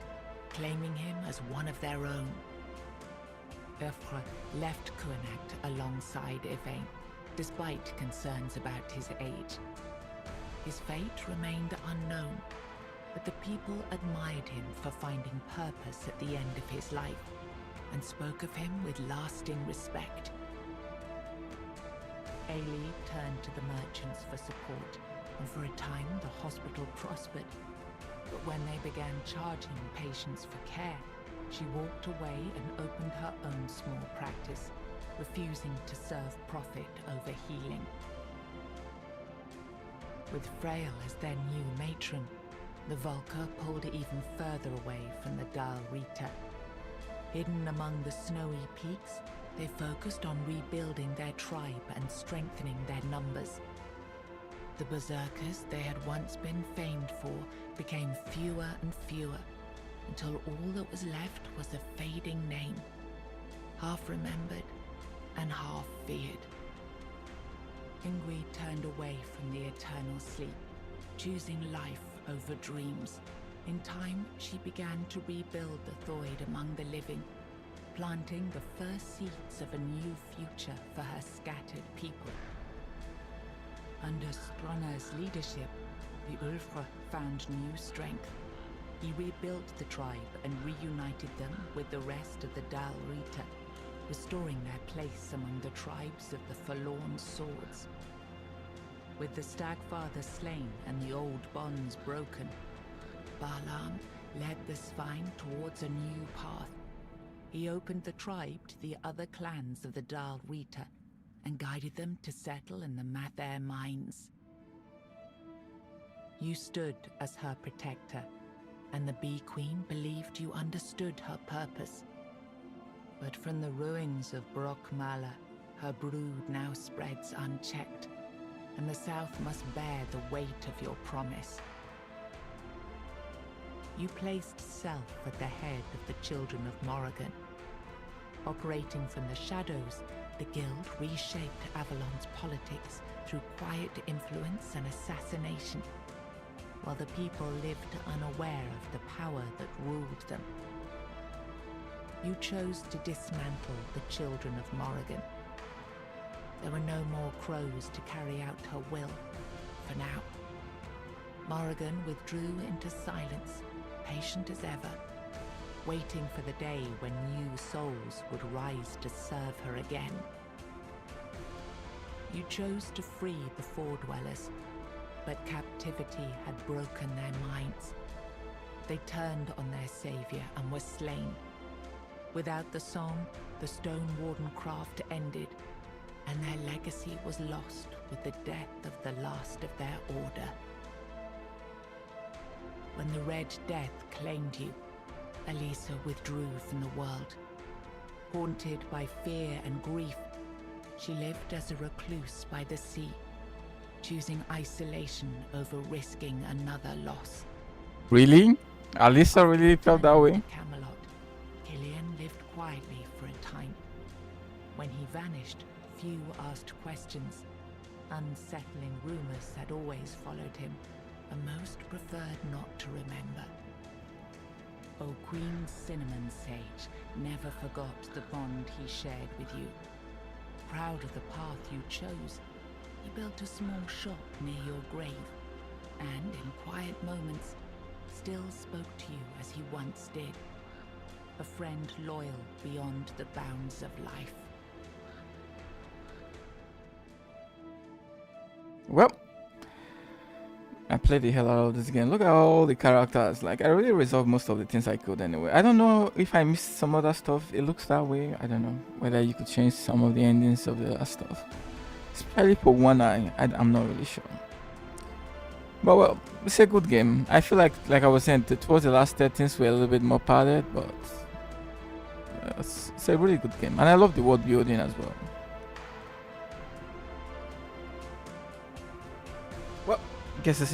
claiming him as one of their own. Urfra left Kuanacht alongside Yvain, despite concerns about his age. His fate remained unknown, but the people admired him for finding purpose at the end of his life, and spoke of him with lasting respect. Ailey turned to the merchants for support, and for a time the hospital prospered. But when they began charging patients for care, she walked away and opened her own small practice, refusing to serve profit over healing. With Frail as their new matron, the Vulca pulled even further away from the Dal Rita. Hidden among the snowy peaks, they focused on rebuilding their tribe and strengthening their numbers. The berserkers they had once been famed for became fewer and fewer, until all that was left was a fading name, half remembered and half feared. Ingrid turned away from the eternal sleep, choosing life over dreams. In time, she began to rebuild the Thoid among the living, planting the first seeds of a new future for her scattered people. Under Stronner's leadership, the Ulfra found new strength. He rebuilt the tribe and reunited them with the rest of the Dal Rita, restoring their place among the tribes of the Forlorn Swords. With the Stagfather slain and the old bonds broken, Balaam led the Svine towards a new path. He opened the tribe to the other clans of the Dal Rita and guided them to settle in the Mather mines. You stood as her protector, and the Bee Queen believed you understood her purpose. But from the ruins of Brockmala, her brood now spreads unchecked, and the South must bear the weight of your promise. You placed self at the head of the Children of Morrigan. Operating from the shadows, the Guild reshaped Avalon's politics through quiet influence and assassination, while the people lived unaware of the power that ruled them. You chose to dismantle the Children of Morrigan. There were no more crows to carry out her will, for now. Morrigan withdrew into silence, patient as ever, waiting for the day when new souls would rise to serve her again. You chose to free the Four-Dwellers, but captivity had broken their minds. They turned on their savior and were slain. Without the song, the Stone Warden craft ended, and their legacy was lost with the death of the last of their order. When the Red Death claimed you, Elisa withdrew from the world. Haunted by fear and grief, she lived as a recluse by the sea, choosing isolation over risking another loss. Really? Alisa really felt that way? Camelot, Killian lived quietly for a time. When he vanished, few asked questions. Unsettling rumors had always followed him, and most preferred not to remember. O Queen Cinnamon Sage never forgot the bond he shared with you. Proud of the path you chose, he built a small shop near your grave, and in quiet moments, still spoke to you as he once did. A friend loyal beyond the bounds of life. Well, I played the hell out of this game. Look at all the characters. Like, I really resolved most of the things I could anyway. I don't know if I missed some other stuff. It looks that way. I don't know whether you could change some of the endings of the other stuff. Especially for One Eye, I'm not really sure. But well, it's a good game. I feel like I was saying, towards the last 13 things were a little bit more padded, but it's a really good game. And I love the world building as well. Well, I guess this is